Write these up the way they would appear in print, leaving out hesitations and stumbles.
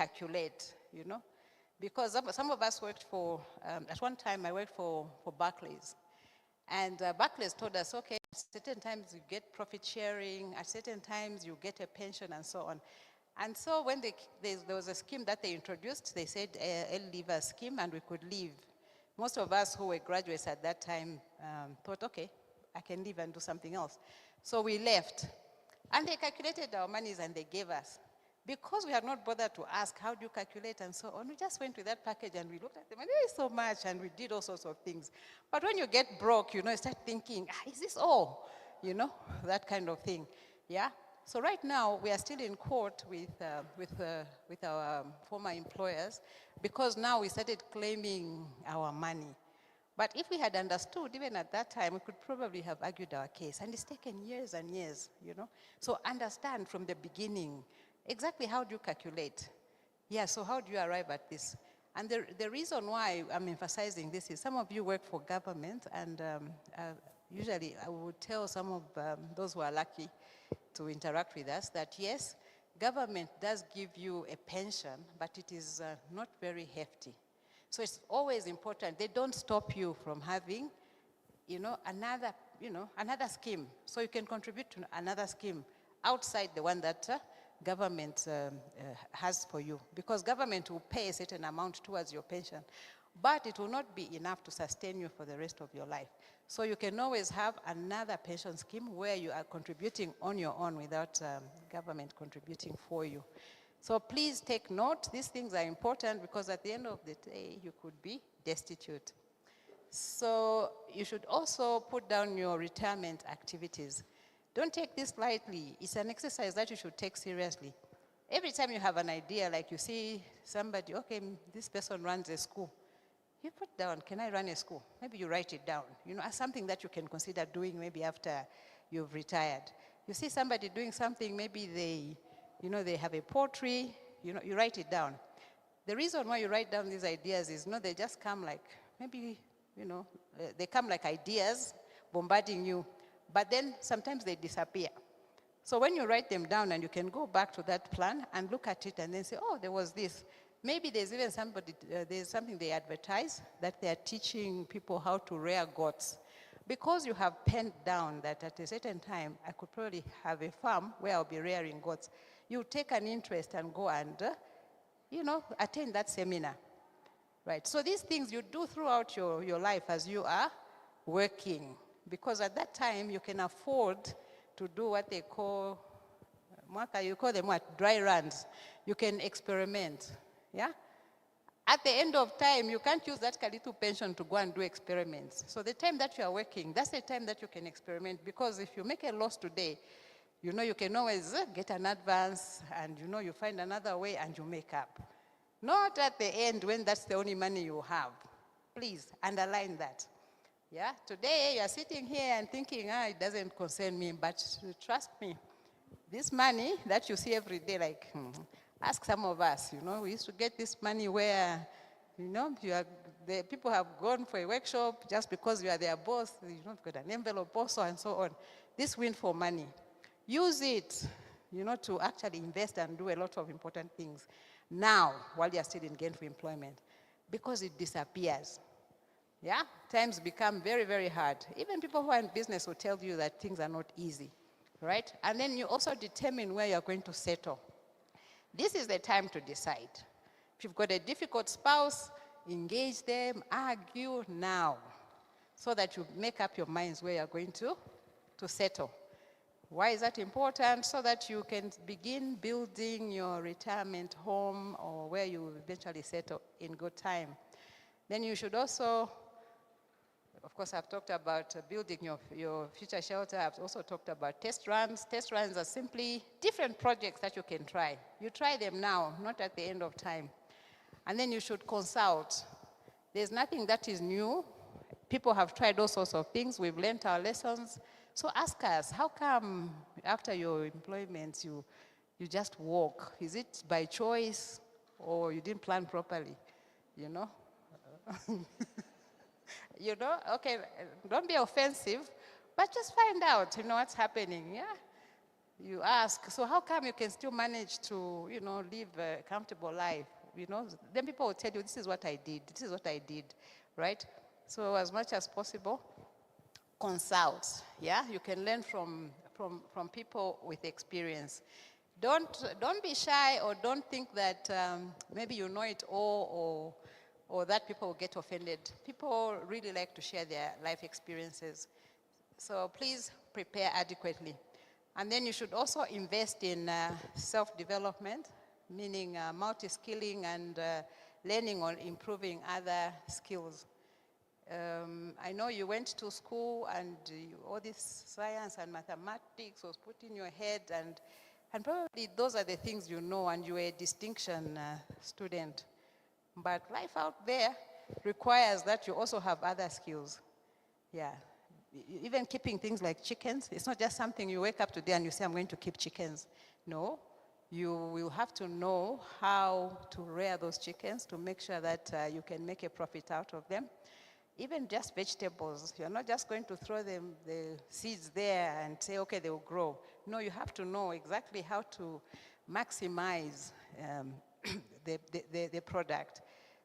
calculate, because some of us worked for, at one time I worked for Barclays. And Barclays told us, okay, at certain times you get profit sharing, at certain times you get a pension and so on. And so when there was a scheme that they introduced, they said a leaver scheme, and we could leave. Most of us who were graduates at that time thought, okay, I can leave and do something else. So we left. And they calculated our monies and they gave us. Because we had not bothered to ask, how do you calculate and so on, we just went with that package and we looked at them and there is so much and we did all sorts of things. But when you get broke, you start thinking, is this all? That kind of thing. Yeah? So right now, we are still in court with our former employers because now we started claiming our money. But if we had understood, even at that time, we could probably have argued our case. And it's taken years and years, So understand from the beginning, exactly how do you calculate? Yeah, so how do you arrive at this? And the reason why I'm emphasizing this is some of you work for government, and usually I would tell some of those who are lucky to interact with us that yes, government does give you a pension, but it is not very hefty. So it's always important. They don't stop you from having, another scheme. So you can contribute to another scheme outside the one that government has for you. Because government will pay a certain amount towards your pension, but it will not be enough to sustain you for the rest of your life. So you can always have another pension scheme where you are contributing on your own without government contributing for you. So please take note. These things are important because at the end of the day, you could be destitute. So you should also put down your retirement activities. Don't take this lightly. It's an exercise that you should take seriously. Every time you have an idea, like you see somebody, okay, this person runs a school. You put down, can I run a school? Maybe you write it down, as something that you can consider doing maybe after you've retired. You see somebody doing something, maybe they have a poultry, you write it down. The reason why you write down these ideas is, they just come like, maybe, they come like ideas bombarding you, but then sometimes they disappear. So when you write them down and you can go back to that plan and look at it and then say, oh, there was this. Maybe there's even there's something they advertise that they're teaching people how to rear goats. Because you have penned down that at a certain time, I could probably have a farm where I'll be rearing goats. You take an interest and go and, attend that seminar. Right? So these things you do throughout your life as you are working. Because at that time, you can afford to do what they call, you call them what? Dry runs. You can experiment. Yeah? At the end of time, you can't use that Kalitu pension to go and do experiments. So the time that you are working, that's the time that you can experiment. Because if you make a loss today, you can always get an advance and you find another way and you make up. Not at the end when that's the only money you have. Please underline that. Yeah, today you are sitting here and thinking, it doesn't concern me, but trust me, this money that you see every day, ask some of us, we used to get this money where, the people have gone for a workshop just because you are their boss, you've got an envelope also and so on. This windfall money, use it, to actually invest and do a lot of important things now while you're still in gainful employment because it disappears. Yeah, times become very, very hard. Even people who are in business will tell you that things are not easy, right? And then you also determine where you're going to settle. This is the time to decide. If you've got a difficult spouse, engage them, argue now, so that you make up your minds where you're going to settle. Why is that important? So that you can begin building your retirement home or where you will eventually settle in good time. Then you should also, of course, I've talked about building your future shelter. I've also talked about test runs. Test runs are simply different projects that you can try. You try them now, not at the end of time. And then you should consult. There's nothing that is new. People have tried all sorts of things. We've learned our lessons. So ask us, how come after your employment you just walk? Is it by choice or you didn't plan properly? Okay, don't be offensive, but just find out, what's happening, yeah? You ask, so how come you can still manage to, live a comfortable life? Then people will tell you, this is what I did, right? So as much as possible, consult. Yeah, you can learn from people with experience. Don't be shy, or don't think that maybe you know it all, or that people will get offended. People really like to share their life experiences. So please prepare adequately. And then you should also invest in self-development, meaning multi-skilling and learning or improving other skills. I know you went to school and all this science and mathematics was put in your head, and probably those are the things you know, and you were a distinction student. But life out there requires that you also have other skills. Yeah. Even keeping things like chickens, it's not just something you wake up today and you say, I'm going to keep chickens. No, you will have to know how to rear those chickens to make sure that you can make a profit out of them. Even just vegetables, you're not just going to throw the seeds there and say, okay, they will grow. No, you have to know exactly how to maximize the product.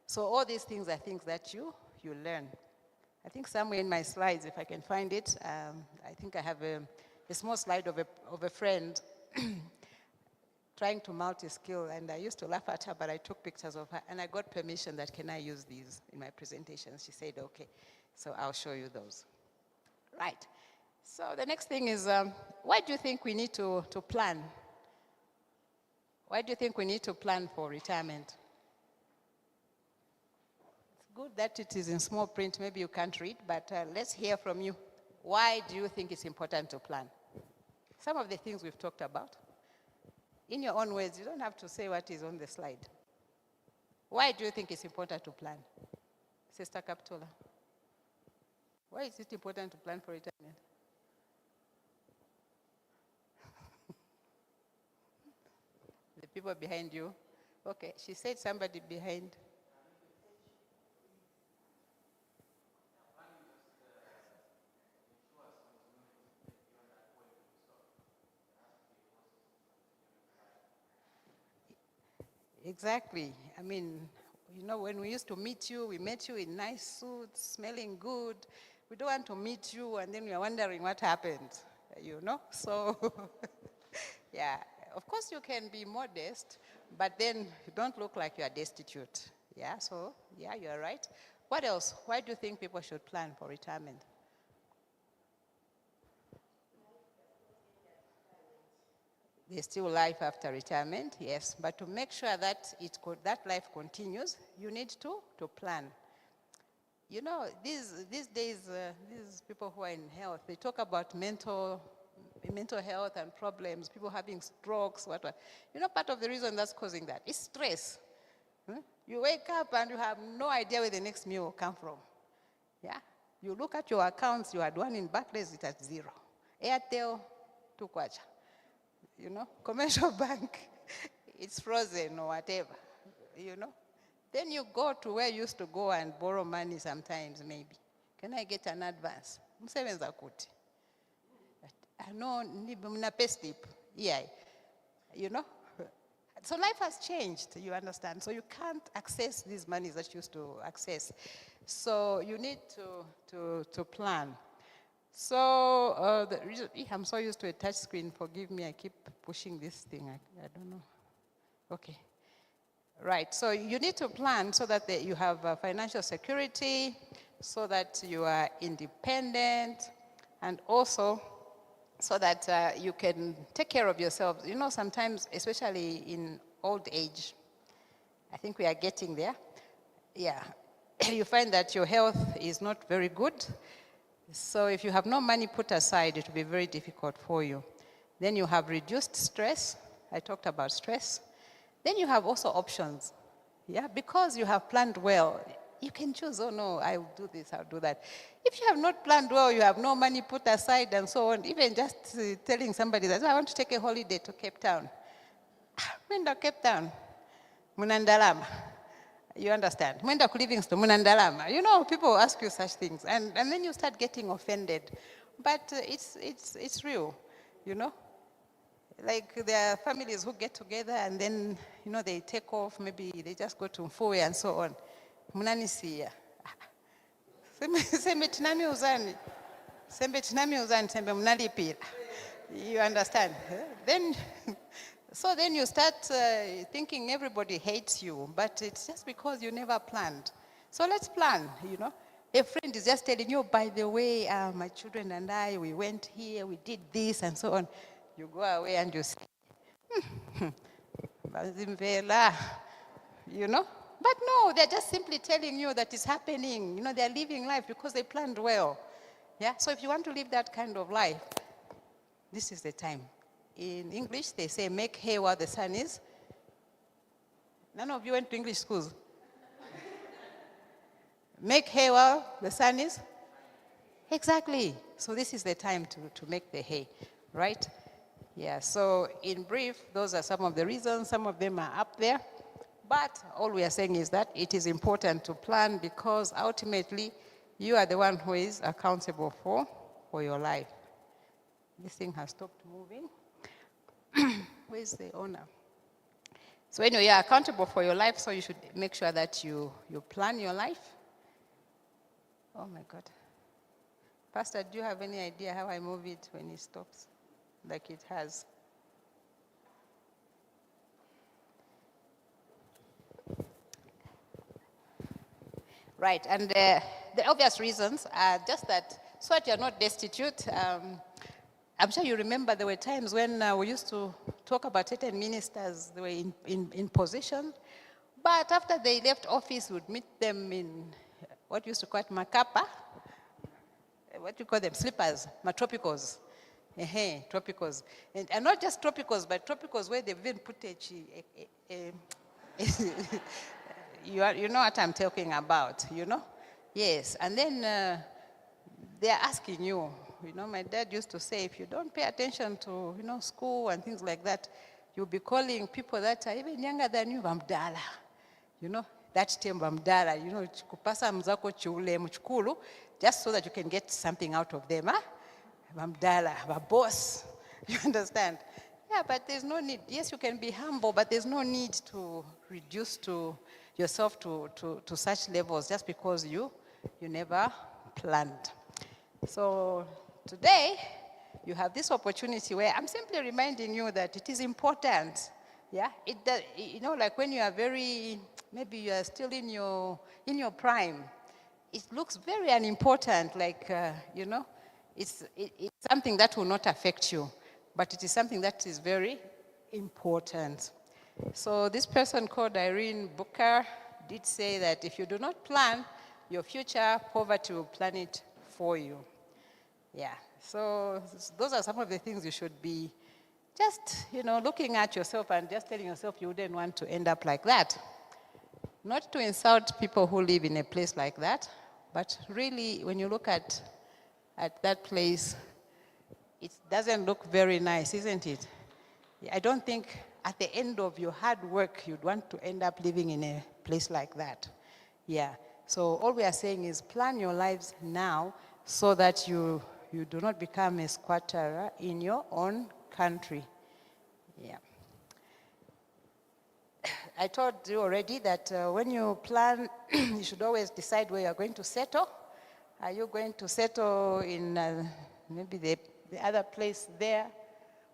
So all these things are things that you learn. I think somewhere in my slides, if I can find it, I think I have a small slide of a friend trying to multi-skill, and I used to laugh at her, but I took pictures of her, and I got permission that, can I use these in my presentation? She said, okay, so I'll show you those. Right, so the next thing is, why do you think we need to plan? Why do you think we need to plan for retirement? It's good that it is in small print, maybe you can't read, but let's hear from you. Why do you think it's important to plan? Some of the things we've talked about. In your own words, you don't have to say what is on the slide. Why do you think it's important to plan? Sister Kaptola, why is it important to plan for retirement? The people behind you? Okay, she said somebody behind. Exactly. I mean, when we used to meet you, we met you in nice suits, smelling good. We don't want to meet you and then we are wondering what happened, So, yeah, of course you can be modest, but then you don't look like you are destitute. Yeah, so, yeah, you're right. What else? Why do you think people should plan for retirement? There's still life after retirement, yes. But to make sure that that life continues, you need to plan. These days, these people who are in health, they talk about mental health and problems, people having strokes, what. Part of the reason that's causing that is stress. You wake up and you have no idea where the next meal will come from. Yeah? You look at your accounts, you had one in Barclays, it's at 0. Airtel, tukwacha. Commercial bank, it's frozen or whatever, Then you go to where you used to go and borrow money sometimes, maybe. Can I get an advance? Msebenza kuti. No, mna pay slip. Yeah. So life has changed, you understand? So you can't access these monies that you used to access. So you need to plan. So I'm so used to a touch screen. Forgive me, I keep pushing this thing. I don't know. Okay. Right, so you need to plan so that you have financial security, so that you are independent, and also so that you can take care of yourselves. Sometimes, especially in old age, I think we are getting there. Yeah, you find that your health is not very good. So if you have no money put aside, it will be very difficult for you. Then you have reduced stress. I talked about stress. Then you have also options. Yeah, because you have planned well, you can choose, oh no, I will do this, I'll do that. If you have not planned well, you have no money put aside and so on, even just telling somebody that, I want to take a holiday to Cape Town. When to Cape Town? Munandalama. You understand? Mwenda ku Livingstone, munandalama. People ask you such things, and then you start getting offended. But it's real, Like there are families who get together and then, they take off, maybe they just go to Mfuwe and so on. Munanisiya. Sembe tinami uzani. Sembe tinami uzani, sembe munalipira. You understand? Then, so then you start thinking everybody hates you, but it's just because you never planned. So let's plan, A friend is just telling you, by the way, my children and I, we went here, we did this and so on. You go away and you say, Bazimvela, But no, they're just simply telling you that it's happening. They're living life because they planned well. Yeah, so if you want to live that kind of life, this is the time. In English, they say, make hay while the sun is. None of you went to English schools. Make hay while the sun is? Exactly. So this is the time to make the hay, right? Yeah, so in brief, those are some of the reasons. Some of them are up there. But all we are saying is that it is important to plan because ultimately, you are the one who is accountable for your life. This thing has stopped moving. Where's the owner? So anyway, you're accountable for your life, so you should make sure that you plan your life. Oh my God. Pastor, do you have any idea how I move it when it stops? Like it has. Right, and the obvious reasons are just that, so that you're not destitute. I'm sure you remember there were times when we used to talk about certain ministers, they were in position, but after they left office, we would meet them in what used to call it Makapa. What do you call them? Slippers, tropicals. Tropicals. And not just tropicals, but tropicals where they've even put you know what I'm talking about, Yes, and then they're asking you, my dad used to say, if you don't pay attention to, school and things like that, you'll be calling people that are even younger than you, Vamdala. That term Vamdala, kupasa mzako chule mchukulu, just so that you can get something out of them, Vamdala, boss. You understand? Yeah, but there's no need. Yes, you can be humble, but there's no need to reduce yourself to such levels just because you never planned. So today, you have this opportunity where I'm simply reminding you that it is important. Yeah, like when you are maybe you are still in your prime, it looks very unimportant, like, it's something that will not affect you, but it is something that is very important. So this person called Irene Booker did say that if you do not plan your future, poverty will plan it for you. Yeah, so those are some of the things you should be just, looking at yourself and just telling yourself you wouldn't want to end up like that. Not to insult people who live in a place like that, but really when you look at that place, it doesn't look very nice, isn't it? I don't think at the end of your hard work, you'd want to end up living in a place like that. Yeah, so all we are saying is plan your lives now so that you do not become a squatter in your own country. Yeah. I told you already that when you plan, you should always decide where you're going to settle. Are you going to settle in maybe the other place there?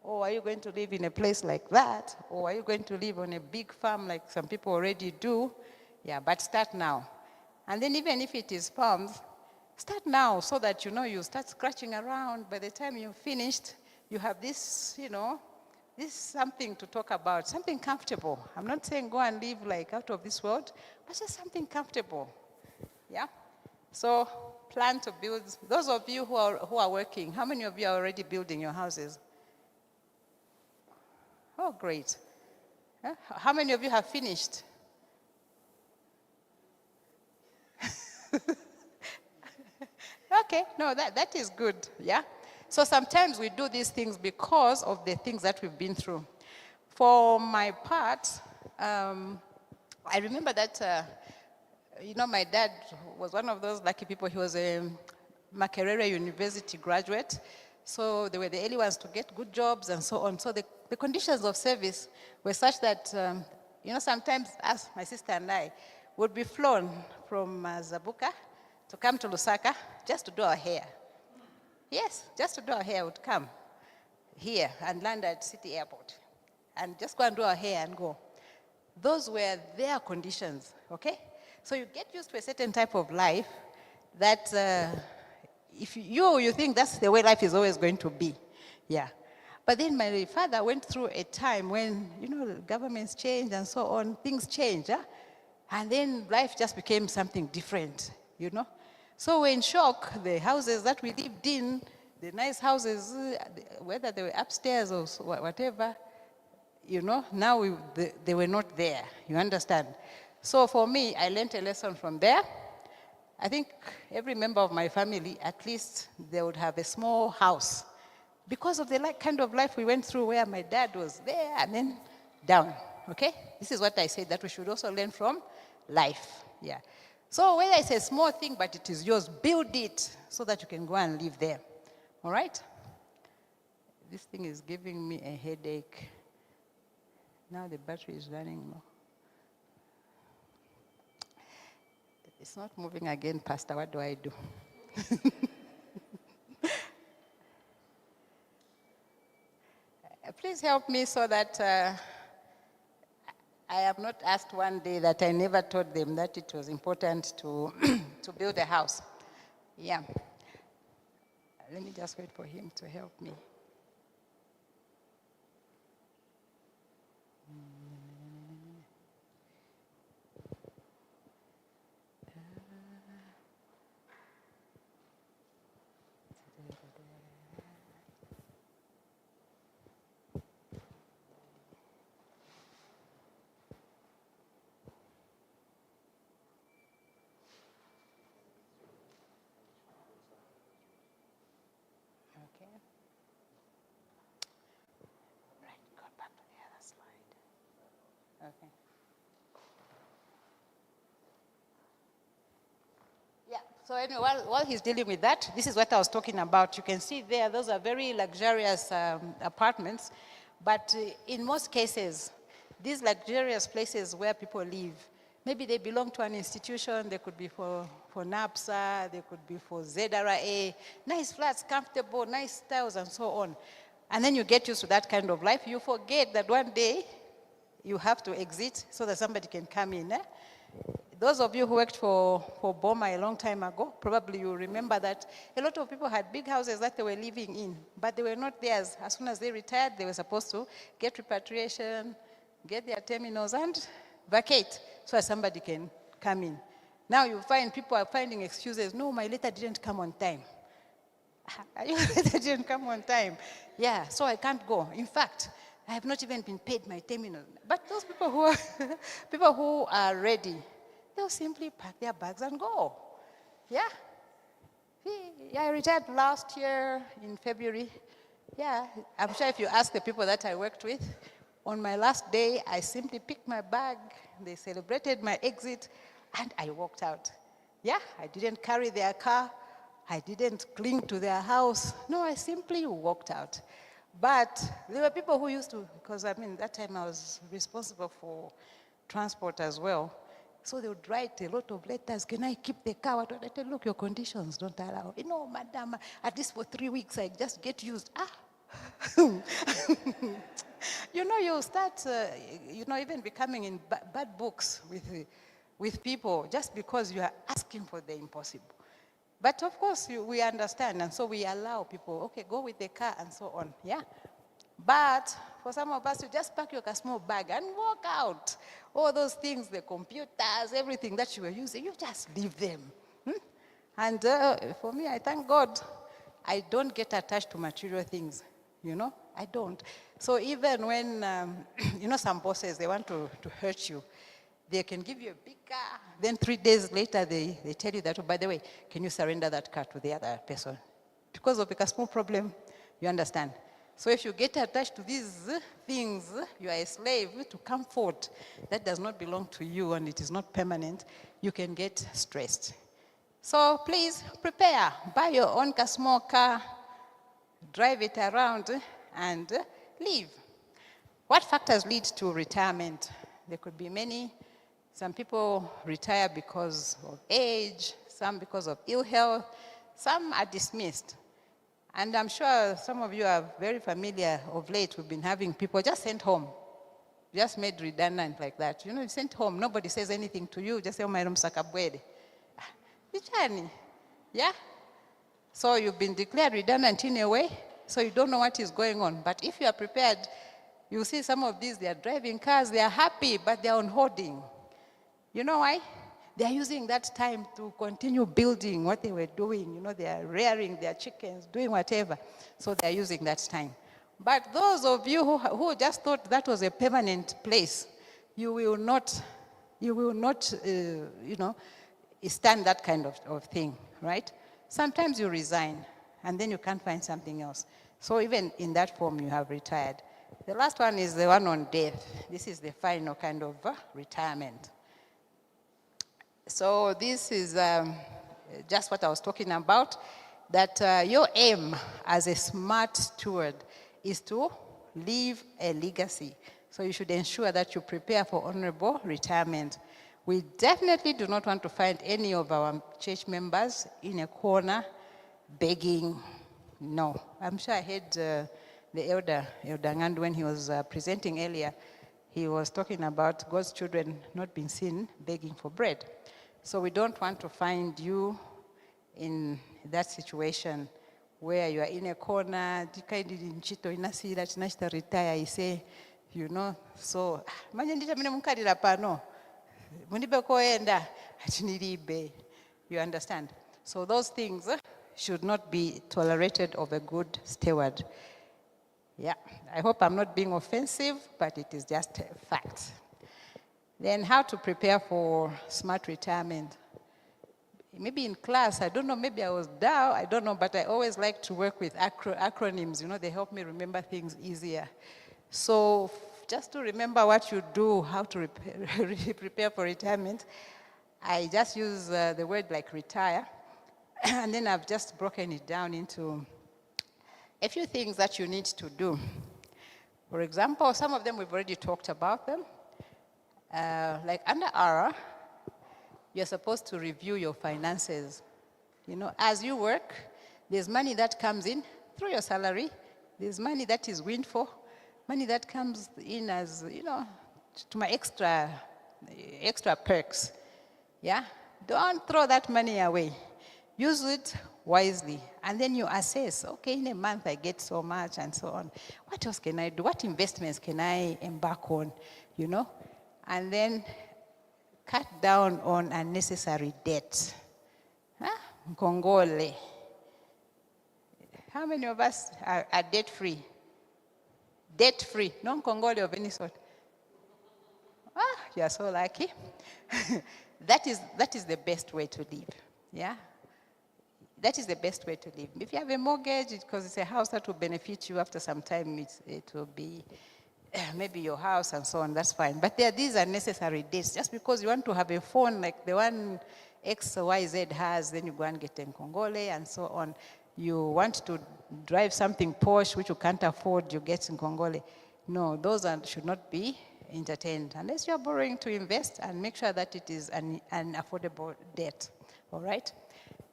Or are you going to live in a place like that? Or are you going to live on a big farm like some people already do? Yeah, but start now. And then even if it is farms, start now so that, you start scratching around. By the time you've finished, you have this, this is something to talk about, something comfortable. I'm not saying go and live like out of this world, but just something comfortable. Yeah? So plan to build. Those of you who are working, how many of you are already building your houses? Oh, great. How many of you have finished? Okay, no, that is good, yeah? So sometimes we do these things because of the things that we've been through. For my part, I remember that, my dad was one of those lucky people. He was a Makerere University graduate. So they were the early ones to get good jobs and so on. So the conditions of service were such that, sometimes us, my sister and I, would be flown from Zabuka to come to Lusaka just to do our hair. Yes, just to do our hair would come here and land at City Airport and just go and do our hair and go. Those were their conditions, okay? So you get used to a certain type of life that if you think that's the way life is always going to be, yeah. But then my father went through a time when, governments changed and so on, things changed, huh? And then life just became something different, So we're in shock. The houses that we lived in, the nice houses, whether they were upstairs or whatever, now they were not there, you understand? So for me, I learned a lesson from there. I think every member of my family, at least they would have a small house because of the kind of life we went through where my dad was there and then down, okay? This is what I said, that we should also learn from life, yeah. So whether it's a small thing, but it is yours, build it so that you can go and live there, all right? This thing is giving me a headache. Now the battery is running low. It's not moving again, Pastor. What do I do? Please help me so that I am not asked one day that I never told them that it was important to, to build a house. Yeah. Let me just wait for him to help me. Okay. Yeah, so anyway, while he's dealing with that, this is what I was talking about. You can see there, those are very luxurious apartments, but in most cases, these luxurious places where people live, maybe they belong to an institution, they could be for NAPSA, they could be for ZRA, nice flats, comfortable, nice styles, and so on. And then you get used to that kind of life. You forget that one day you have to exit so that somebody can come in. Those of you who worked for Boma a long time ago, probably you remember that a lot of people had big houses that they were living in, but they were not theirs. As soon as they retired, they were supposed to get repatriation, get their terminals, and vacate so that somebody can come in. Now you find people are finding excuses. No, my letter didn't come on time. Your letter didn't come on time. Yeah, so I can't go. In fact, I have not even been paid my terminal. But those people who are ready, they'll simply pack their bags and go. Yeah. I retired last year in February. Yeah, I'm sure if you ask the people that I worked with, on my last day, I simply picked my bag, they celebrated my exit, and I walked out. Yeah, I didn't carry their car, I didn't cling to their house. No, I simply walked out. But there were people who used to, because that time I was responsible for transport as well. So they would write a lot of letters. Can I keep the car? I said, look, your conditions don't allow. Madam, at least for 3 weeks, I just get used. You start, even becoming in bad books with people just because you are asking for the impossible. But of course, we understand, and so we allow people, okay, go with the car and so on, yeah? But for some of us, you just pack your small bag and walk out. All those things, the computers, everything that you were using, you just leave them. And for me, I thank God, I don't get attached to material things, I don't. So even when, some bosses, they want to hurt you, they can give you a big car, then 3 days later, they tell you that, oh, by the way, can you surrender that car to the other person? Because of a small problem, you understand? So if you get attached to these things, you are a slave to comfort that does not belong to you and it is not permanent, you can get stressed. So please prepare, buy your own small car, drive it around, and leave. What factors lead to retirement? There could be many. Some people retire because of age, some because of ill health, some are dismissed. And I'm sure some of you are very familiar of late. We've been having people just sent home, just made redundant like that. You know, sent home, nobody says anything to you, just say, oh, my room sakabwede. Yeah? So you've been declared redundant in a way, so you don't know what is going on. But if you are prepared, you see some of these, they are driving cars, they are happy, but they are on hoarding. You know why? They are using that time to continue building what they were doing. You know, they are rearing their chickens, doing whatever. So they are using that time. But those of you who just thought that was a permanent place, you will not, stand that kind of thing, right? Sometimes you resign, and then you can't find something else. So even in that form, you have retired. The last one is the one on death. This is the final kind of retirement. So this is just what I was talking about, that your aim as a smart steward is to leave a legacy. So you should ensure that you prepare for honorable retirement. We definitely do not want to find any of our church members in a corner begging. No. I'm sure I heard the elder Ngand, when he was presenting earlier, he was talking about God's children not being seen begging for bread. So we don't want to find you in that situation where you are in a corner, retire, you say, you know, so, you understand? So those things should not be tolerated of a good steward. Yeah, I hope I'm not being offensive, but it is just a fact. Then how to prepare for smart retirement. Maybe in class, I don't know, maybe I was down, I don't know, but I always like to work with acronyms. You know, they help me remember things easier. So just to remember what you do, how to prepare for retirement, I just use the word like retire, and then I've just broken it down into a few things that you need to do. For example, some of them we've already talked about them. Like under ARA, you're supposed to review your finances. You know, as you work, there's money that comes in through your salary. There's money that is windfall, money that comes in as, you know, to my extra perks. Yeah? Don't throw that money away. Use it wisely. And then you assess, okay, in a month I get so much and so on. What else can I do? What investments can I embark on? You know? And then cut down on unnecessary debt. Nkongole. How many of us are debt-free? Debt-free, no nkongole of any sort. You are so lucky. That is the best way to live. Yeah? That is the best way to live. If you have a mortgage, because it's a house that will benefit you after some time, it will be maybe your house and so on, that's fine. But these are necessary debts. Just because you want to have a phone like the one XYZ has, then you go and get Nkongole and so on. You want to drive something posh which you can't afford, you get Nkongole. No, those should not be entertained unless you're borrowing to invest, and make sure that it is an affordable debt. All right?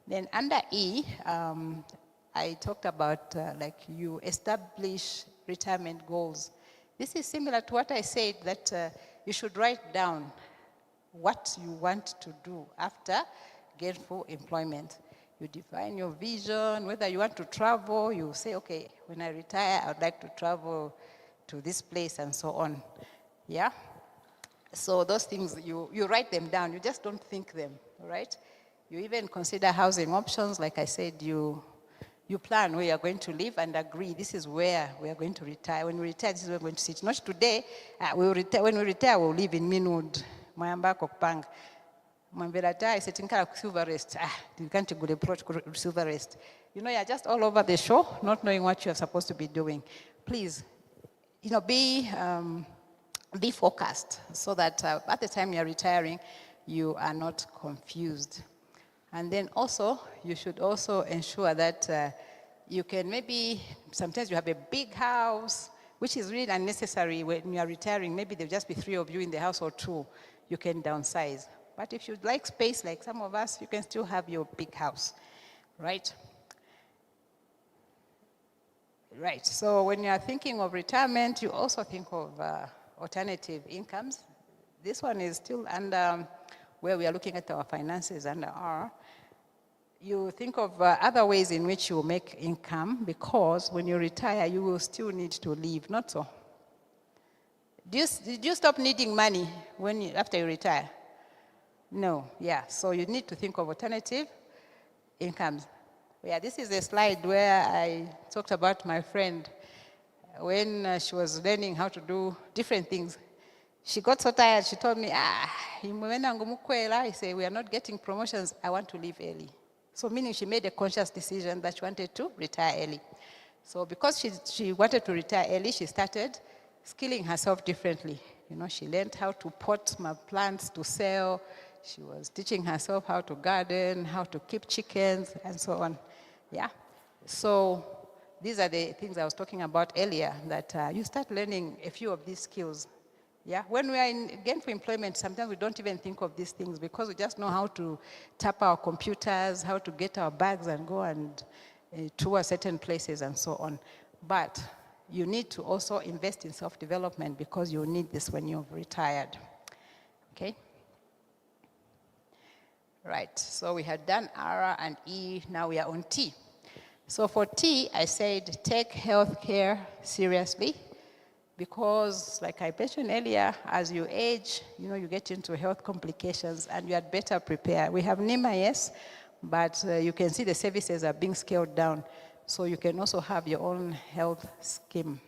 Then under E, I talked about like you establish retirement goals. This is similar to what I said, that you should write down what you want to do after gainful employment. You define your vision, whether you want to travel, you say, okay, when I retire, I would like to travel to this place and so on. Yeah? So those things, you write them down, you just don't think them, all right? You even consider housing options. Like I said, you plan where you're going to live and agree, this is where we are going to retire. When we retire, this is where we're going to sit. Not today, we'll retire. When we retire, we'll live in Minwood. Mayamba Kokpang. Mambelata, I said, Silver Rest. You can't go approach Silver Rest. You know, you're just all over the show, not knowing what you're supposed to be doing. Please, you know, be focused so that at the time you're retiring, you are not confused. And then also, you should also ensure that You can maybe, sometimes you have a big house, which is really unnecessary when you are retiring. Maybe there'll just be 3 of you in the house or 2. You can downsize. But if you'd like space, like some of us, you can still have your big house, right? Right, so when you are thinking of retirement, you also think of alternative incomes. This one is still under where we are looking at our finances under R. You think of other ways in which you make income, because when you retire, you will still need to live, not so? Did you stop needing money after you retire? No, yeah, so you need to think of alternative incomes. Yeah, this is a slide where I talked about my friend when she was learning how to do different things. She got so tired, she told me, I say, we are not getting promotions, I want to leave early. So meaning she made a conscious decision that she wanted to retire early. So because she wanted to retire early, she started skilling herself differently. You know, she learned how to pot my plants to sell. She was teaching herself how to garden, how to keep chickens, and so on. Yeah. So these are the things I was talking about earlier, that you start learning a few of these skills. Yeah, when we are in gainful employment, sometimes we don't even think of these things because we just know how to tap our computers, how to get our bags and go and tour certain places and so on. But you need to also invest in self-development because you need this when you're retired. Okay? Right, so we had done R and E, now we are on T. So for T, I said take healthcare seriously. Because, like I mentioned earlier, as you age, you get into health complications and you had better prepare. We have NEMA, yes, but you can see the services are being scaled down. So you can also have your own health scheme.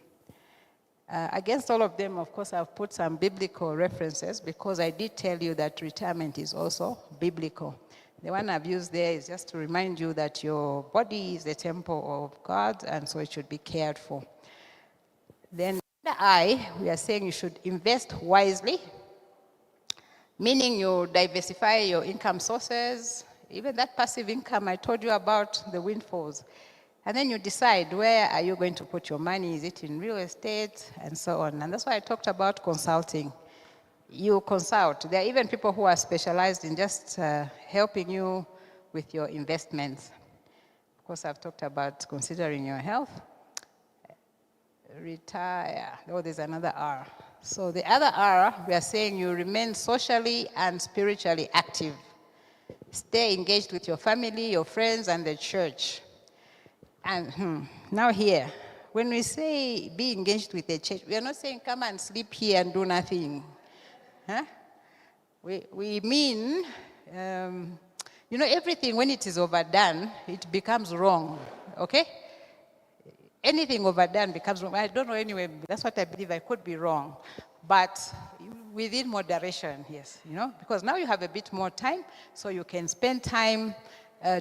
Against all of them, of course, I've put some biblical references because I did tell you that retirement is also biblical. The one I've used there is just to remind you that your body is the temple of God, and so it should be cared for. Then we are saying you should invest wisely, meaning you diversify your income sources, even that passive income I told you about, the windfalls. And then you decide where are you going to put your money, is it in real estate, and so on. And that's why I talked about consulting. You consult. There are even people who are specialized in just helping you with your investments. Of course, I've talked about considering your health. Retire. Oh, there's another R. So the other R, we are saying you remain socially and spiritually active. Stay engaged with your family, your friends, and the church. And now here, when we say be engaged with the church, we are not saying come and sleep here and do nothing. Huh? We mean, everything when it is overdone, it becomes wrong, okay? Anything overdone becomes wrong. I don't know anyway, that's what I believe. I could be wrong. But within moderation, yes, because now you have a bit more time, so you can spend time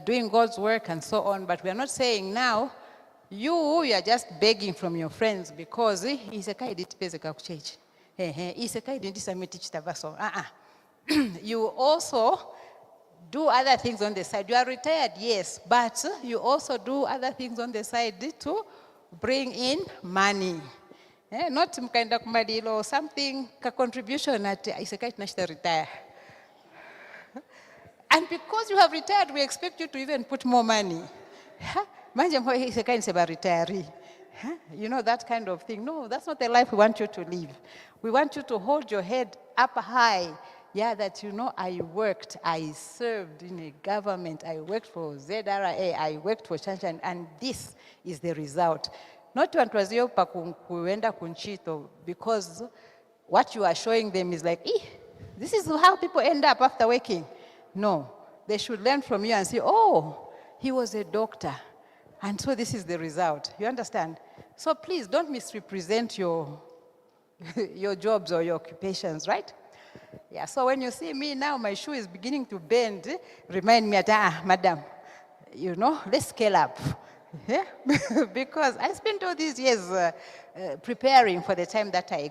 doing God's work and so on. But we are not saying now, you are just begging from your friends because you also do other things on the side. You are retired, yes, but you also do other things on the side to bring in money. Not some kind of money or something, a contribution at national retire. And because you have retired, we expect you to even put more money. Retiree. That kind of thing. No, that's not the life we want you to live. We want you to hold your head up high. Yeah, that I worked, I served in a government, I worked for ZRA, I worked for Chanchan, and this is the result. Not to antwaziopa kuenda kunchito, because what you are showing them is like, this is how people end up after working. No, they should learn from you and say, oh, he was a doctor, and so this is the result. You understand? So please don't misrepresent your jobs or your occupations, right? Yeah, so when you see me now, my shoe is beginning to bend, remind me, madam, let's scale up. Yeah? Because I spent all these years preparing for the time that I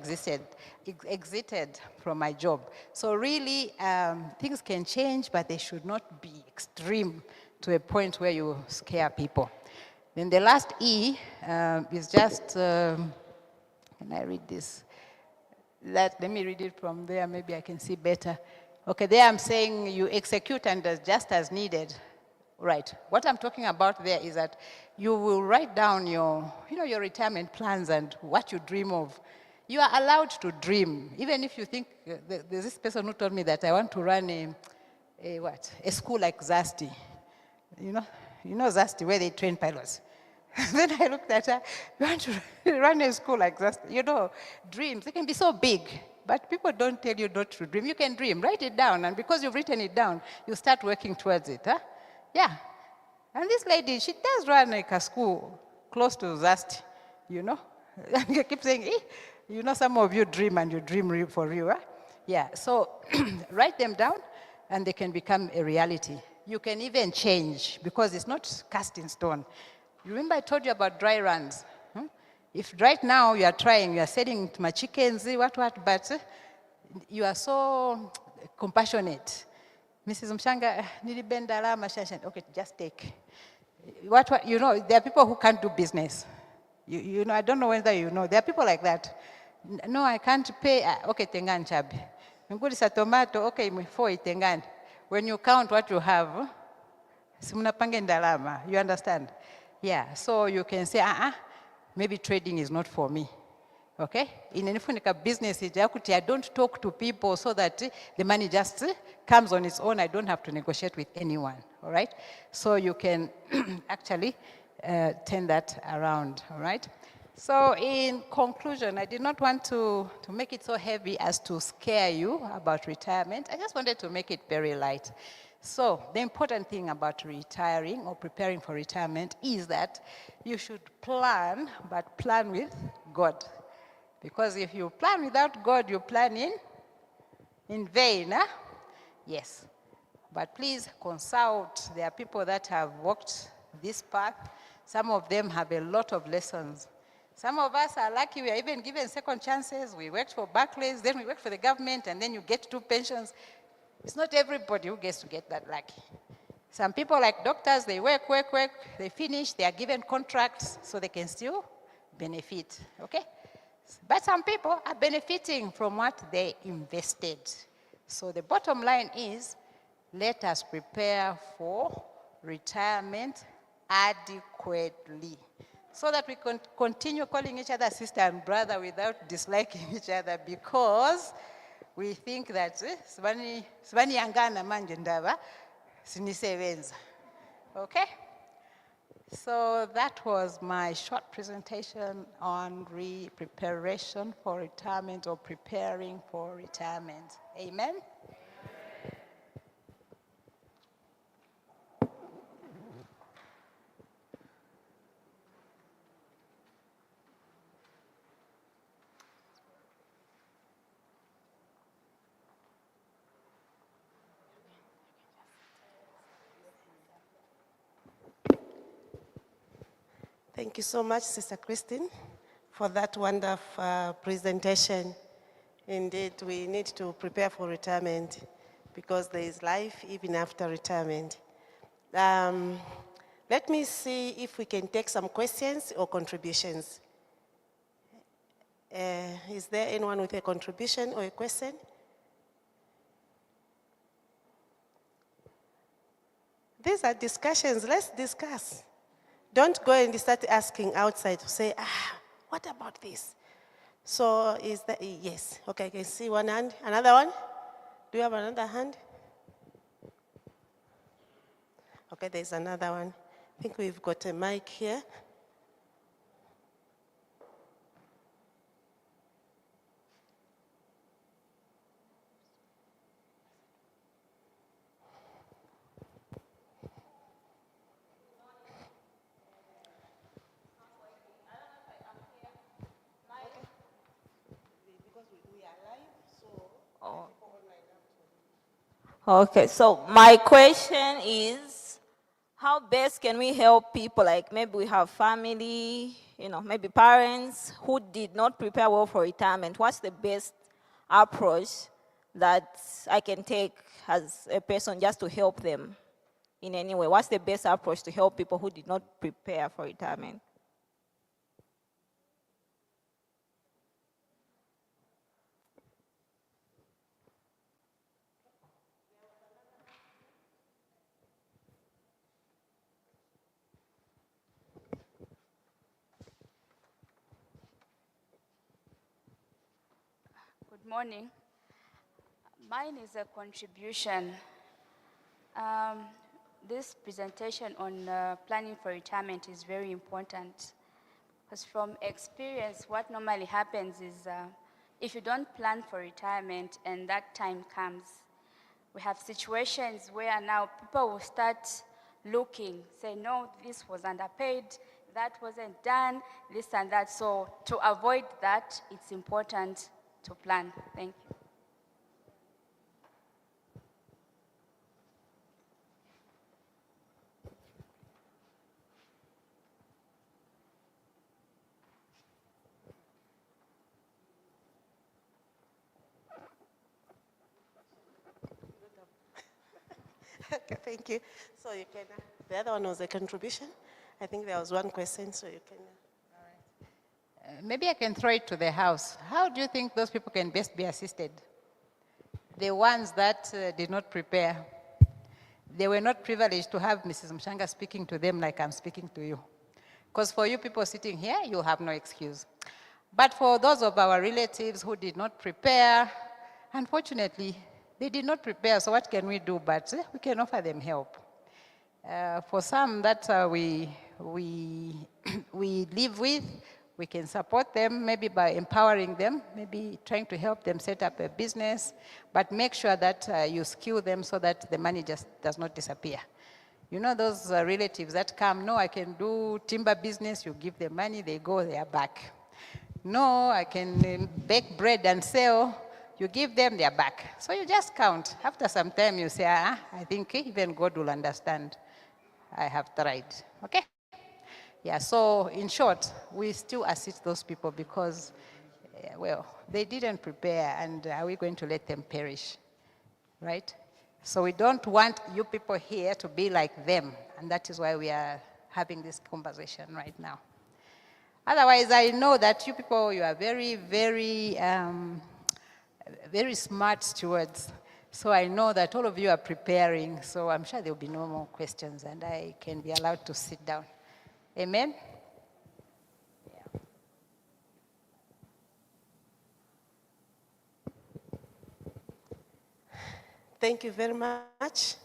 exited from my job. So really, things can change, but they should not be extreme to a point where you scare people. Then the last E is just, can I read this? Let me read it from there, maybe I can see better. Okay, there I'm saying you execute and just as needed. Right. What I'm talking about there is that you will write down your retirement plans and what you dream of. You are allowed to dream, even if you think, there's this person who told me that I want to run a school like Zasti. You know Zasti, where they train pilots. Then I looked at her, you want to run a school like Zasti? Dreams, they can be so big, but people don't tell you not to dream. You can dream, write it down, and because you've written it down, you start working towards it. Huh? Yeah. And this lady, she does run like a school close to Zasti, And I keep saying, some of you dream and you dream for real. Huh? Yeah, so write them down and they can become a reality. You can even change because it's not cast in stone. Remember I told you about dry runs? If right now you are trying, you are selling to my chickens, but you are so compassionate. Mrs. Mshanga, nilibenda la mashashan. Okay, just take. There are people who can't do business. I don't know whether there are people like that. No, I can't pay. Okay, tengan chabi. Ngulisa tomato, okay, 4 tengan. When you count what you have, simunapange ndalama. You understand? Yeah, so you can say, maybe trading is not for me. Okay? In any business, I don't talk to people so that the money just comes on its own. I don't have to negotiate with anyone. All right? So you can actually turn that around. All right? So in conclusion, I did not want to make it so heavy as to scare you about retirement. I just wanted to make it very light. So the important thing about retiring or preparing for retirement is that you should plan, but plan with God. Because if you plan without God, you plan in vain. Huh? Yes. But please consult. There are people that have walked this path. Some of them have a lot of lessons. Some of us are lucky. We are even given second chances. We worked for Barclays, then we worked for the government, and then you get 2 pensions. It's not everybody who gets to get that lucky. Some people like doctors, they work, they finish, they are given contracts so they can still benefit, okay? But some people are benefiting from what they invested. So the bottom line is, let us prepare for retirement adequately so that we can continue calling each other sister and brother without disliking each other, because we think that sibani yangana manje ndaba sinisebenza. Okay? So that was my short presentation on preparation for retirement or preparing for retirement. Amen? Thank you so much, Sister Christine, for that wonderful presentation. Indeed, we need to prepare for retirement because there is life even after retirement. Let me see if we can take some questions or contributions. Is there anyone with a contribution or a question? These are discussions. Let's discuss. Don't go and start asking outside to say, what about this? So is that, yes. Okay, I can see one hand. Another one? Do you have another hand? Okay, there's another one. I think we've got a mic here. Okay, so my question is, how best can we help people, like maybe we have family, maybe parents who did not prepare well for retirement? What's the best approach that I can take as a person just to help them? in any way? What's the best approach to help people who did not prepare for retirement? Good morning. Mine is a contribution. This presentation on planning for retirement is very important because from experience, what normally happens is if you don't plan for retirement and that time comes, we have situations where now people will start looking, say, no, this was underpaid, that wasn't done, this and that. So to avoid that, it's important to plan. Thank you. Okay, thank you. So you can, the other one was a contribution. I think there was one question, so you can. Maybe I can throw it to the house. How do you think those people can best be assisted? The ones that did not prepare. They were not privileged to have Mrs. Mshanga speaking to them like I'm speaking to you. Because for you people sitting here, you have no excuse. But for those of our relatives who did not prepare, unfortunately, they did not prepare, so what can we do? But we can offer them help. For some that we live with, we can support them maybe by empowering them, maybe trying to help them set up a business, but make sure that you skill them so that the money just does not disappear. You know those relatives that come, no, I can do timber business, you give them money, they go, they are back. No, I can bake bread and sell, you give them, they are back. So you just count. After some time you say, I think even God will understand. I have tried, okay? Yeah, so in short, we still assist those people because, well, they didn't prepare, and are we going to let them perish, right? So we don't want you people here to be like them, and that is why we are having this conversation right now. Otherwise, I know that you people, you are very, very, very smart stewards. So I know that all of you are preparing, so I'm sure there will be no more questions, and I can be allowed to sit down. Amen? Yeah. Thank you very much.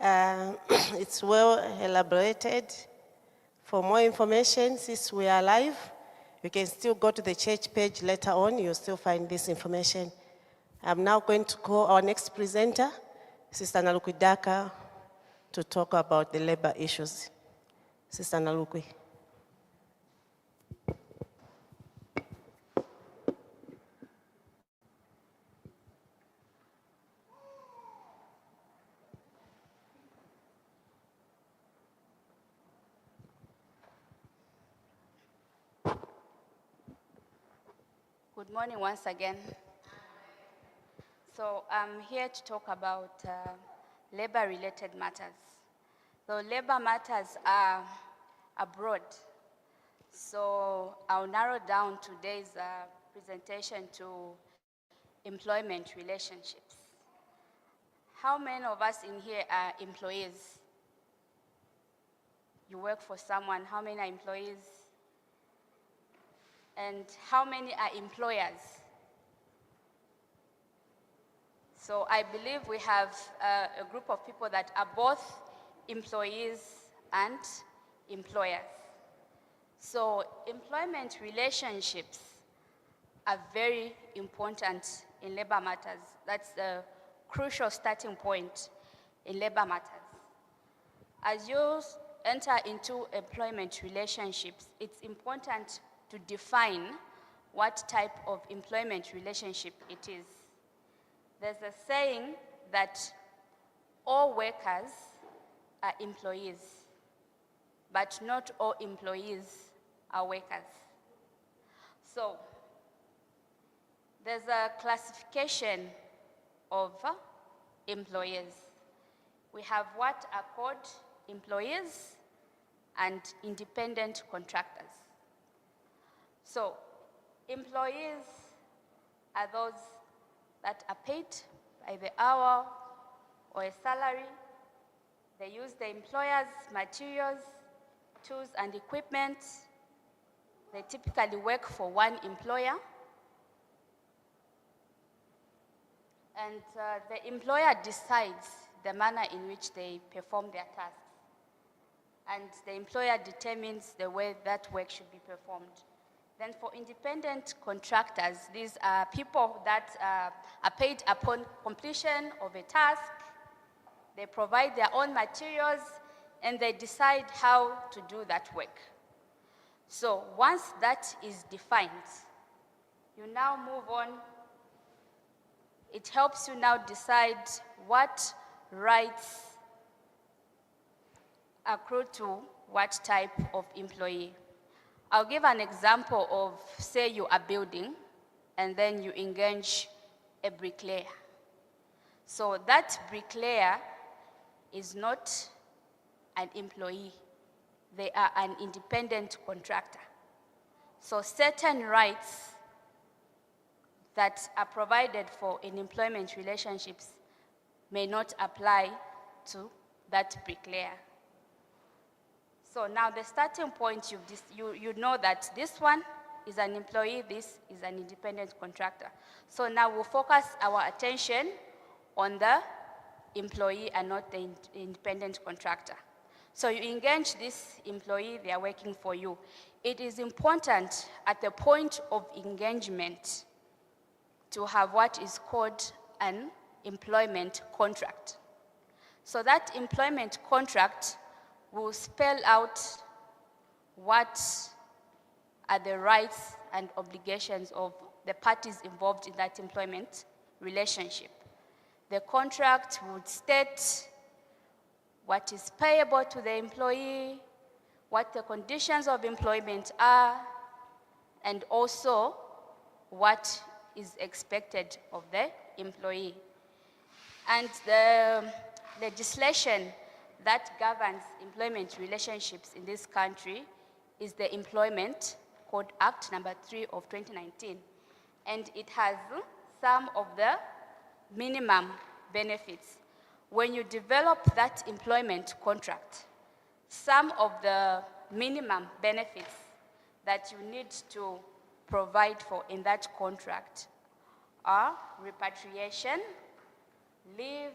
It's well elaborated. For more information, since we are live, you can still go to the church page later on. You'll still find this information. I'm now going to call our next presenter, Sister Nalukwi Daka, to talk about the labor issues. Sister Nalukwi. Good morning once again. So I'm here to talk about labor-related matters. So labor matters are broad. So I'll narrow down today's presentation to employment relationships. How many of us in here are employees? You work for someone, how many are employees? And how many are employers? So I believe we have a group of people that are both employees and employers. So employment relationships are very important in labor matters. That's the crucial starting point in labor matters. As you enter into employment relationships, it's important to define what type of employment relationship it is. There's a saying that all workers are employees, but not all employees are workers. So there's a classification of employees. we have what are called employees and independent contractors. So, employees are those that are paid by the hour or a salary. They use the employer's materials, tools, and equipment. They typically work for one employer. And the employer decides the manner in which they perform their tasks. And the employer determines the way that work should be performed. Then for independent contractors, these are people that are paid upon completion of a task. They provide their own materials and they decide how to do that work. So once that is defined, you now move on. It helps you now decide what rights accrue to what type of employee. I'll give an example of, say you are building and then you engage a bricklayer. So that bricklayer is not an employee. They are an independent contractor. So certain rights that are provided for in employment relationships may not apply to that bricklayer. So now the starting point, you know that this one is an employee, this is an independent contractor. So now we'll focus our attention on the employee and not the independent contractor. So you engage this employee, they are working for you. It is important at the point of engagement to have what is called an employment contract. So that employment contract will spell out what are the rights and obligations of the parties involved in that employment relationship. The contract would state what is payable to the employee, what the conditions of employment are, and also what is expected of the employee. And the legislation that governs employment relationships in this country is the Employment Code Act number 3 of 2019. And it has some of the minimum benefits. When you develop that employment contract, some of the minimum benefits that you need to provide for in that contract are repatriation, leave,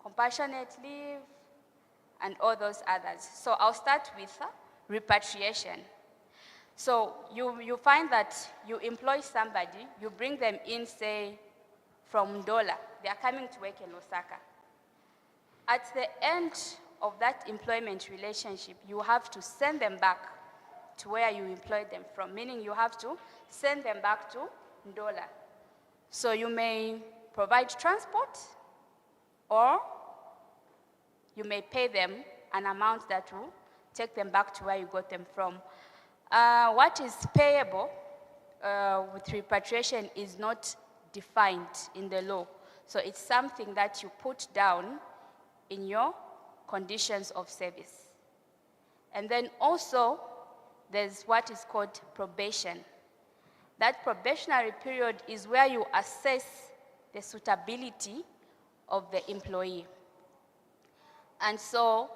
compassionate leave, and all those others. So I'll start with repatriation. So you find that you employ somebody, you bring them in, say, from Ndola. They are coming to work in Lusaka. At the end of that employment relationship, you have to send them back to where you employed them from, meaning you have to send them back to Ndola. So you may provide transport, or you may pay them an amount that will take them back to where you got them from. What is payable with repatriation is not defined in the law. So it's something that you put down in your conditions of service. And then also, there's what is called probation. That probationary period is where you assess the suitability of the employee. And so,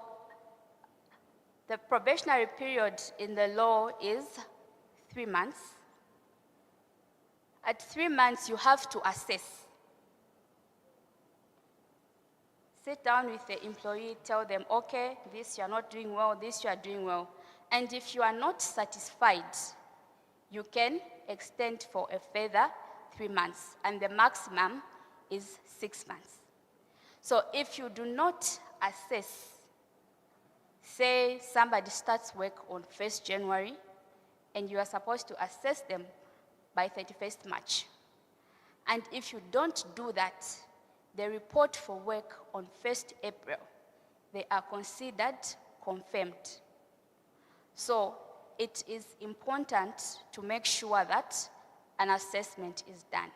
the probationary period in the law is 3 months. At 3 months, you have to assess. Sit down with the employee, tell them, okay, this you are not doing well, this you are doing well. And if you are not satisfied, you can extend for a further 3 months, and the maximum is 6 months. So if you do not assess, say somebody starts work on 1st January, and you are supposed to assess them by 31st March. And if you don't do that, they report for work on 1st April. They are considered confirmed. So it is important to make sure that an assessment is done.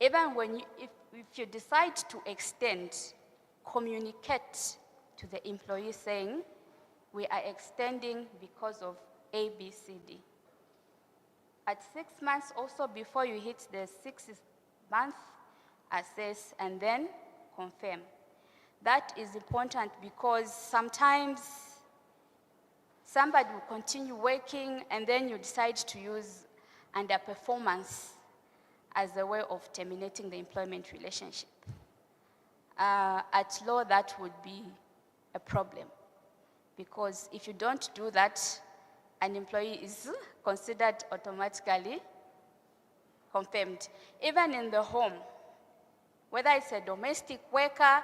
Even when if you decide to extend, communicate to the employee saying, we are extending because of A, B, C, D. At 6 months also, before you hit the 6th month, assess and then confirm. That is important because sometimes somebody will continue working and then you decide to use underperformance as a way of terminating the employment relationship. At law, that would be a problem because if you don't do that, an employee is considered automatically confirmed. Even in the home, whether it's a domestic worker,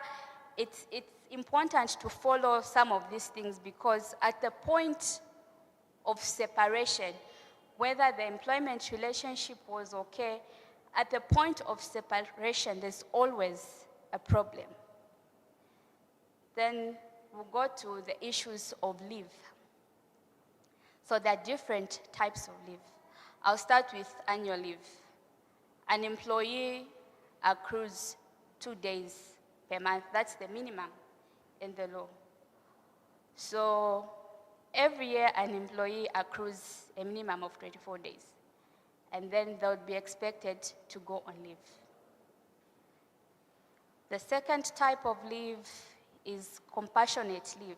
it's important to follow some of these things because at the point of separation, whether the employment relationship was okay, at the point of separation, there's always a problem. Then we'll go to the issues of leave. So there are different types of leave. I'll start with annual leave. An employee accrues 2 days per month. That's the minimum in the law. So every year an employee accrues a minimum of 24 days. And then they would be expected to go on leave. The second type of leave is compassionate leave.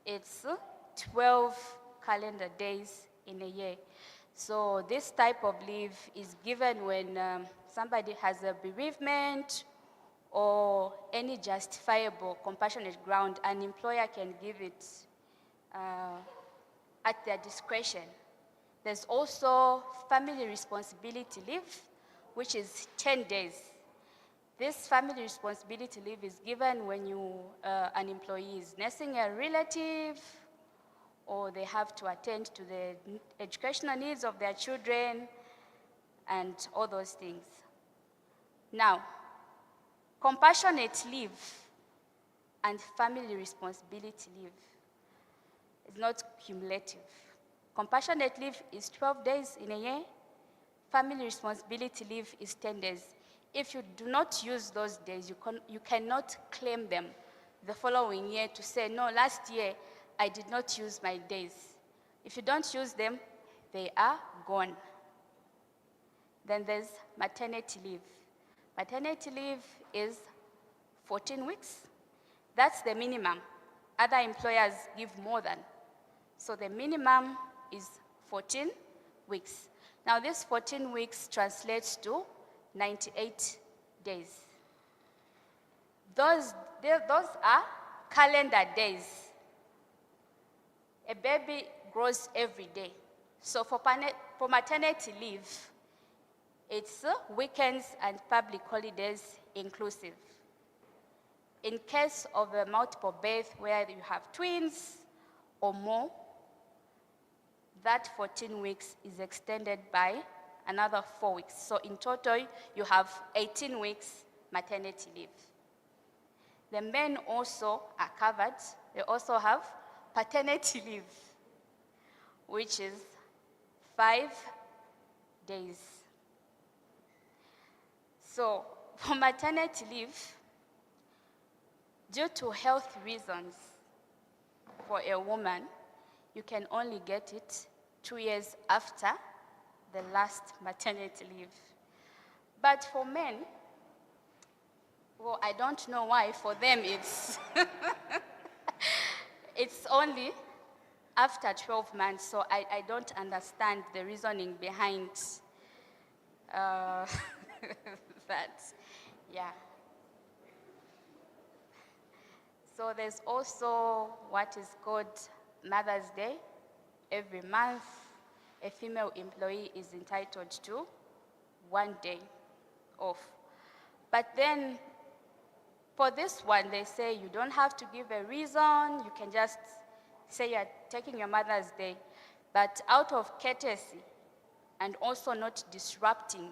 It's 12 calendar days in a year. So this type of leave is given when somebody has a bereavement or any justifiable compassionate ground. An employer can give it at their discretion. There's also family responsibility leave, which is 10 days. This family responsibility leave is given when an employee is nursing a relative, or they have to attend to the educational needs of their children, and all those things. Now, compassionate leave and family responsibility leave is not cumulative. Compassionate leave is 12 days in a year. Family responsibility leave is 10 days. If you do not use those days, you cannot claim them the following year to say, no, last year I did not use my days. If you don't use them, they are gone. Then there's maternity leave. Maternity leave is 14 weeks. That's the minimum. Other employers give more than. So the minimum is 14 weeks. Now this 14 weeks translates to 98 days. Those are calendar days. A baby grows every day. So for maternity leave, it's weekends and public holidays inclusive. In case of a multiple birth where you have twins or more, that 14 weeks is extended by another 4 weeks. So in total, you have 18 weeks maternity leave. The men also are covered. They also have paternity leave, which is 5 days. So for maternity leave, due to health reasons for a woman, you can only get it 2 years after the last maternity leave. But for men, well, I don't know why, for them it's, it's only after 12 months, so I don't understand the reasoning behind that, yeah. So there's also what is called Mother's Day. Every month, a female employee is entitled to 1 day off. But then, for this one, they say you don't have to give a reason. You can just say you're taking your Mother's Day. But out of courtesy and also not disrupting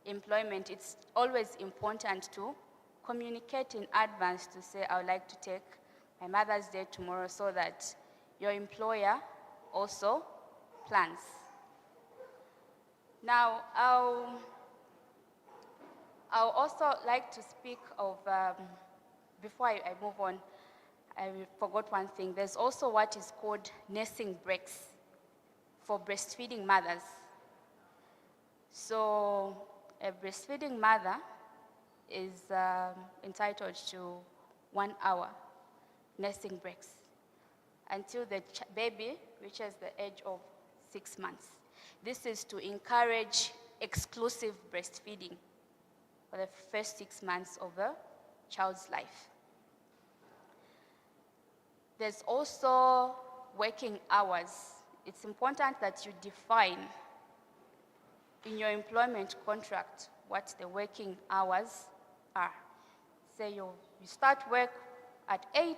employment, it's always important to communicate in advance to say, I would like to take my Mother's Day tomorrow, so that your employer also plans. Now, I'll also like to speak of before I move on, I forgot one thing. There's also what is called nursing breaks for breastfeeding mothers. So a breastfeeding mother is entitled to 1 hour nursing breaks until the baby reaches the age of 6 months. This is to encourage exclusive breastfeeding for the first 6 months of a child's life. There's also working hours. It's important that you define in your employment contract what the working hours are. Say you start work at 8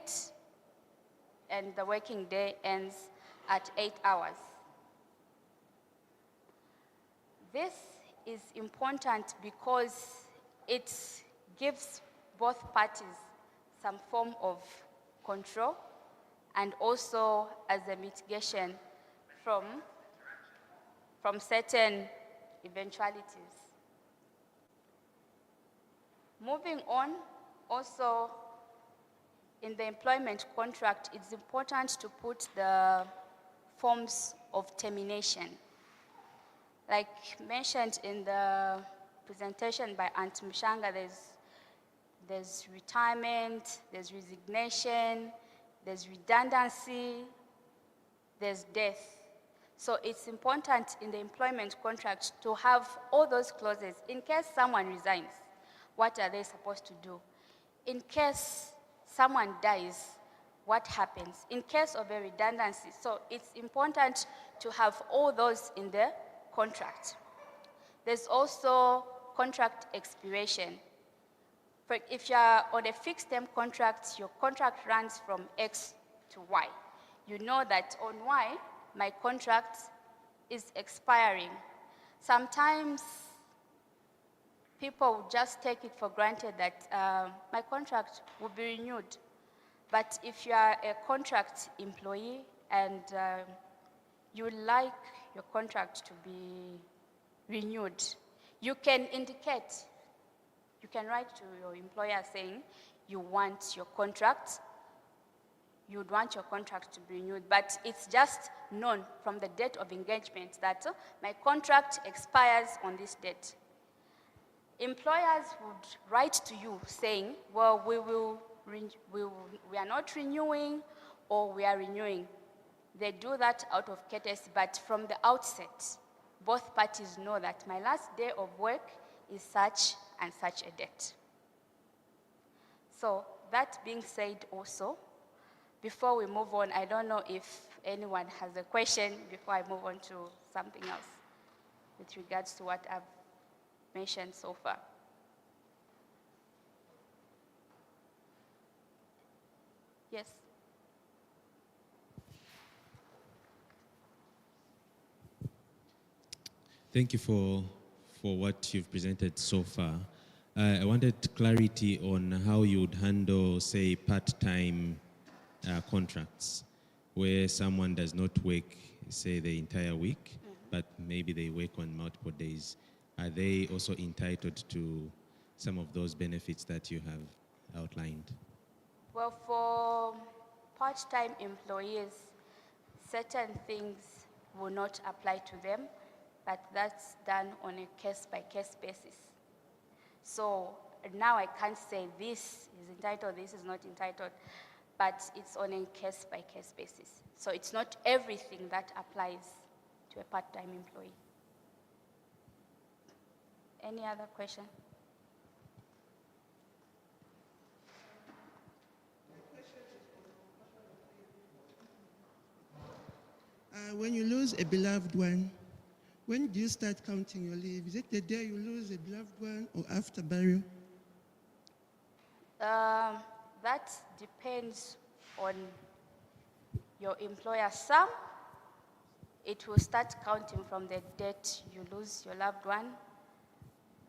and the working day ends at 8 hours. This is important because it gives both parties some form of control and also as a mitigation from certain eventualities. Moving on, also in the employment contract, it's important to put the forms of termination. Like mentioned in the presentation by Aunt Mshanga, there's retirement, there's resignation, there's redundancy, there's death. So it's important in the employment contract to have all those clauses. In case someone resigns, what are they supposed to do? In case someone dies, what happens? In case of a redundancy, so it's important to have all those in the contract. There's also contract expiration. If you're on a fixed term contract, your contract runs from X to Y. You know that on Y, my contract is expiring. Sometimes people just take it for granted that my contract will be renewed. But if you are a contract employee and you would like your contract to be renewed, you can indicate, you can write to your employer saying you want your contract, you would want your contract to be renewed, but it's just known from the date of engagement that my contract expires on this date. Employers would write to you saying, well, we are not renewing or we are renewing. They do that out of courtesy, but from the outset, both parties know that my last day of work is such and such a date. So that being said also, before we move on, I don't know if anyone has a question before I move on to something else with regards to what I've mentioned so far. Yes? Thank you for what you've presented so far. I wanted clarity on how you would handle, say, part-time contracts, where someone does not work, say, the entire week, but maybe they work on multiple days. Are they also entitled to some of those benefits that you have outlined? Well, for part-time employees, certain things will not apply to them, but that's done on a case-by-case basis. So now I can't say this is entitled, this is not entitled, but it's on a case-by-case basis. So it's not everything that applies to a part-time employee. Any other question? When you lose a beloved one, when do you start counting your leave? Is it the day you lose a beloved one or after burial? That depends on your employer. Some, it will start counting from the date you lose your loved one.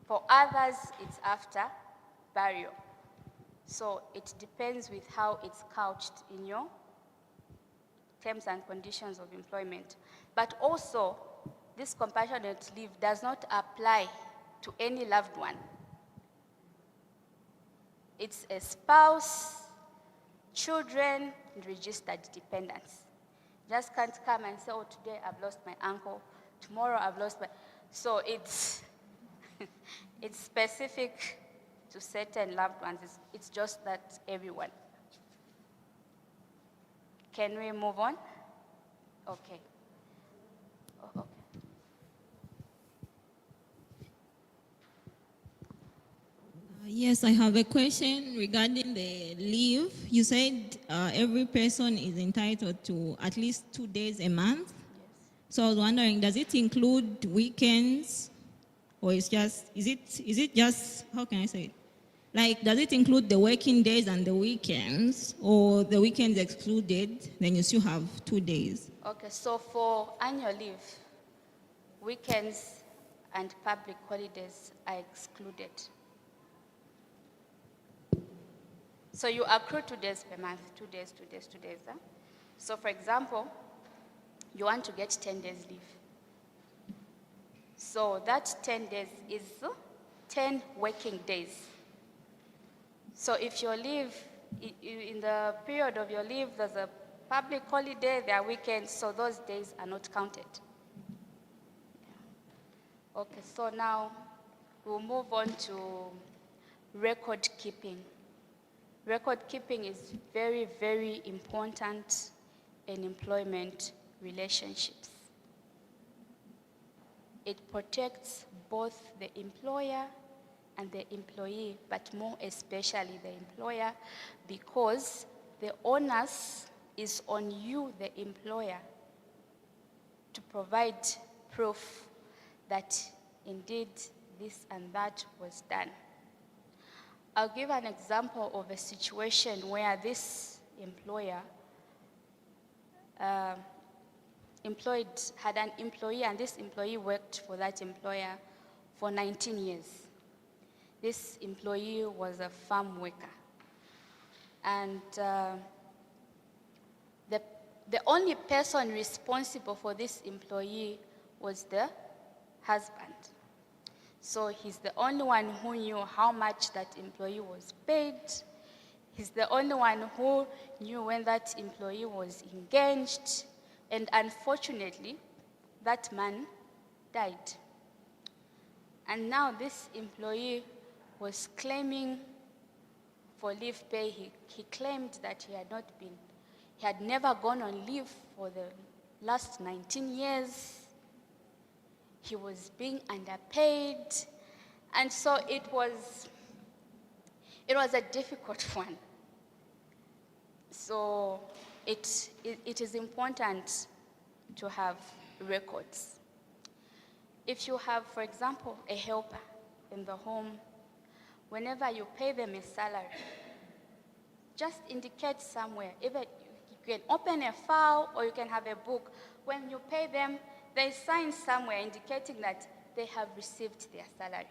For others, it's after burial. So it depends with how it's couched in your terms and conditions of employment. But also, this compassionate leave does not apply to any loved one. It's a spouse, children, and registered dependents. Just can't come and say, oh, today I've lost my uncle, tomorrow I've lost my... So it's, it's specific to certain loved ones. It's just that everyone. Can we move on? Okay. Oh, okay. Yes, I have a question regarding the leave. You said every person is entitled to at least 2 days a month. Yes. So I was wondering, does it include weekends, or is it just, how can I say it? Like, does it include the working days and the weekends, or the weekends excluded, then you still have 2 days? Okay, so for annual leave, weekends and public holidays are excluded. So you accrue 2 days per month, 2 days, 2 days, 2 days. Huh? So for example, you want to get 10 days leave. So that 10 days is 10 working days. So if your leave, in the period of your leave, there's a public holiday, there are weekends, so those days are not counted. Okay, so now we'll move on to record keeping. Record keeping is very, very important in employment relationships. It protects both the employer and the employee, but more especially the employer, because the onus is on you, the employer, to provide proof that indeed this and that was done. I'll give an example of a situation where this employer had an employee, and this employee worked for that employer for 19 years. This employee was a farm worker. And the only person responsible for this employee was the husband. So he's the only one who knew how much that employee was paid. He's the only one who knew when that employee was engaged. And unfortunately, that man died. And now this employee was claiming for leave pay. He claimed that he had never gone on leave for the last 19 years. He was being underpaid. And so it was a difficult one. So it is important to have records. If you have, for example, a helper in the home, whenever you pay them a salary, just indicate somewhere. Either you can open a file or you can have a book. When you pay them, they sign somewhere indicating that they have received their salary.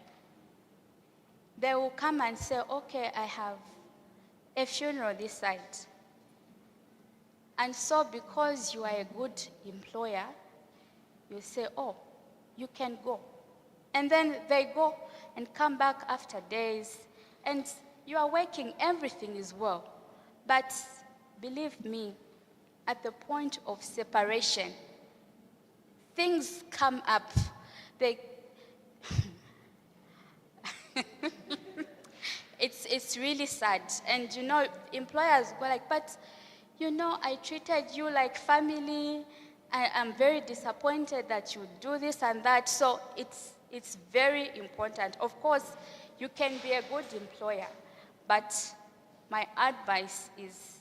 They will come and say, okay, I have a funeral this side. And so because you are a good employer, you say, oh, you can go. And then they go and come back after days, and you are working, everything is well. But believe me, at the point of separation, things come up. It's really sad. And employers go like, but I treated you like family. I'm very disappointed that you do this and that. So it's very important. Of course, you can be a good employer, but my advice is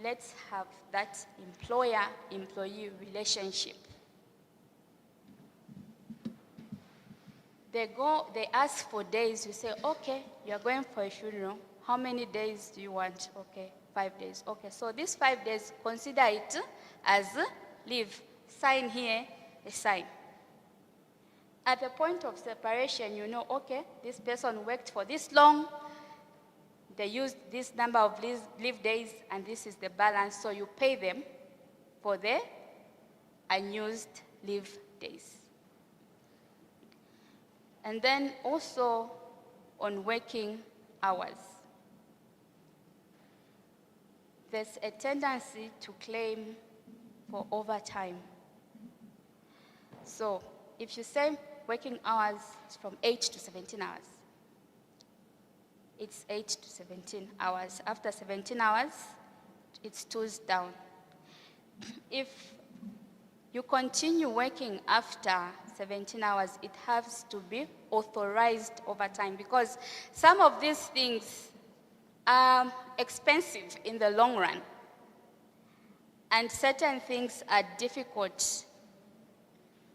let's have that employer-employee relationship. They ask for days. You say, okay, you're going for a funeral. How many days do you want? Okay, 5 days. Okay, so these 5 days, consider it as leave. Sign here, a sign. At the point of separation, okay, this person worked for this long. They used this number of leave days, and this is the balance. So you pay them for their unused leave days. And then also on working hours. There's a tendency to claim for overtime. So if you say working hours is from 8 to 17 hours, it's 8 to 17 hours. After 17 hours, it's tools down. If you continue working after 17 hours, it has to be authorized overtime, because some of these things are expensive in the long run, and certain things are difficult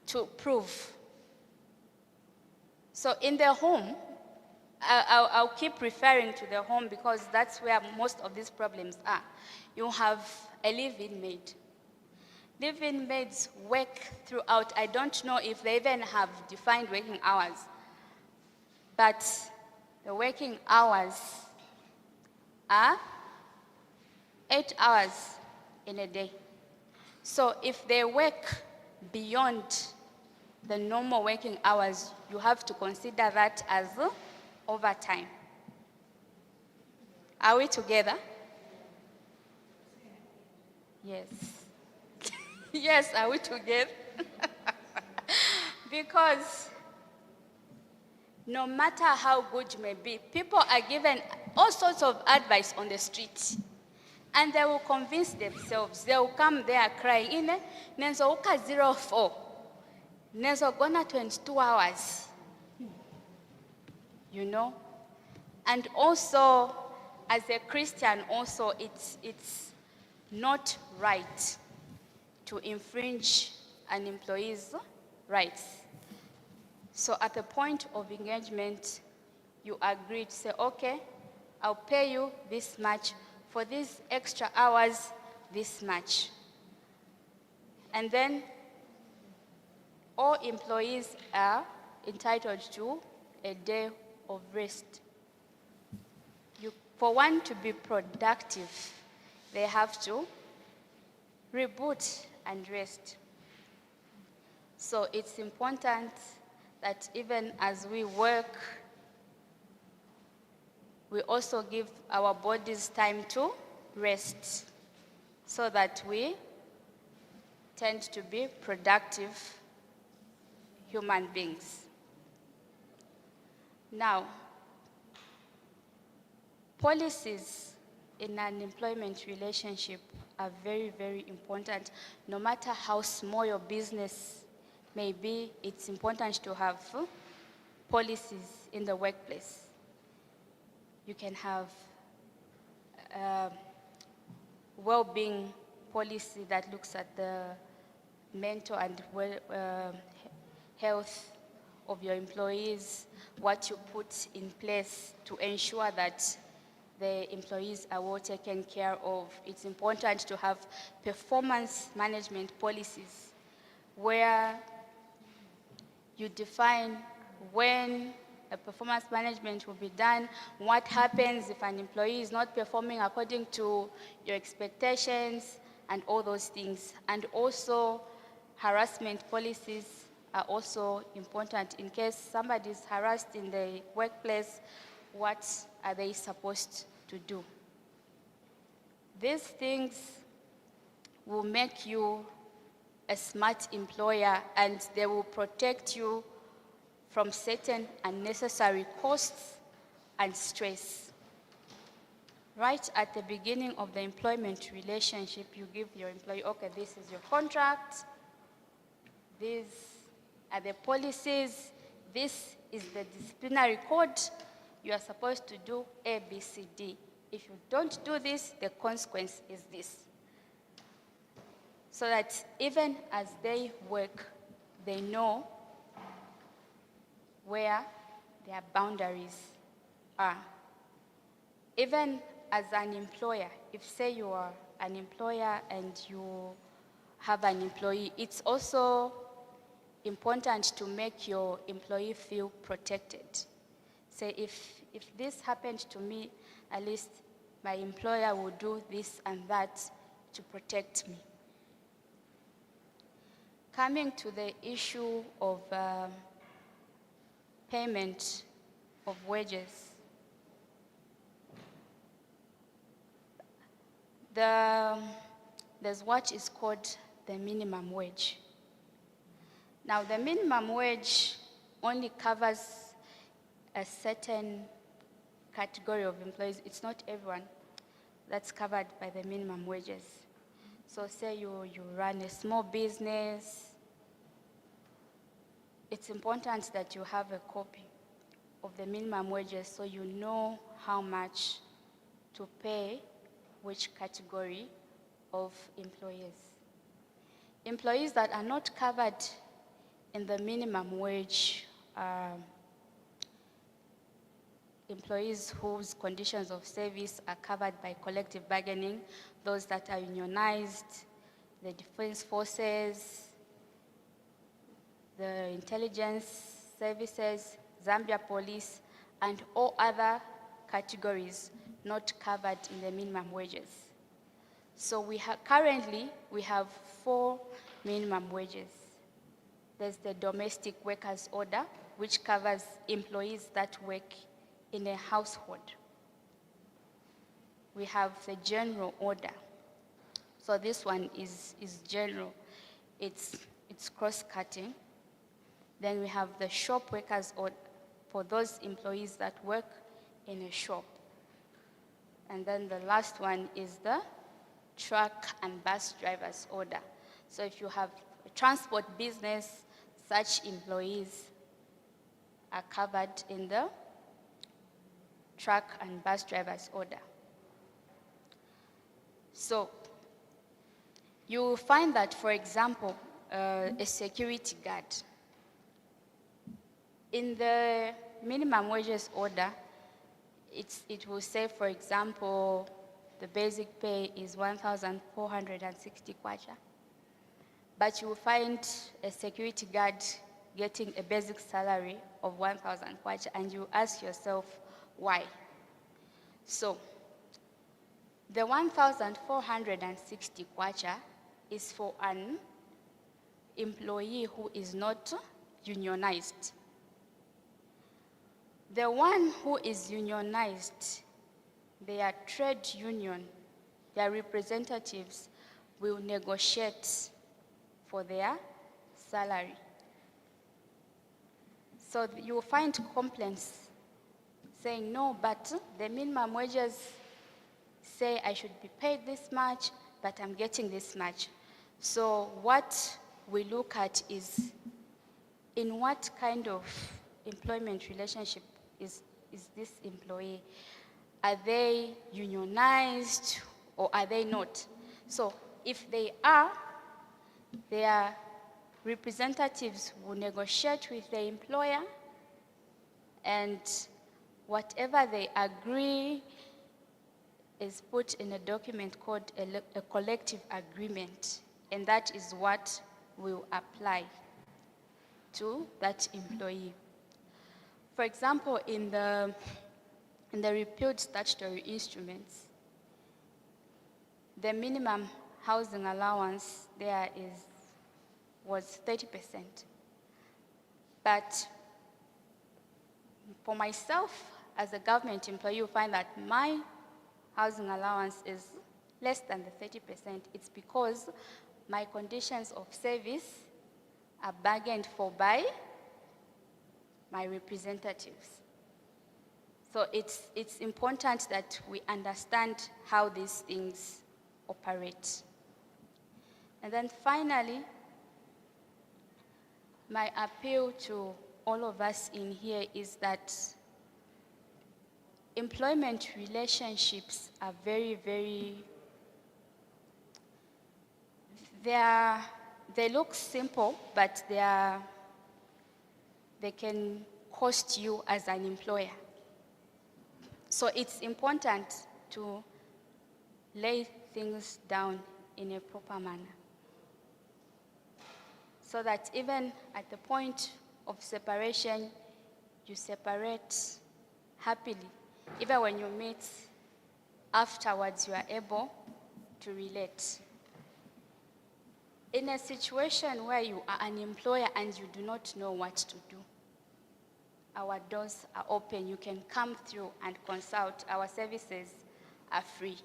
to prove. So in the home, I'll keep referring to the home because that's where most of these problems are. You have a live-in maid. Live-in maids work throughout. I don't know if they even have defined working hours, but the working hours are 8 hours in a day. So if they work beyond the normal working hours, you have to consider that as overtime. Are we together? Yes. Yes, are we together? Because no matter how good you may be, people are given all sorts of advice on the street. And they will convince themselves. They will come there crying, Nenzo uka 04. Nenzo gonna 22 hours. You know? And also, as a Christian, also, it's not right to infringe an employee's rights. So at the point of engagement, you agree to say, okay, I'll pay you this much, for these extra hours, this much. And then all employees are entitled to a day of rest. For one to be productive, they have to reboot and rest. So it's important that even as we work, we also give our bodies time to rest so that we tend to be productive human beings. Now, policies in an employment relationship are very, very important. No matter how small your business may be, it's important to have policies in the workplace. You can have well-being policy that looks at the mental and health of your employees, what you put in place to ensure that the employees are well taken care of. It's important to have performance management policies where you define when a performance management will be done, what happens if an employee is not performing according to your expectations, and all those things. And also, harassment policies are also important. In case somebody is harassed in the workplace, what are they supposed to do? These things will make you a smart employer, and they will protect you from certain unnecessary costs and stress. Right at the beginning of the employment relationship, you give your employee, okay, this is your contract, these are the policies, this is the disciplinary code, you are supposed to do A, B, C, D. If you don't do this, the consequence is this. So that even as they work, they know where their boundaries are. Even as an employer, if say you are an employer and you have an employee, it's also important to make your employee feel protected. Say, if this happened to me, at least my employer will do this and that to protect me. Coming to the issue of payment of wages, There's what is called the minimum wage. Now, the minimum wage only covers a certain category of employees. It's not everyone that's covered by the minimum wages. So say you run a small business, it's important that you have a copy of the minimum wages so you know how much to pay which category of employees. Employees that are not covered in the minimum wage are employees whose conditions of service are covered by collective bargaining, those that are unionized, the defense forces, the intelligence services, Zambia police, and all other categories not covered in the minimum wages. So currently, we have 4 minimum wages. There's the domestic workers order, which covers employees that work in a household. We have the general order. So this one is general. It's cross-cutting. Then we have the shop workers order for those employees that work in a shop. And then the last one is the truck and bus drivers order. So if you have a transport business, such employees are covered in the truck and bus drivers order. So you will find that, for example, a security guard, in the minimum wages order, it will say, for example, the basic pay is 1,460 kwacha. But you will find a security guard getting a basic salary of 1,000 kwacha, and you ask yourself, why? So, the 1,460 kwacha is for an employee who is not unionized. The one who is unionized, their trade union, their representatives will negotiate for their salary. So you will find complaints saying, no, but the minimum wages say I should be paid this much, but I'm getting this much. So what we look at is in what kind of employment relationship is this employee? Are they unionized or are they not? So if they are, their representatives will negotiate with the employer, and whatever they agree is put in a document called a collective agreement, and that is what will apply to that employee. For example, in the repealed statutory instruments, the minimum housing allowance there was 30%. But for myself, as a government employee, you find that my housing allowance is less than the 30%. It's because my conditions of service are bargained for by my representatives. So it's important that we understand how these things operate. And then finally, my appeal to all of us in here is that employment relationships are very, very, they look simple, but they can cost you as an employer. So it's important to lay things down in a proper manner, so that even at the point of separation, you separate happily. Even when you meet afterwards, you are able to relate. In a situation where you are an employer and you do not know what to do, our doors are open. You can come through and consult. Our services are free.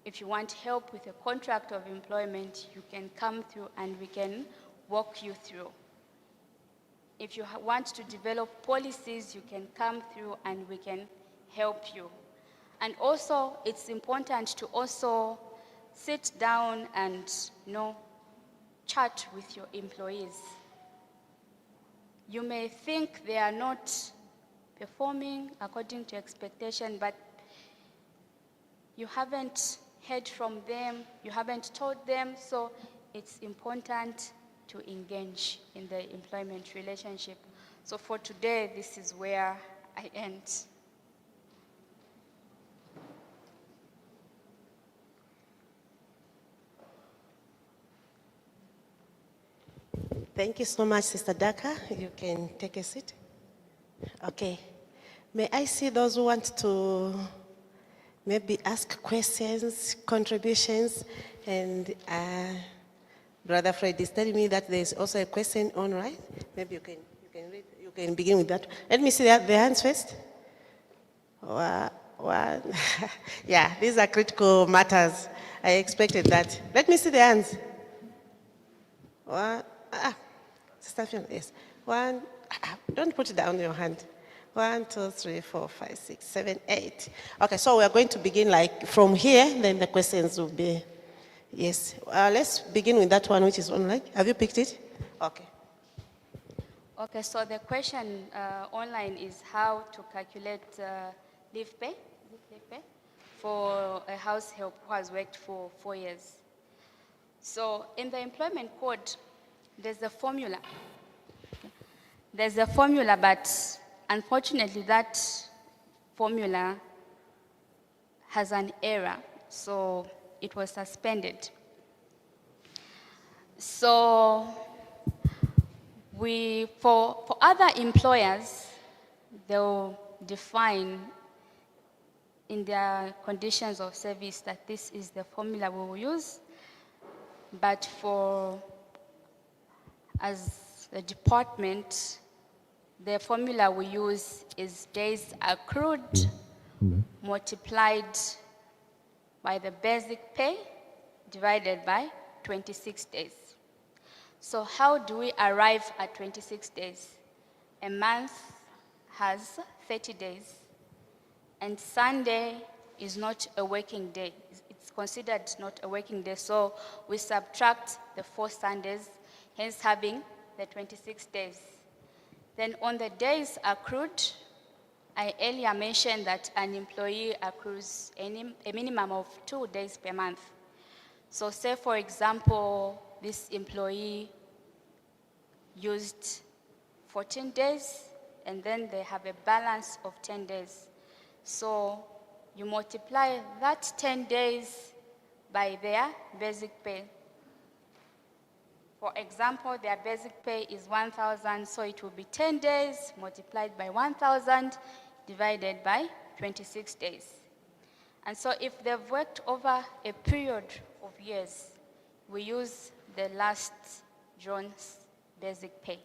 if you want help with a contract of employment, you can come through and we can walk you through. If you want to develop policies, you can come through and we can help you. And also, it's important to also sit down and, chat with your employees. You may think they are not performing according to expectation, but you haven't heard from them, you haven't told them, so it's important to engage in the employment relationship. So for today, this is where I end. Thank you so much, Sister Daka. You can take a seat. Okay. May I see those who want to maybe ask questions, contributions, and Brother Fred is telling me that there's also a question on, right? Maybe you can read, you can begin with that. Let me see the hands first. One. Yeah, these are critical matters. I expected that. Let me see the hands. One. Sister Fiona, yes. One. Don't put down your hand. 1, 2, 3, 4, 5, 6, 7, 8. Okay, so we are going to begin like from here, then the questions will be, yes. Let's begin with that one which is online. Have you picked it? Okay. Okay, so the question online is how to calculate leave pay, leave pay for a house help who has worked for 4 years. So in the employment code, there's a formula. There's a formula, but unfortunately that formula has an error, so it was suspended. So for other employers, they'll define in their conditions of service that this is the formula we will use, but as a department, the formula we use is days accrued multiplied by the basic pay divided by 26 days. So how do we arrive at 26 days? A month has 30 days, and Sunday is not a working day. It's considered not a working day, so we subtract the 4 Sundays, hence having the 26 days. Then on the days accrued, I earlier mentioned that an employee accrues a minimum of 2 days per month. So say, for example, this employee used 14 days, and then they have a balance of 10 days. So you multiply that 10 days by their basic pay. For example, their basic pay is 1,000, so it will be 10 days multiplied by 1,000 divided by 26 days. And so if they've worked over a period of years, we use the last John's basic pay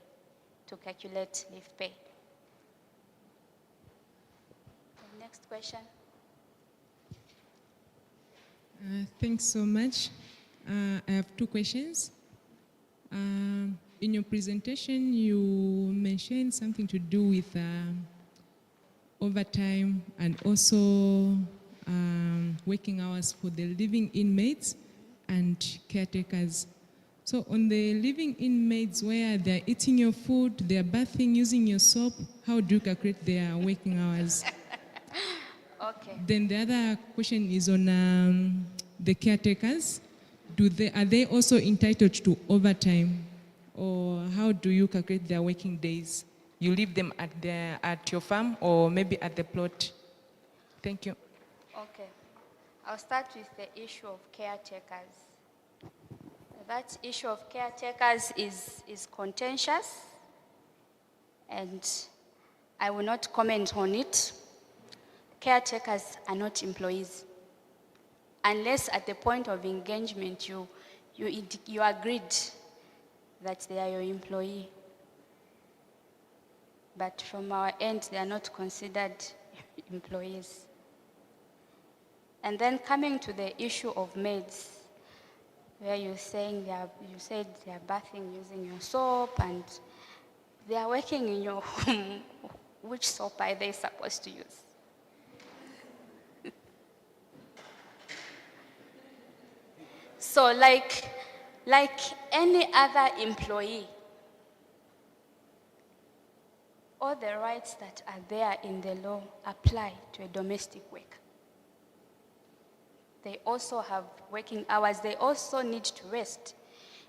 to calculate leave pay. Next question. Thanks so much. I have 2 questions. In your presentation, you mentioned something to do with overtime and also working hours for the living inmates and caretakers. So on the living inmates, where they're eating your food, they're bathing, using your soap, how do you calculate their working hours? Okay. Then the other question is on the caretakers. Are they also entitled to overtime, or how do you calculate their working days? You leave them at your farm or maybe at the plot? Thank you. Okay. I'll start with the issue of caretakers. That issue of caretakers is contentious, and I will not comment on it. Caretakers are not employees, unless at the point of engagement you agreed that they are your employee. But from our end, they are not considered employees. And then coming to the issue of maids, where you said they are bathing using your soap and they are working in your home. Which soap are they supposed to use? So like any other employee, all the rights that are there in the law apply to a domestic worker. They also have working hours. They also need to rest.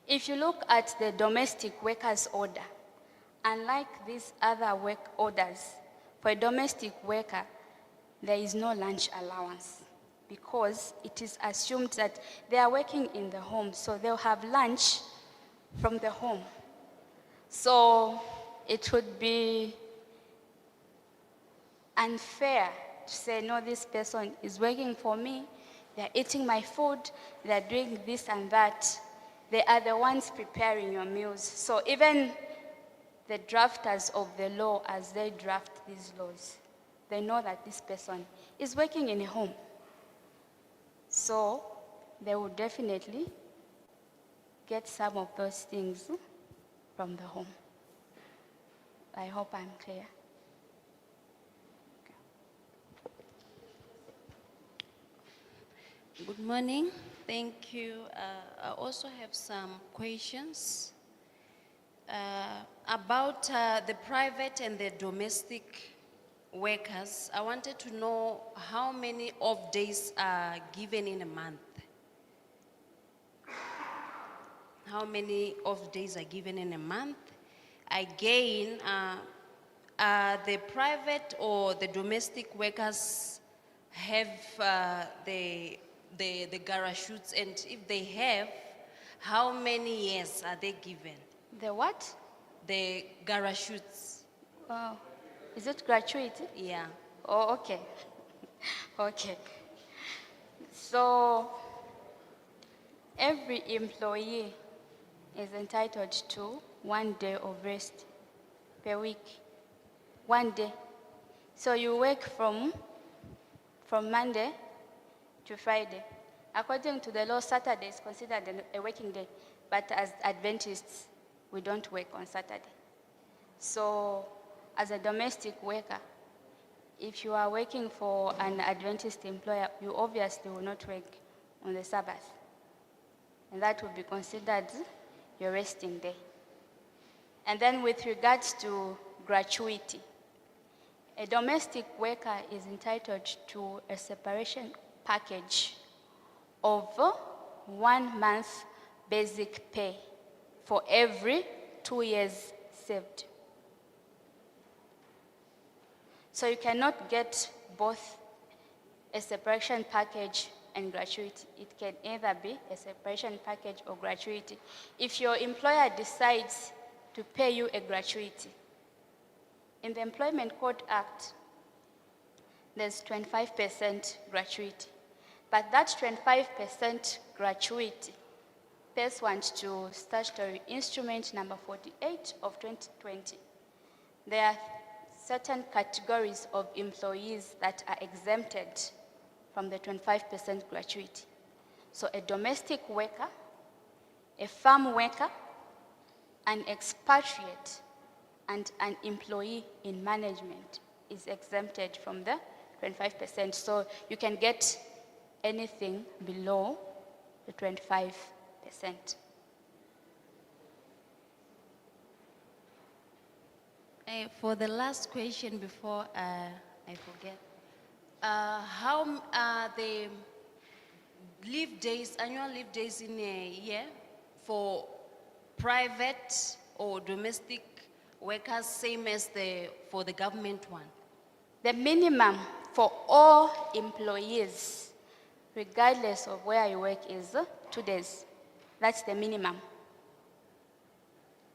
If you look at the domestic workers order, unlike these other work orders, for a domestic worker, there is no lunch allowance because it is assumed that they are working in the home, so they'll have lunch from the home. So it would be unfair to say, no, this person is working for me, they're eating my food, they're doing this and that. They are the ones preparing your meals. So even the drafters of the law, as they draft these laws, they know that this person is working in a home. So they will definitely get some of those things from the home. I hope I'm clear. Good morning. Thank you. I also have some questions about the private and the domestic workers. I wanted to know how many off days are given in a month. How many off days are given in a month? Again, the private or the domestic workers have the parachutes, and if they have, how many years are they given? The what? The parachutes. Is it gratuity? Yeah. Oh, okay. Okay. So every employee is entitled to 1 day of rest per week. 1 day. So you work from Monday to Friday. According to the law, Saturday is considered a working day, but as Adventists, we don't work on Saturday. So as a domestic worker, if you are working for an Adventist employer, you obviously will not work on the Sabbath. And that will be considered your resting day. And then with regards to gratuity, a domestic worker is entitled to a separation package of 1 month basic pay for every 2 years saved. So you cannot get both a separation package and gratuity. It can either be a separation package or gratuity. If your employer decides to pay you a gratuity, in the Employment Code Act, there's 25% gratuity. But that 25% gratuity, pursuant to statutory instrument number 48 of 2020, there are certain categories of employees that are exempted from the 25% gratuity. So a domestic worker, a farm worker, an expatriate, and an employee in management is exempted from the 25%. So you can get anything below the 25%. For the last question before I forget, how are the leave days, annual leave days in a year for private or domestic workers, same as for the government one? The minimum for all employees, regardless of where you work, is 2 days. That's the minimum.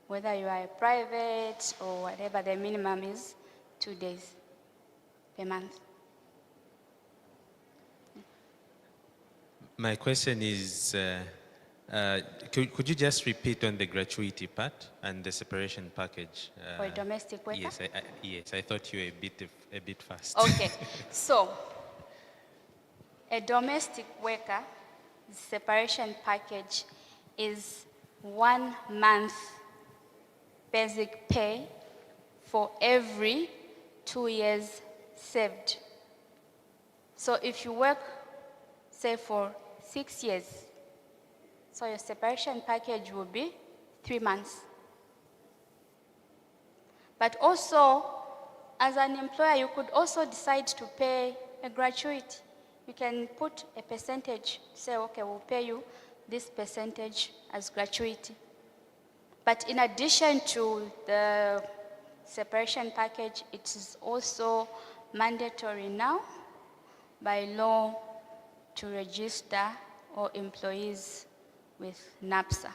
Whether you are a private or whatever, the minimum is 2 days per month. My question is, could you just repeat on the gratuity part and the separation package? For a domestic worker? Yes, I thought you were a bit fast. Okay, so A domestic worker separation package is 1 month basic pay for every 2 years saved. So if you work, say, for 6 years, so your separation package will be 3 months. But also, as an employer, you could also decide to pay a gratuity. You can put a percentage, say, okay, we'll pay you this percentage as gratuity. But in addition to the separation package, it is also mandatory now by law to register all employees with NAPSA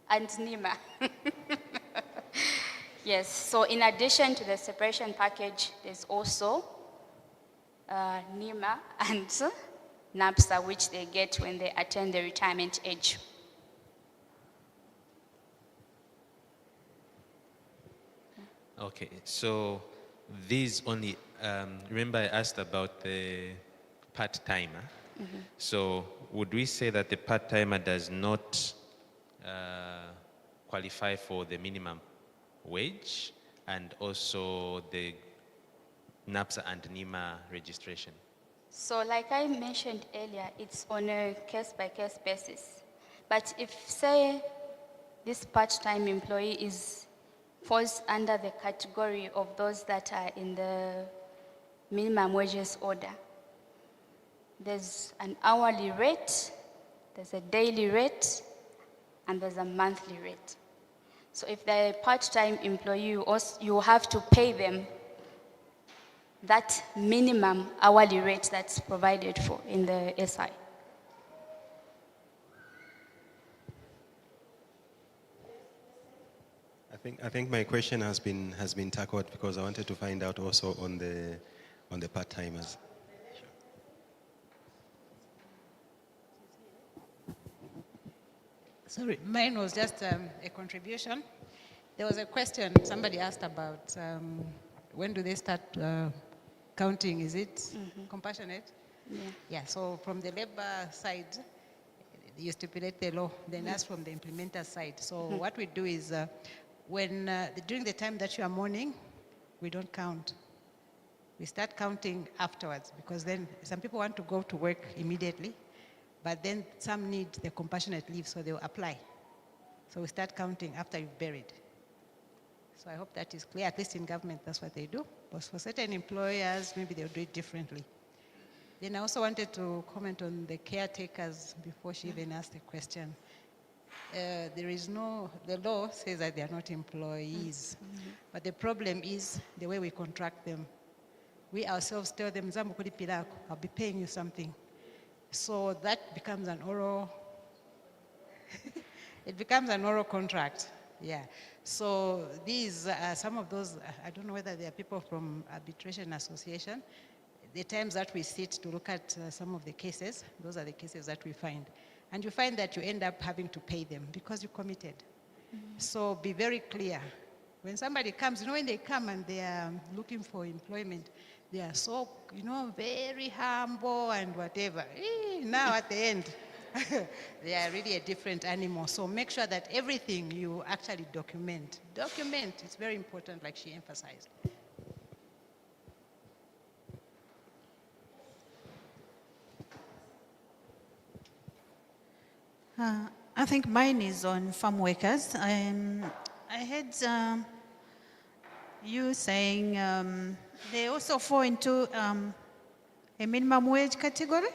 and NEMA. Yes, so in addition to the separation package, there's also NEMA and NAPSA, which they get when they attain the retirement age. Okay, so these only, remember I asked about the part-timer. So would we say that the part-timer does not qualify for the minimum wage and also the NAPSA and NEMA registration? So like I mentioned earlier, it's on a case-by-case basis. But if, say, this part-time employee falls under the category of those that are in the minimum wages order, there's an hourly rate, there's a daily rate, and there's a monthly rate. So if they're a part-time employee, you have to pay them that minimum hourly rate that's provided for in the SI. I think my question has been tackled because I wanted to find out also on the part-timers. Sorry, mine was just a contribution. There was a question somebody asked about when do they start counting? Is it compassionate? Yeah. Yeah, so from the labor side, you stipulate the law, then that's from the implementer side. So what we do is during the time that you are mourning, we don't count. We start counting afterwards because then some people want to go to work immediately, but then some need the compassionate leave, so they'll apply. So we start counting after you've buried. So I hope that is clear. At least in government, that's what they do. But for certain employers, maybe they'll do it differently. Then I also wanted to comment on the caretakers before she even asked the question. The law says that they are not employees. But the problem is the way we contract them. We ourselves tell them, I'll be paying you something. So that becomes an oral, it becomes an oral contract, yeah. So these are some of those, I don't know whether they are people from Arbitration Association. The times that we sit to look at some of the cases, those are the cases that we find. And you find that you end up having to pay them because you committed. So be very clear. When somebody comes, when they come and they are looking for employment, they are so, very humble and whatever. Now at the end, they are really a different animal. So make sure that everything you actually document. Document, it's very important, like she emphasized. I think mine is on farm workers. I heard you saying they also fall into a minimum wage category.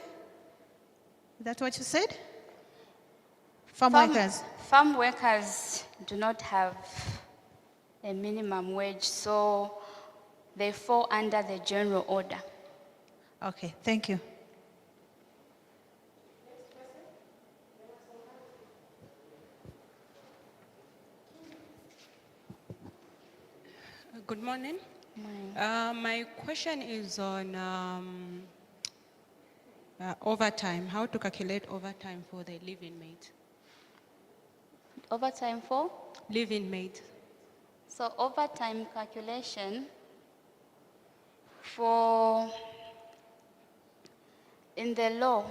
Is that what you said? Farm workers. Farm workers do not have a minimum wage, so they fall under the general order. Okay, thank you. Good morning. My question is on overtime, how to calculate overtime for the live-in mate. Overtime for? Live-in mate. So overtime calculation for In the law,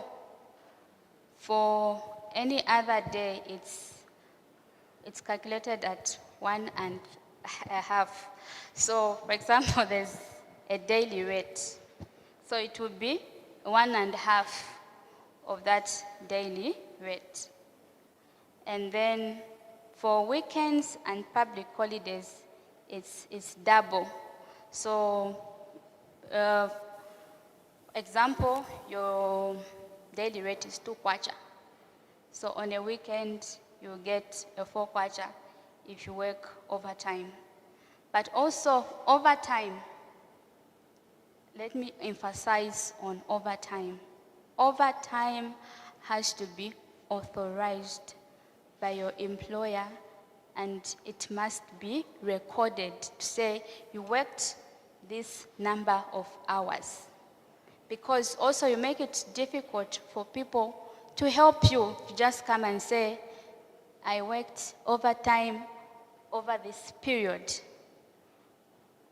for any other day, it's calculated at 1.5. So, for example, there's a daily rate. So it would be 1.5 of that daily rate. And then for weekends and public holidays, it's double. So, example, your daily rate is 2 kwacha. So on a weekend, you get a 4 kwacha if you work overtime. But also overtime, let me emphasize on overtime. Overtime has to be authorized by your employer, and it must be recorded to say you worked this number of hours. Because also you make it difficult for people to help you to just come and say, I worked overtime over this period.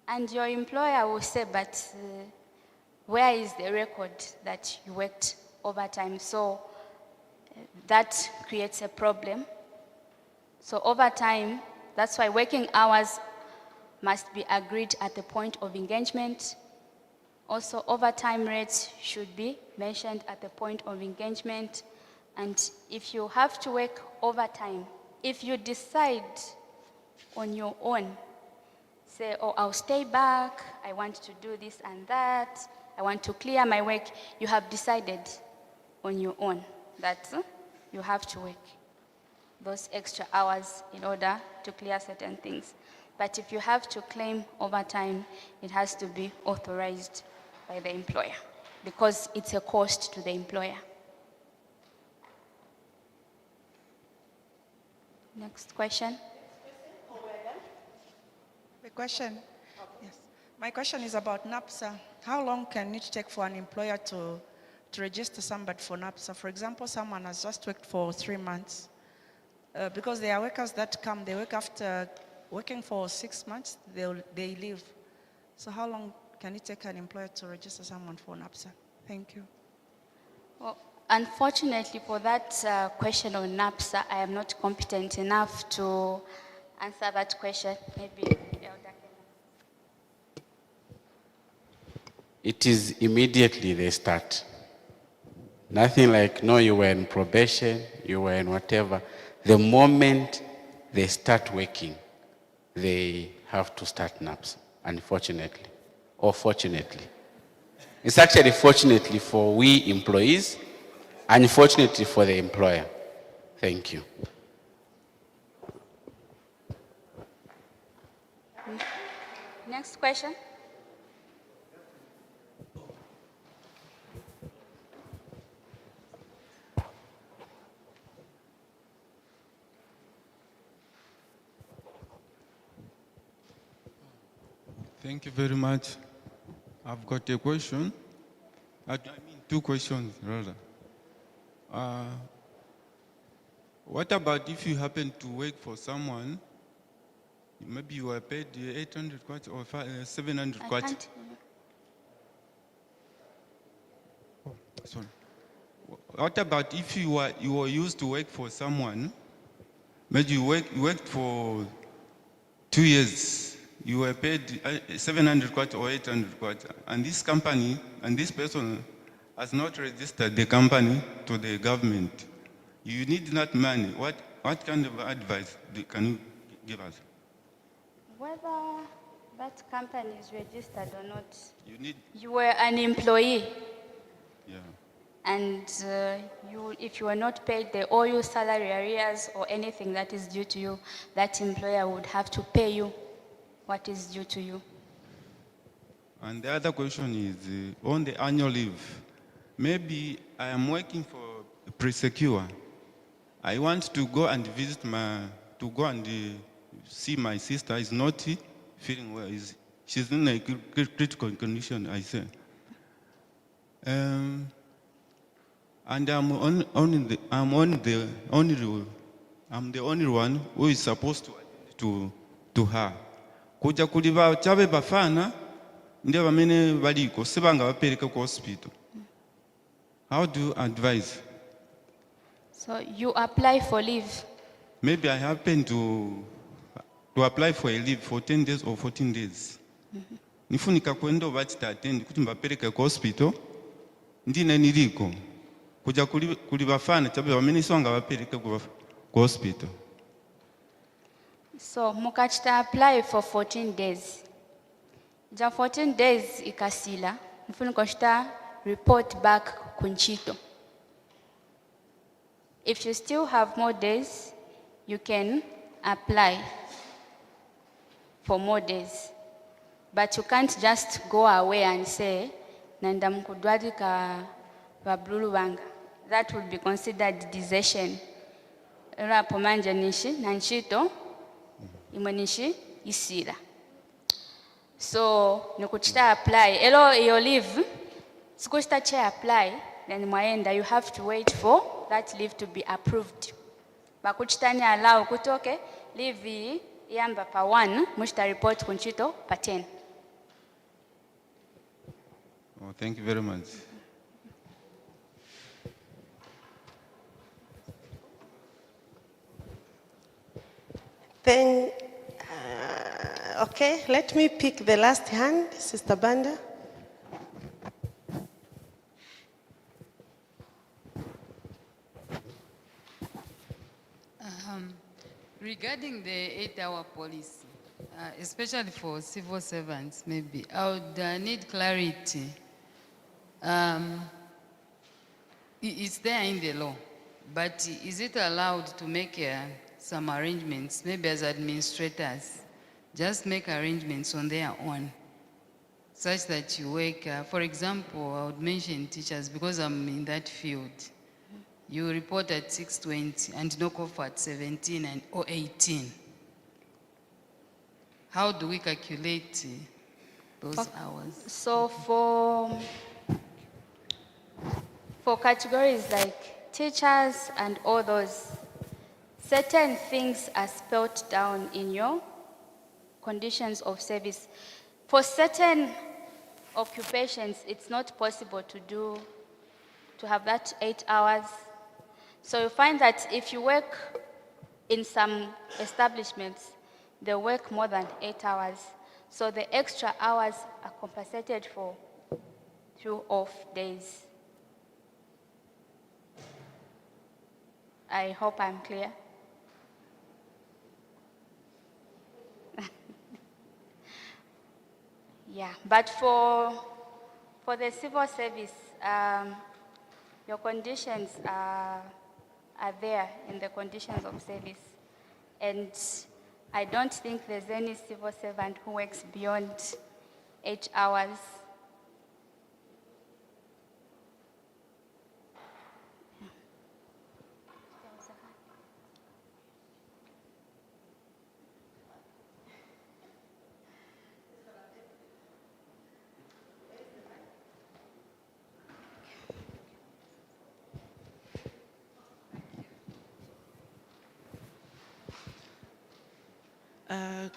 And your employer will say, but where is the record that you worked overtime? So that creates a problem. So overtime, that's why working hours must be agreed at the point of engagement. Also, overtime rates should be mentioned at the point of engagement. And if you have to work overtime, if you decide on your own, say, oh, I'll stay back, I want to do this and that, I want to clear my work, you have decided on your own that you have to work those extra hours in order to clear certain things. But if you have to claim overtime, it has to be authorized by the employer because it's a cost to the employer. Next question. The question, yes. My question is about NAPSA. How long can it take for an employer to register somebody for NAPSA? For example, someone has just worked for 3 months. Because there are workers that come, they work after working for 6 months, they leave. So how long can it take an employer to register someone for NAPSA? Thank you. Well, unfortunately for that question on NAPSA, I am not competent enough to answer that question. Maybe Elder can. It is immediately they start. Nothing like, no, you were in probation, you were in whatever. The moment they start working, they have to start NAPS, unfortunately, or fortunately. It's actually fortunately for we employees, unfortunately for the employer. Thank you. Next question. Thank you very much. I've got a question. I mean, 2 questions, rather. What about if you happen to work for someone, maybe you are paid 800 kwacha or 700 kwacha? Oh, sorry. What about if you were used to work for someone, maybe you worked for 2 years, you were paid 700 kwacha or 800 kwacha, and this company and this person has not registered the company to the government. You need that money. What kind of advice can you give us? Whether that company is registered or not, you were an employee. Yeah. And if you are not paid, they owe you salary arrears or anything that is due to you, that employer would have to pay you what is due to you. And the other question is on the annual leave. Maybe I am working for Pre-Secure. I want to go and visit see my sister. Is not feeling well. She's in a critical condition, I say. And I'm the only one who is supposed to her. Kuja kuliva chabe bafana ndio bamene baliko sebanga bapereka ku hospital. How do you advise? So you apply for leave. Maybe I happen to apply for a leave for 10 days or 14 days. Nifunika kwenda vachitatendi kuti mbapereke ku hospital ndine niliko kuja kuli vafana chabe vamene songa vapereke ku hospital. So mukachita apply for 14 days. Ja 14 days ikasila, mfunika kuchita report back kunchito. If you still have more days, you can apply for more days. But you can't just go away and say, nanda mkudwadi ka vablulu wanga. That would be considered desertion. Era pomanja nishi, nanchito, imanishi, isira. So, nukuchita apply. Elo your leave, sikuchita che apply, then mwaenda, you have to wait for that leave to be approved. Bakuchitani allow kutoke, leave yamba pa 1, muchita report kunchito pa 10. Oh, thank you very much. Then, okay, let me pick the last hand, Sister Banda. Regarding the 8-hour policy, especially for civil servants, maybe, I would need clarity. It's there in the law, but is it allowed to make some arrangements, maybe as administrators, just make arrangements on their own, such that you work, for example, I would mention teachers because I'm in that field. You report at 6:20 and knock off at 17 or 18. How do we calculate those hours? So for categories like teachers and all those, certain things are spelled down in your conditions of service. For certain occupations, it's not possible to have that 8 hours. So you find that if you work in some establishments, they work more than 8 hours. So the extra hours are compensated for through off days. I hope I'm clear. Yeah, but for the civil service, your conditions are there in the conditions of service. And I don't think there's any civil servant who works beyond 8 hours.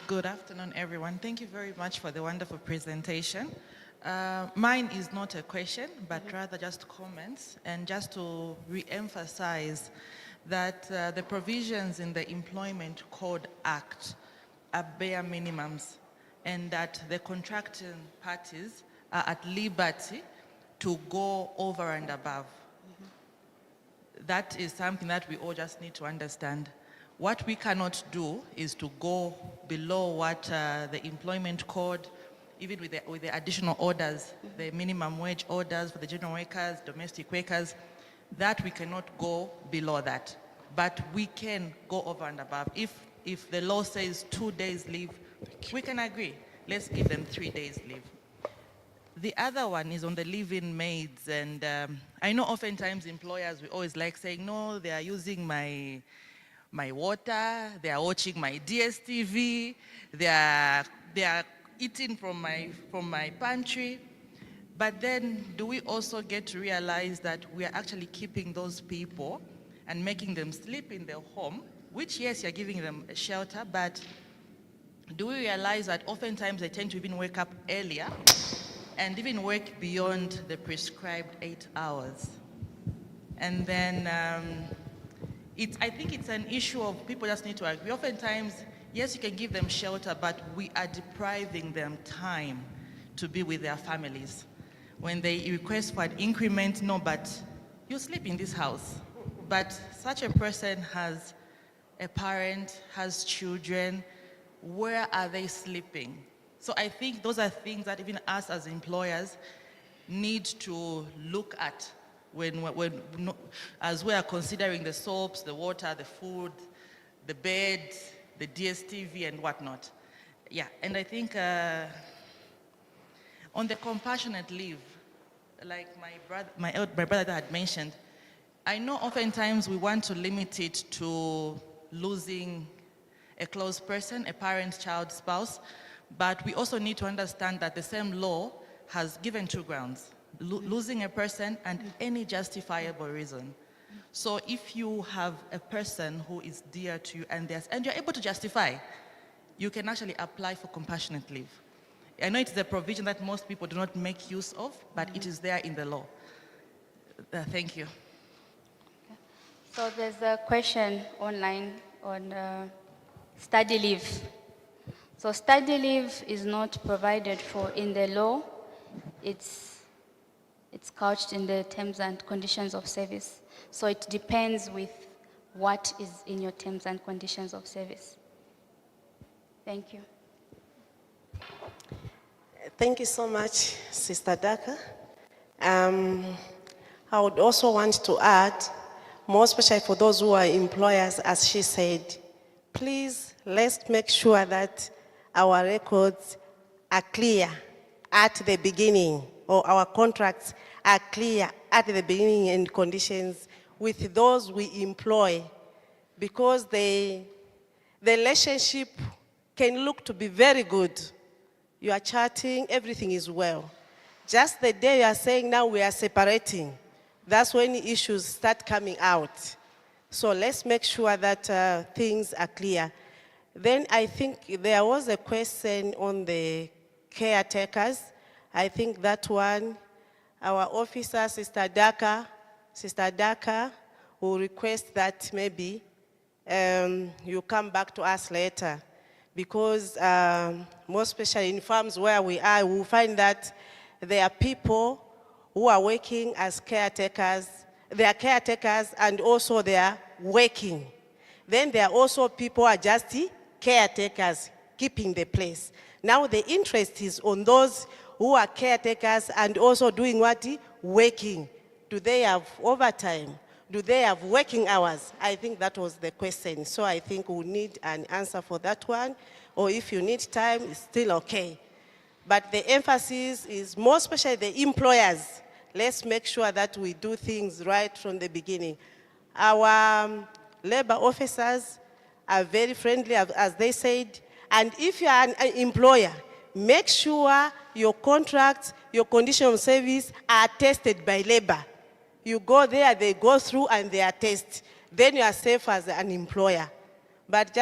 Good afternoon, everyone. Thank you very much for the wonderful presentation. Mine is not a question, but rather just comments, and just to re-emphasize that the provisions in the Employment Code Act are bare minimums, and that the contracting parties are at liberty to go over and above. That is something that we all just need to understand. What we cannot do is to go below what the employment code, even with the additional orders, the minimum wage orders for the general workers, domestic workers, that we cannot go below that. But we can go over and above. If the law says 2 days leave, we can agree. Let's give them 3 days leave. The other one is on the live-in maids, and I know oftentimes employers, we always like saying, no, they are using my water, they are watching my DSTV, they are eating from my pantry. But then do we also get to realize that we are actually keeping those people and making them sleep in their home, which yes, you're giving them a shelter, but do we realize that oftentimes they tend to even wake up earlier and even work beyond the prescribed 8 hours? And then I think it's an issue of people just need to agree. Oftentimes, yes, you can give them shelter, but we are depriving them time to be with their families. When they request for an increment, no, but you sleep in this house. But such a person has a parent, has children, where are they sleeping? So I think those are things that even us as employers need to look at as we are considering the soaps, the water, the food, the bed, the DSTV and whatnot. Yeah, and I think on the compassionate leave, like my brother that had mentioned, I know oftentimes we want to limit it to losing a close person, a parent, child, spouse, but we also need to understand that the same law has given two grounds, losing a person and any justifiable reason. So if you have a person who is dear to you and you're able to justify, you can actually apply for compassionate leave. I know it's a provision that most people do not make use of, but it is there in the law. Thank you. So there's a question online on study leave. So study leave is not provided for in the law. It's couched in the terms and conditions of service. So it depends with what is in your terms and conditions of service. Thank you. Thank you so much, Sister Daka. I would also want to add, more especially for those who are employers, as she said, please let's make sure that our records are clear at the beginning, or our contracts are clear at the beginning and conditions with those we employ, because the relationship can look to be very good. You are chatting, everything is well. Just the day you are saying now we are separating, that's when issues start coming out. So let's make sure that things are clear. Then I think there was a question on the caretakers. I think that one, our officer, Sister Daka, will request that maybe you come back to us later. Because more especially in farms where we are, we find that there are people who are working as caretakers. They are caretakers and also they are working. Then there are also people who are just caretakers, keeping the place. Now the interest is on those who are caretakers and also doing what? Working. Do they have overtime? Do they have working hours? I think that was the question. So I think we need an answer for that one. Or if you need time, it's still okay. But the emphasis is more especially the employers. Let's make sure that we do things right from the beginning. Our labor officers are very friendly, as they said. And if you are an employer, make sure your contracts, your conditions of service are tested by labor. You go there, they go through and they are tested. Then you are safe as an employer. But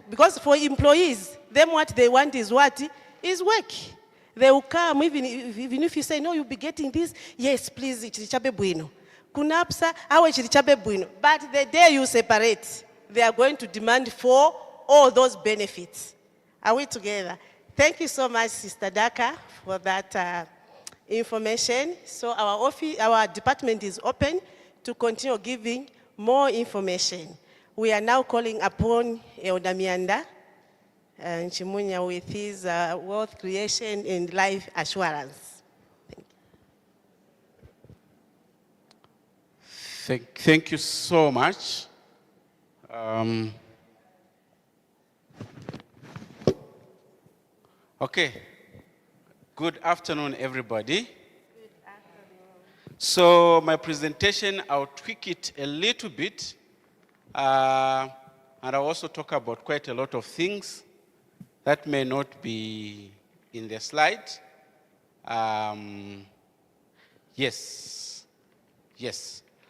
because for employees, them what they want is what? Is work. They will come, even if you say, no, you'll be getting this, yes, please, chirichabe bueno. Kunapsa, awe chirichabe bueno. But the day you separate, they are going to demand for all those benefits. Are we together? Thank you so much, Sister Daka, for that information. So our department is open to continue giving more information. We are now calling upon Elder Mianda Chimunya with his wealth creation and life assurance. Thank you so much. Okay. Good afternoon, everybody. Good afternoon. So my presentation, I'll tweak it a little bit. And I'll also talk about quite a lot of things that may not be in the slide. Yes.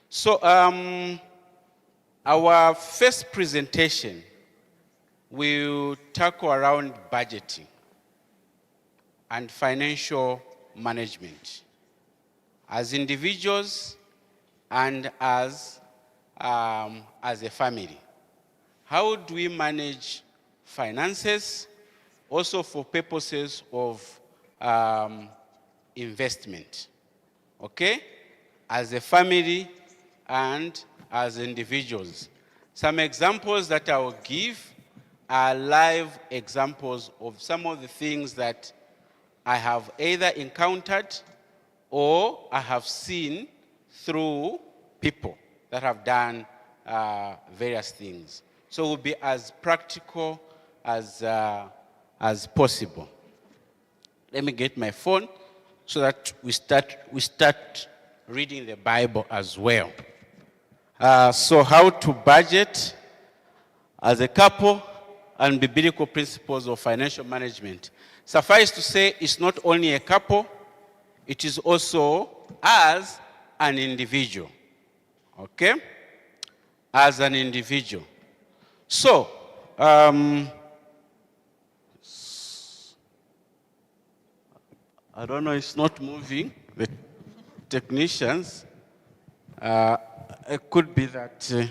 So our first presentation will tackle around budgeting and financial management. As individuals, and as a family. How do we manage finances, also for purposes of investment? Okay? As a family and as individuals. Some examples that I will give are live examples of some of the things that I have either encountered or I have seen through people that have done various things. So we'll be as practical as possible. Let me get my phone so that we start reading the Bible as well. So how to budget as a couple and biblical principles of financial management. Suffice to say, it's not only a couple, it is also as an individual. Okay? As an individual. So, I don't know, it's not moving. The technicians, it could be that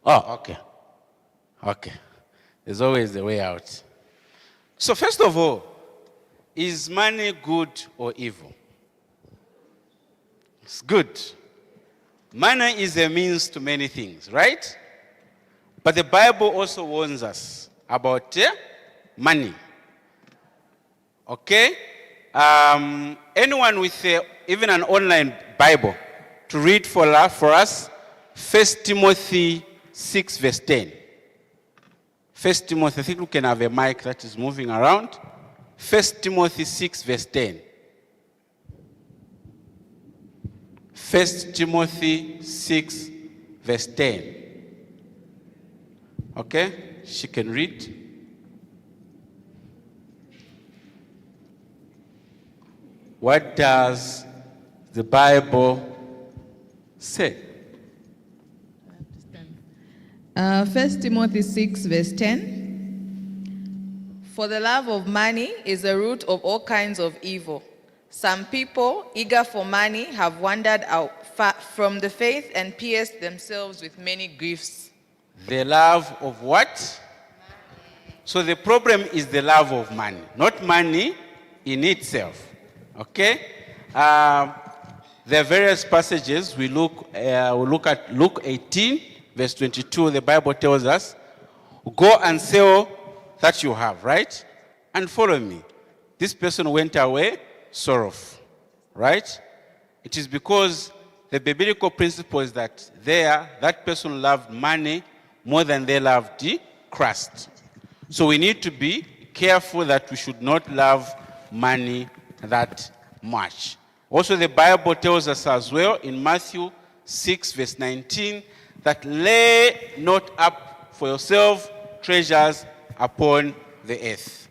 oh, okay. Okay. There's always a way out. So first of all, is money good or evil? It's good. Money is a means to many things, right? But the Bible also warns us about money. Okay? Anyone with even an online Bible to read for us, 1 Timothy 6 verse 10. 1 Timothy, I think we can have a mic that is moving around. 1 Timothy 6 verse 10. 1 Timothy 6 verse 10. Okay? She can read. What does the Bible say? 1 Timothy 6 verse 10. For the love of money is the root of all kinds of evil. Some people, eager for money, have wandered out from the faith and pierced themselves with many griefs. The love of what? So the problem is the love of money, not money in itself. Okay? There are various passages. We look at Luke 18, verse 22. The Bible tells us, go and sell that you have, right? And follow me. This person went away sorrowful, right? It is because the biblical principle is that that person loved money more than they loved Christ. So we need to be careful that we should not love money that much. Also, the Bible tells us as well in Matthew 6, verse 19, that lay not up for yourself treasures upon the earth.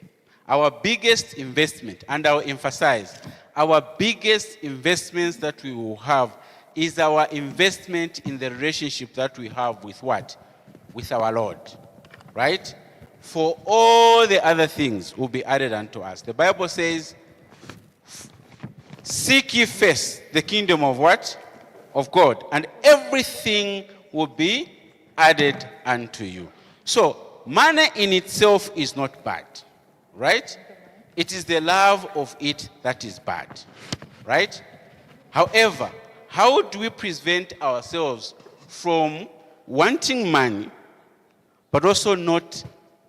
Our biggest investment, and I will emphasize, our biggest investments that we will have is our investment in the relationship that we have with what? With our Lord, right? For all the other things will be added unto us. The Bible says, seek ye first the kingdom of what? Of God. And everything will be added unto you. So, money in itself is not bad, right? It is the love of it that is bad, right? However, how do we prevent ourselves from wanting money, but also not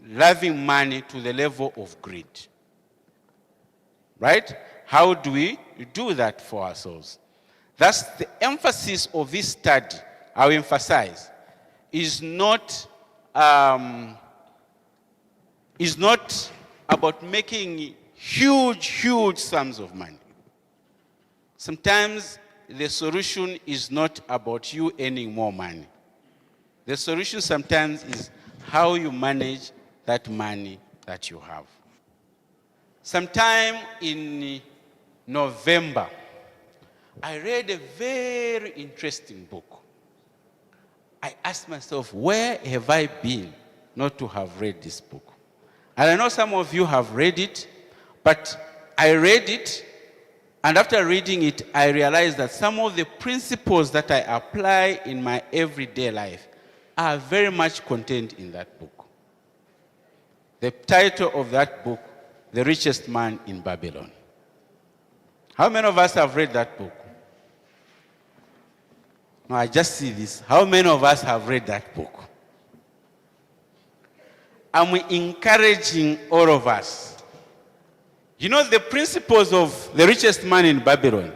loving money to the level of greed? Right? How do we do that for ourselves? That's the emphasis of this study. I will emphasize is not about making huge sums of money. Sometimes the solution is not about you earning more money. The solution sometimes is how you manage that money that you have. Sometime in November, I read a very interesting book. I asked myself, where have I been not to have read this book? And I know some of you have read it, but I read it, and after reading it, I realized that some of the principles that I apply in my everyday life are very much contained in that book. The title of that book, The Richest Man in Babylon. How many of us have read that book? No, I just see this. How many of us have read that book? I'm encouraging all of us. You know, the principles of the richest man in Babylon,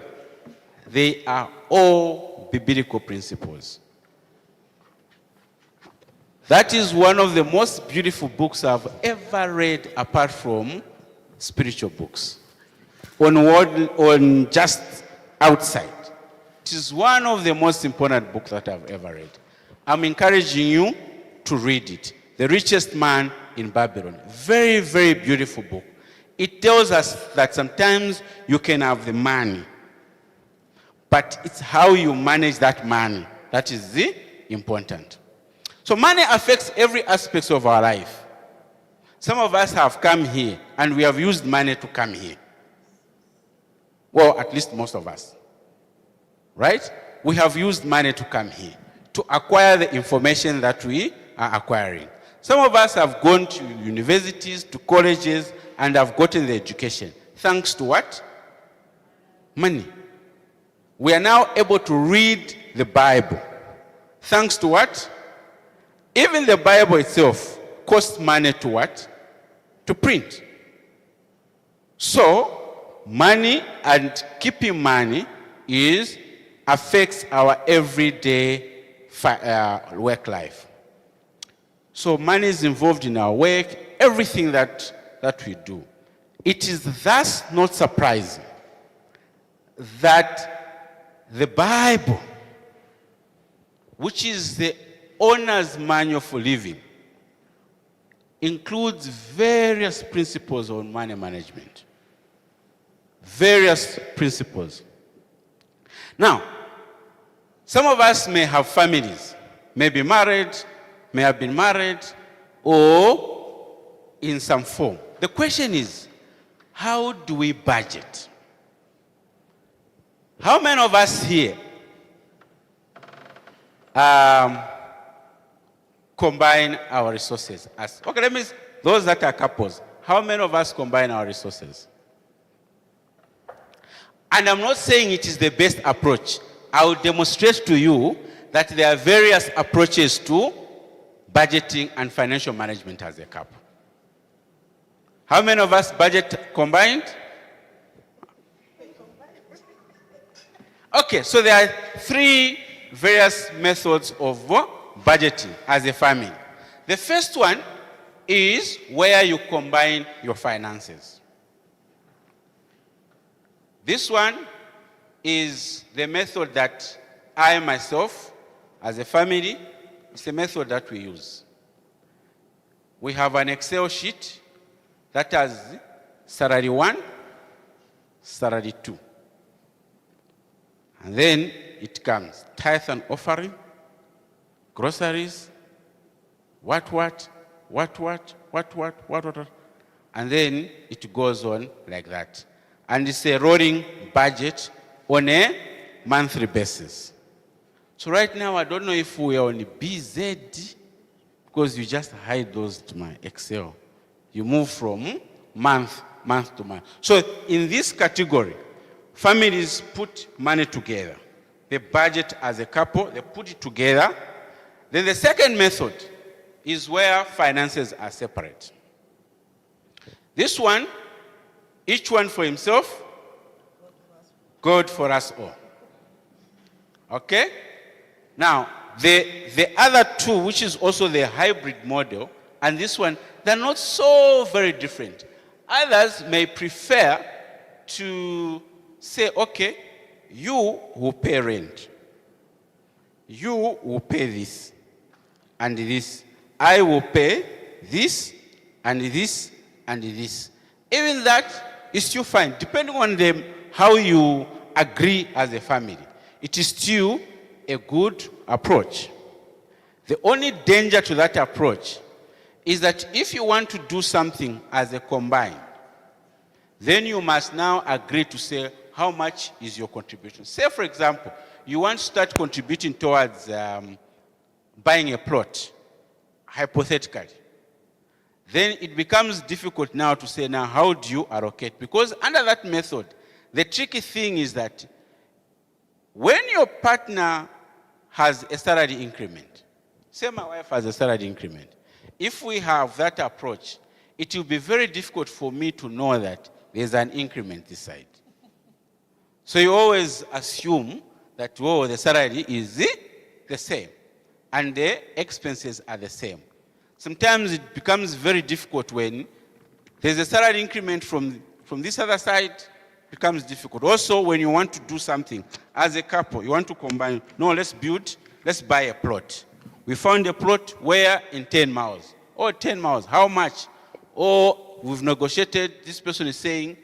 they are all biblical principles. That is one of the most beautiful books I've ever read apart from spiritual books. On just outside. It is one of the most important books that I've ever read. I'm encouraging you to read it. The Richest Man in Babylon. Very, very beautiful book. It tells us that sometimes you can have the money, but it's how you manage that money that is the important. So money affects every aspect of our life. Some of us have come here and we have used money to come here. Well, at least most of us. Right? We have used money to come here, to acquire the information that we are acquiring. Some of us have gone to universities, to colleges, and have gotten the education. Thanks to what? Money. We are now able to read the Bible. Thanks to what? Even the Bible itself costs money to what? To print. So, money and keeping money affects our everyday work life. So money is involved in our work, everything that we do. It is thus not surprising that the Bible, which is the owner's manual for living, includes various principles on money management. Various principles. Now, some of us may have families, may be married, may have been married, or in some form. The question is, how do we budget? How many of us here combine our resources? Okay, those that are couples, how many of us combine our resources? And I'm not saying it is the best approach. I will demonstrate to you that there are various approaches to budgeting and financial management as a couple. How many of us budget combined? Okay, so there are three various methods of budgeting as a family. The first one is where you combine your finances. This one is the method that I myself, as a family, it's a method that we use. We have an Excel sheet that has salary 1, salary 2. And then it comes tithe and offering, groceries, what, and then it goes on like that. And it's a rolling budget on a monthly basis. So right now, I don't know if we are on BZ, because you just hide those to my Excel. You move from month to month. So in this category, families put money together. They budget as a couple, they put it together. Then the second method is where finances are separate. This one, each one for himself, God for us all. Okay? Now, the other two, which is also the hybrid model, and this one, they're not so very different. Others may prefer to say, okay, you will pay rent. You will pay this and this. I will pay this and this and this. Even that is still fine, depending on how you agree as a family. It is still a good approach. The only danger to that approach is that if you want to do something as a combine, Then you must now agree to say how much is your contribution. Say, for example, you want to start contributing towards buying a plot, hypothetically. Then it becomes difficult now to say, now how do you allocate? Because under that method, the tricky thing is that when your partner has a salary increment, say my wife has a salary increment, if we have that approach, it will be very difficult for me to know that there's an increment this side. So you always assume that, oh, the salary is the same and the expenses are the same. Sometimes it becomes very difficult when there's a salary increment from this other side, it becomes difficult. Also, when you want to do something as a couple, you want to combine, no, let's buy a plot. We found a plot where in 10 miles. Oh, 10 miles, how much? Oh, we've negotiated, this person is saying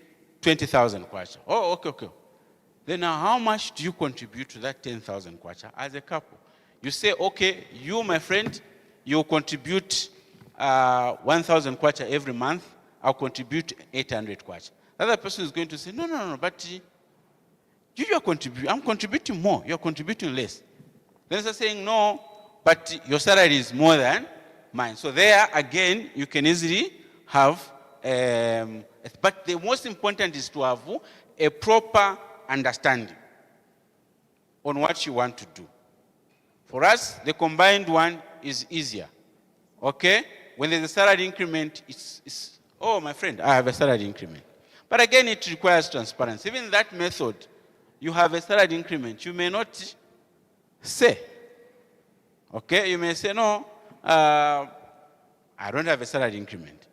20,000 kwacha. Oh, okay. Then now how much do you contribute to that 10,000 kwacha as a couple? You say, okay, you, my friend, you contribute 1,000 kwacha every month. I'll contribute 800 kwacha. The other person is going to say, no, but you are contributing. I'm contributing more. You're contributing less. Then they're saying, no, but your salary is more than mine. So there, again, you can easily have, but the most important is to have a proper understanding on what you want to do. For us, the combined one is easier. Okay? When there's a salary increment, it's oh, my friend, I have a salary increment. But again, it requires transparency. Even in that method, you have a salary increment. You may not say. Okay? You may say, no, I don't have a salary increment.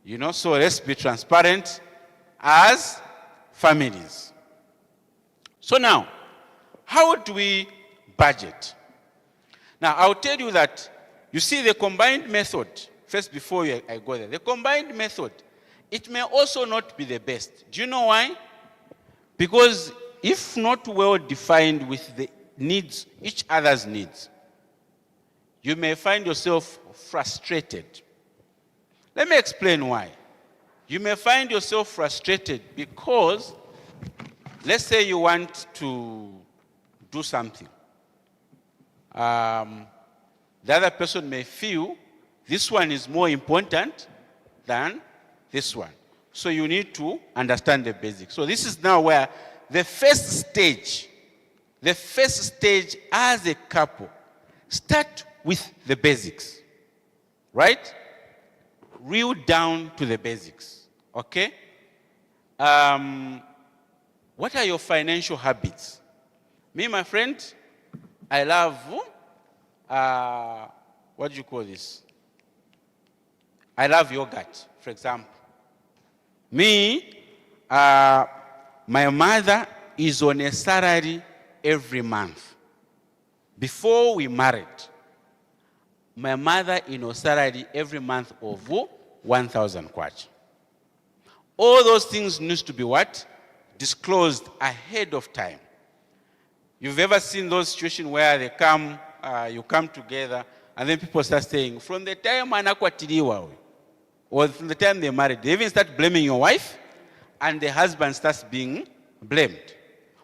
You know, so let's be transparent as families. So now, how do we budget? Now, I'll tell you that, you see the combined method, first before I go there, the combined method, it may also not be the best. Do you know why? Because if not well defined with the needs, each other's needs, you may find yourself frustrated. Let me explain why. You may find yourself frustrated because, let's say you want to do something. The other person may feel this one is more important than this one. So you need to understand the basics. So this is now where the first stage as a couple, start with the basics, right? Reel down to the basics, okay? What are your financial habits? Me, my friend, I love, what do you call this? I love yogurt, for example. Me, my mother is on a salary every month. Before we married, my mother in a salary every month of 1,000 kwacha. All those things need to be what? Disclosed ahead of time. You've ever seen those situations where they come, you come together, and then people start saying, from the time anakwatiliwa, or from the time they married, they even start blaming your wife, and the husband starts being blamed.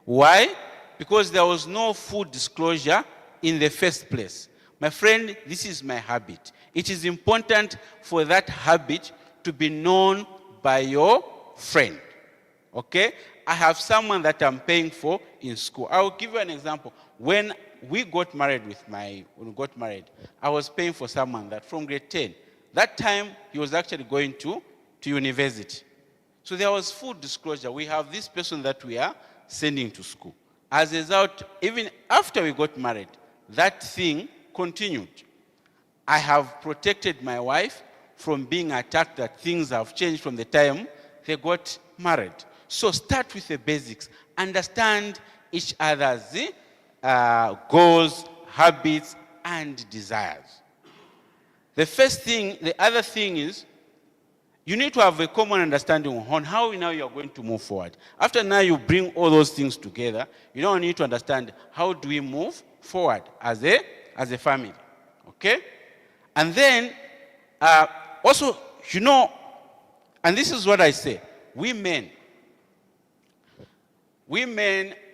Why? Because there was no full disclosure in the first place. My friend, this is my habit. It is important for that habit to be known by your friend. Okay? I have someone that I'm paying for in school. I'll give you an example. When we got married, I was paying for someone that from grade 10. That time, he was actually going to university. So there was full disclosure. We have this person that we are sending to school. As a result, even after we got married, that thing continued. I have protected my wife from being attacked that things have changed from the time they got married. So start with the basics. Understand each other's goals, habits, and desires. The other thing is, you need to have a common understanding on how now you are going to move forward. After now you bring all those things together, you now need to understand how do we move forward as a family. Okay? And then, also, you know, and this is what I say, women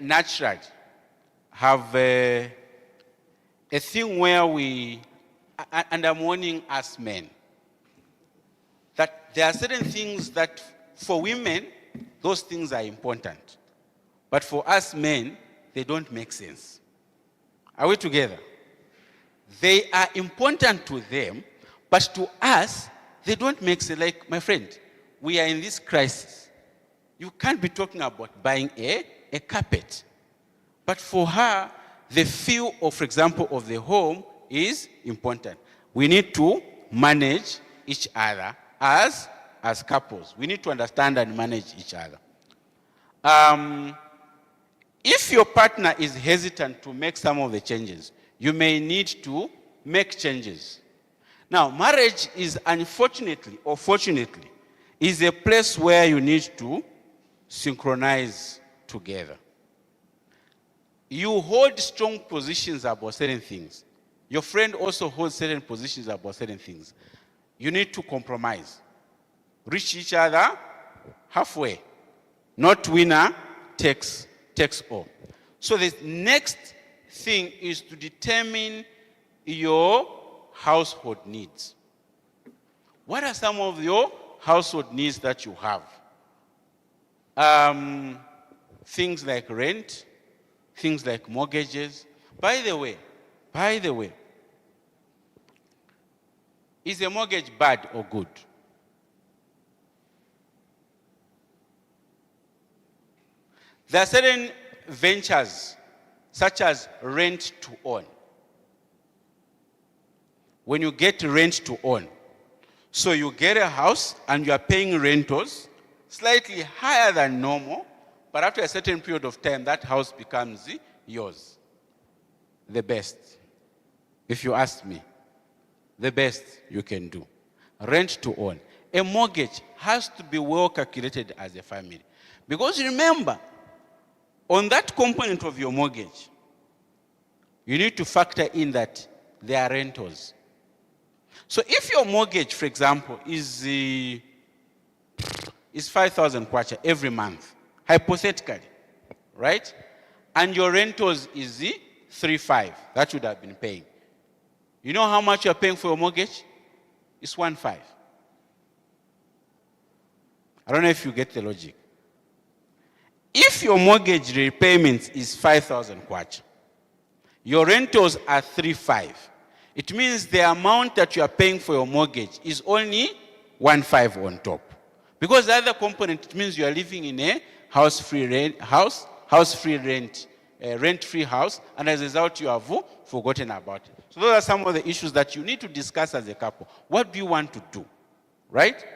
naturally have a thing where and I'm warning us men, that there are certain things that for women, those things are important. But for us men, they don't make sense. Are we together? They are important to them, but to us, they don't make sense. Like, my friend, we are in this crisis. You can't be talking about buying a carpet. But for her, the feel of, for example, of the home is important. We need to manage each other as couples. We need to understand and manage each other. If your partner is hesitant to make some of the changes, you may need to make changes. Now, marriage is unfortunately or fortunately is a place where you need to synchronize together. You hold strong positions about certain things. Your friend also holds certain positions about certain things. You need to compromise. Reach each other halfway. Not winner takes all. So the next thing is to determine your household needs. What are some of your household needs that you have? Things like rent, things like mortgages. By the way, is a mortgage bad or good? There are certain ventures, such as rent to own. When you get rent to own, so you get a house and you are paying rentals slightly higher than normal, but after a certain period of time, that house becomes yours. The best, if you ask me, the best you can do. Rent to own. A mortgage has to be well calculated as a family. Because remember, on that component of your mortgage, you need to factor in that there are rentals. So if your mortgage, for example, is 5,000 kwacha every month, hypothetically, right? And your rentals is 3,500, that you would have been paying. You know how much you're paying for your mortgage? It's 1,500. I don't know if you get the logic. If your mortgage repayment is 5,000 kwacha, your rentals are 3,500. It means the amount that you are paying for your mortgage is only 1,500 on top. Because the other component, it means you are living in a rent-free house, and as a result, you have forgotten about it. So those are some of the issues that you need to discuss as a couple. What do you want to do, right?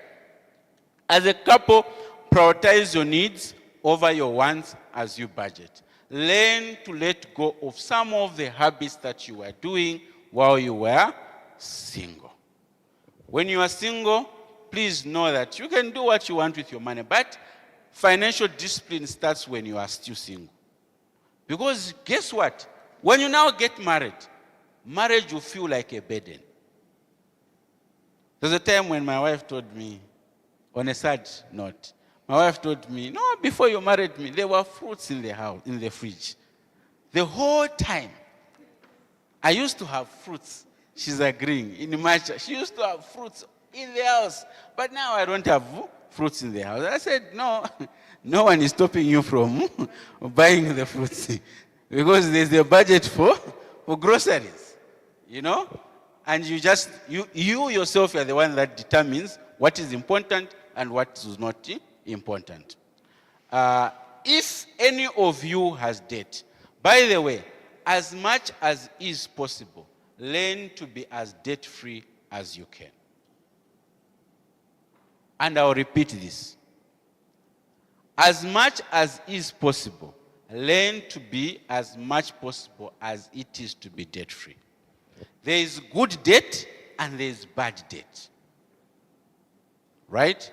As a couple, prioritize your needs over your wants as you budget. Learn to let go of some of the habits that you were doing while you were single. When you are single, please know that you can do what you want with your money, but financial discipline starts when you are still single. Because guess what? When you now get married, marriage will feel like a burden. There's a time when my wife told me, on a sad note, my wife told me, no, before you married me, there were fruits in the house, in the fridge. The whole time, I used to have fruits. She's agreeing. In March, she used to have fruits in the house. But now I don't have fruits in the house. I said, no, no one is stopping you from buying the fruits. Because there's a budget for groceries, you know? And you yourself are the one that determines what is important and what is not important. If any of you has debt, by the way, as much as is possible, learn to be as debt-free as you can. And I'll repeat this. As much as is possible, learn to be as much possible as it is to be debt-free. There is good debt and there is bad debt. Right?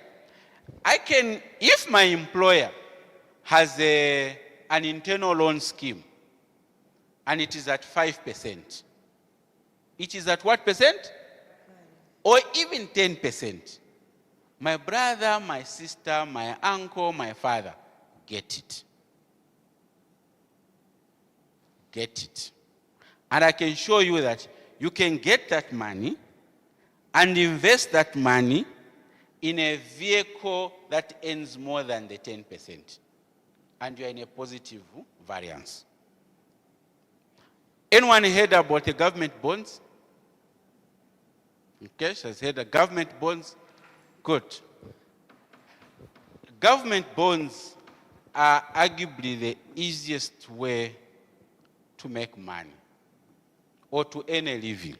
If my employer has an internal loan scheme, and it is at 5%. It is at what percent? Or even 10%. My brother, my sister, my uncle, my father, get it. Get it. And I can show you that you can get that money and invest that money in a vehicle that earns more than the 10%. And you're in a positive variance. Anyone heard about the government bonds? Okay, she has heard the government bonds. Good. Government bonds are arguably the easiest way to make money or to earn a living.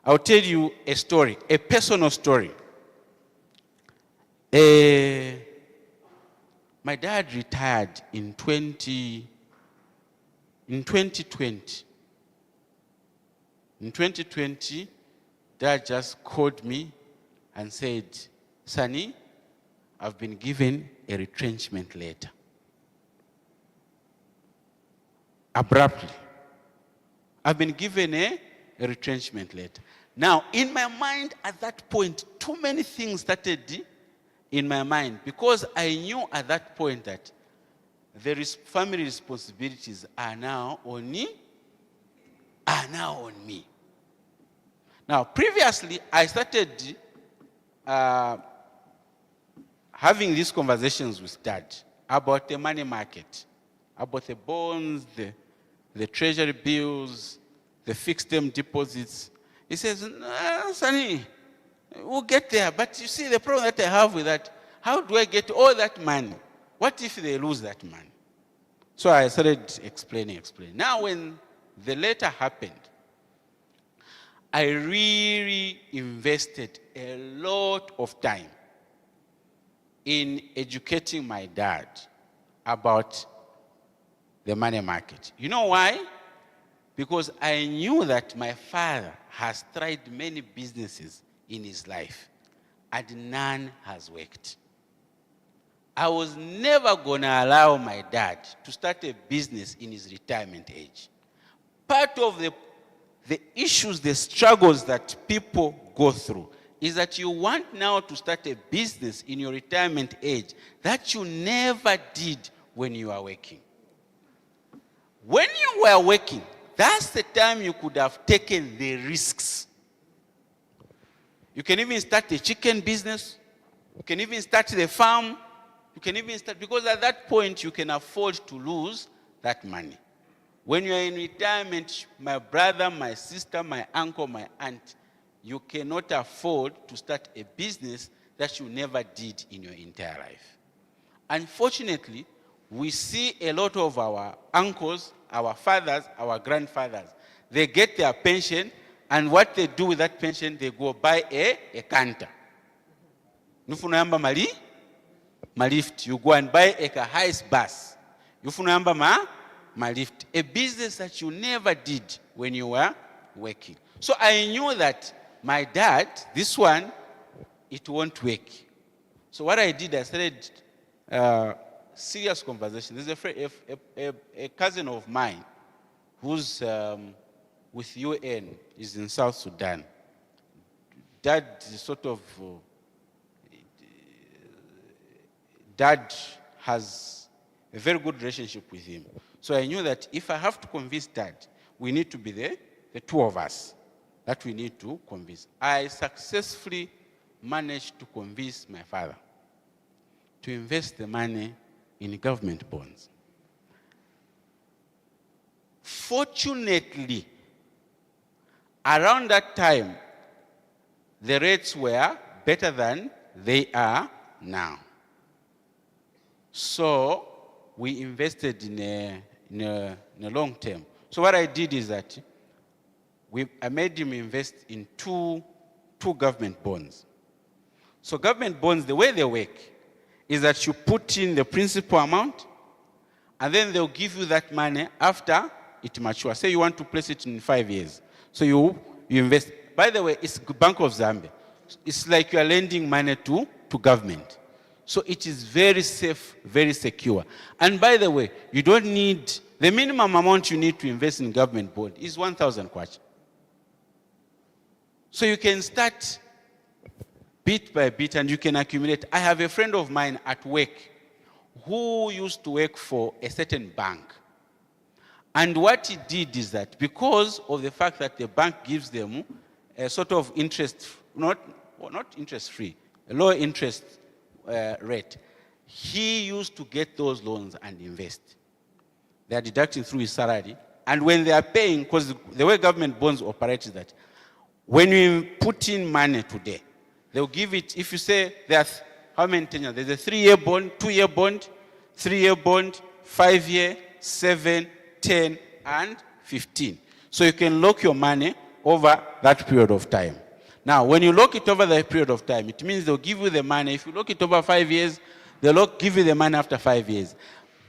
I'll tell you a story, a personal story. My dad retired in 2020. In 2020, Dad just called me and said, Sonny, I've been given a retrenchment letter. Abruptly. I've been given a retrenchment letter. Now, in my mind at that point, too many things started in my mind because I knew at that point that family responsibilities are now on me. Now, previously, I started having these conversations with Dad about the money market, about the bonds, the treasury bills, the fixed term deposits. He says, Sonny, we'll get there. But you see, the problem that I have with that, how do I get all that money? What if they lose that money? So I started explaining. Now, when the letter happened, I really invested a lot of time in educating my dad about the money market. You know why? Because I knew that my father has tried many businesses in his life and none has worked. I was never going to allow my dad to start a business in his retirement age. Part of the issues, the struggles that people go through is that you want now to start a business in your retirement age that you never did when you are working. When you were working, that's the time you could have taken the risks. You can even start a chicken business. You can even start the farm. You can even start, because at that point you can afford to lose that money. When you are in retirement, my brother, my sister, my uncle, my aunt, you cannot afford to start a business that you never did in your entire life. Unfortunately, we see a lot of our uncles, our fathers, our grandfathers. They get their pension, and what they do with that pension, they go buy a canter. Nufunamba mali lift. You go and buy a highest bus. Nufunamba ma lift. A business that you never did when you were working. So I knew that my dad, this one, it won't work. So what I did, I started serious conversation. There's a cousin of mine who's with UN, is in South Sudan. Dad has a very good relationship with him. So I knew that if I have to convince Dad, we need to be the two of us that we need to convince. I successfully managed to convince my father to invest the money in government bonds. Fortunately, around that time, the rates were better than they are now. So we invested in a long term. So what I did is that I made him invest in two government bonds. So government bonds, the way they work is that you put in the principal amount, and then they'll give you that money after it matures. Say you want to place it in 5 years. So you invest. By the way, it's Bank of Zambia. It's like you are lending money to government. So it is very safe, very secure. And by the way, you don't need, the minimum amount you need to invest in government bond is 1,000 kwacha. So you can start bit by bit, and you can accumulate. I have a friend of mine at work who used to work for a certain bank. And what he did is that because of the fact that the bank gives them a sort of interest, not interest-free, a low interest rate, he used to get those loans and invest. They are deducting through his salary. And when they are paying, because the way government bonds operate is that when you put in money today, they'll give it, if you say there's how many tenures? There's a 3-year bond, 2-year bond, 3-year bond, 5-year, 7, 10, and 15. So you can lock your money over that period of time. Now, when you lock it over that period of time, it means they'll give you the money. If you lock it over 5 years, they'll give you the money after 5 years.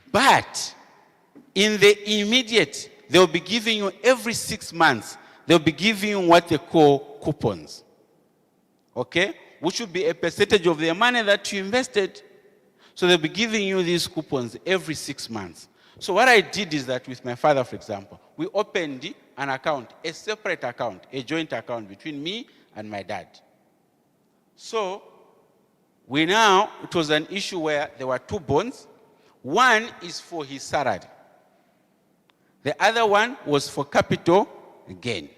But in the immediate, they'll be giving you every 6 months, they'll be giving you what they call coupons. Okay? Which would be a percentage of the money that you invested. So they'll be giving you these coupons every 6 months. So what I did is that with my father, for example, we opened an account, a separate account, a joint account between me and my dad. So it was an issue where there were 2 bonds. One is for his salary. The other one was for capital gain.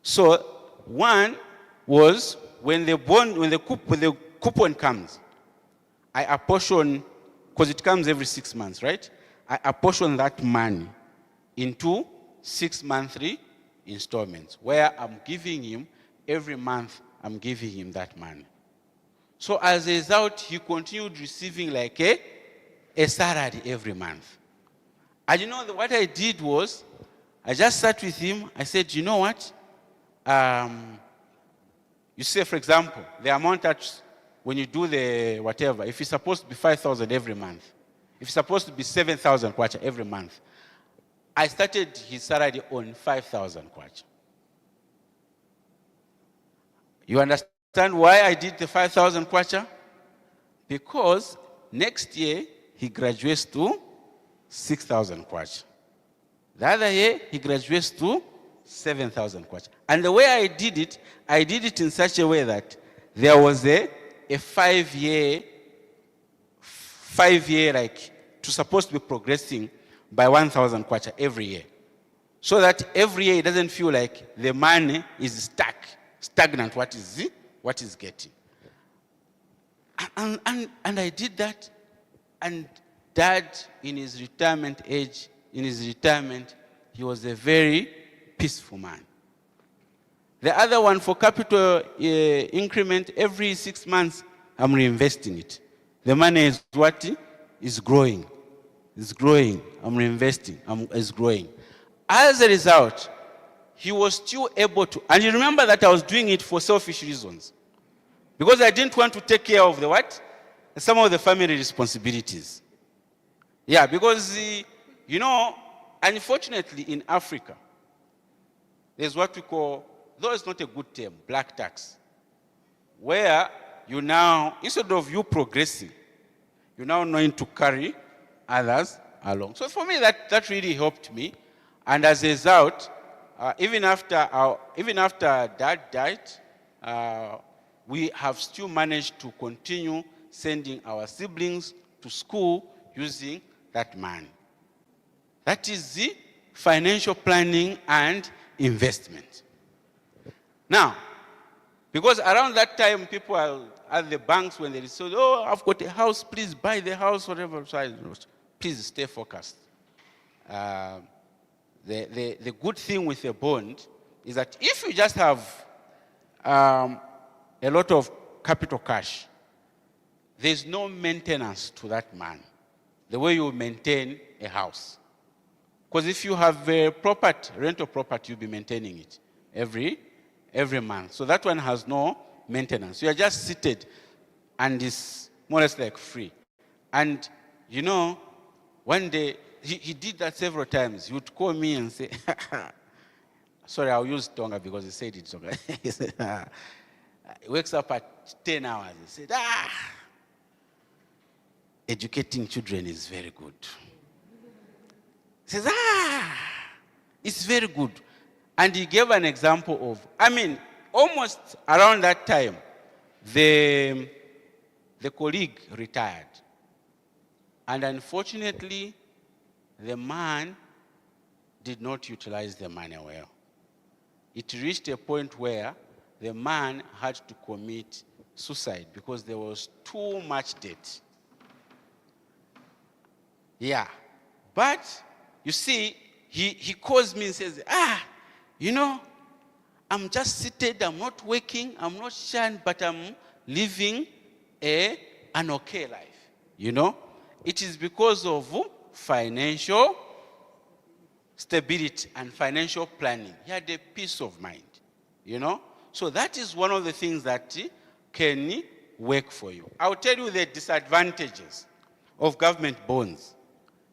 So one was when the coupon comes, I apportion, because it comes every 6 months, right? I apportion that money into 6 monthly installments, where I'm giving him, every month, I'm giving him that money. So as a result, he continued receiving like a salary every month. And you know, what I did was, I just sat with him, I said, you know what? You say, for example, the amount that when you do the whatever, if it's supposed to be 5,000 every month, if it's supposed to be 7,000 kwacha every month, I started his salary on 5,000 kwacha. You understand why I did the 5,000 kwacha? Because next year, he graduates to 6,000 kwacha. The other year, he graduates to 7,000 kwacha. And the way I did it in such a way that there was a 5-year, like, to supposed to be progressing by 1,000 kwacha every year. So that every year it doesn't feel like the money is stagnant, what is getting. And I did that, and Dad, in his retirement age, he was a very peaceful man. The other one, for capital increment, every 6 months, I'm reinvesting it. The money is what? Is growing. It's growing. I'm reinvesting. It's growing. As a result, he was still able to, and you remember that I was doing it for selfish reasons. Because I didn't want to take care of the what? Some of the family responsibilities. Yeah, because, you know, unfortunately in Africa, there's what we call, though it's not a good term, black tax, where you now, instead of you progressing, you're now knowing to carry others along. So for me, that really helped me. And as a result, even after Dad died, we have still managed to continue sending our siblings to school using that money. That is the financial planning and investment. Now, because around that time, people are at the banks when they say, oh, I've got a house, please buy the house, whatever. So please stay focused. The good thing with a bond is that if you just have a lot of capital cash, there's no maintenance to that money, the way you maintain a house. Because if you have a property, rental property, you'll be maintaining it every month. So that one has no maintenance. You are just seated and it's more or less like free. And you know, one day, he did that several times. He would call me and say, sorry, I'll use Tonga because he said it. Okay. He said, he wakes up at 10 hours. He said, educating children is very good. He says, it's very good. And he gave an example of, almost around that time, the colleague retired. And unfortunately, the man did not utilize the money well. It reached a point where the man had to commit suicide because there was too much debt. Yeah. But, you see, he calls me and says, you know, I'm just seated, I'm not working, I'm not shunned, but I'm living an okay life. You know? It is because of financial stability and financial planning. He had a peace of mind. You know? So that is one of the things that can work for you. I'll tell you the disadvantages of government bonds.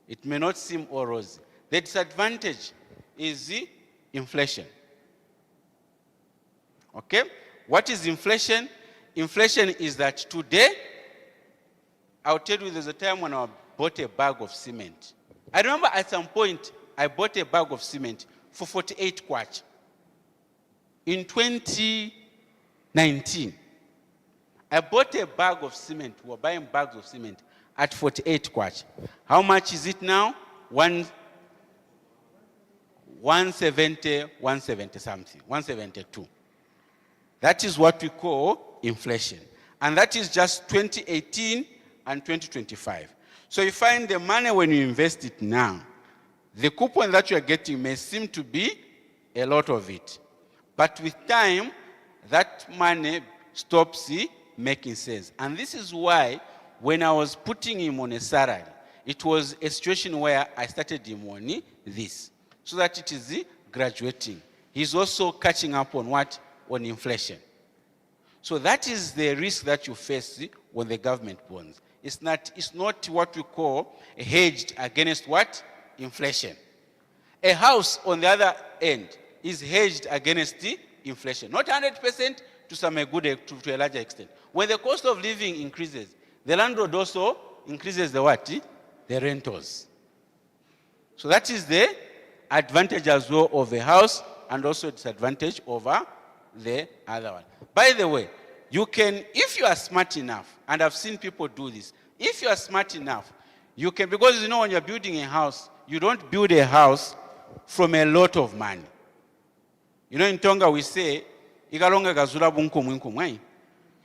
It may not seem all rosy. The disadvantage is the inflation. Okay? What is inflation? Inflation is that today, I'll tell you there's a time when I bought a bag of cement. I remember at some point, I bought a bag of cement for 48 kwacha. In 2019, I bought a bag of cement. We were buying bags of cement at 48 kwacha. How much is it now? 170 something, 172. That is what we call inflation. And that is just 2018 and 2025. So you find the money when you invest it now, the coupon that you are getting may seem to be a lot of it. But with time, that money stops making sense. And this is why when I was putting him on a salary, it was a situation where I started him on this, so that it is graduating. He's also catching up on what? On inflation. So that is the risk that you face on the government bonds. It's not what we call hedged against what? Inflation. A house, on the other end, is hedged against the inflation. Not 100%, to some to a larger extent. When the cost of living increases, the landlord also increases the what? The rentals. So that is the advantage as well of a house, and also disadvantage over the other one. By the way, you can, if you are smart enough, and I've seen people do this, if you are smart enough, you can, because you know when you're building a house, you don't build a house from a lot of money. You know in Tonga we say, ikalonga gazula bunko mwinko mwai.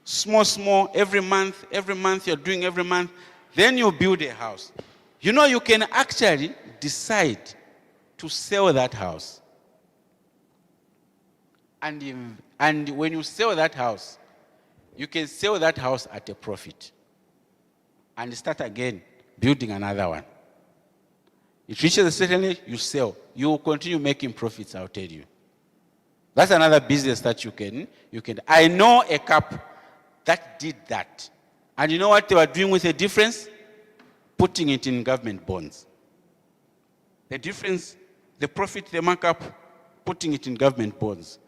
Small, every month you're doing every month, then you build a house. You know you can actually decide to sell that house. And when you sell that house, you can sell that house at a profit and start again building another one. It reaches a certain age, you sell. You will continue making profits, I'll tell you. That's another business that you can. I know a couple that did that. And you know what they were doing with the difference? Putting it in government bonds. The difference, the profit, the markup, putting it in government bonds.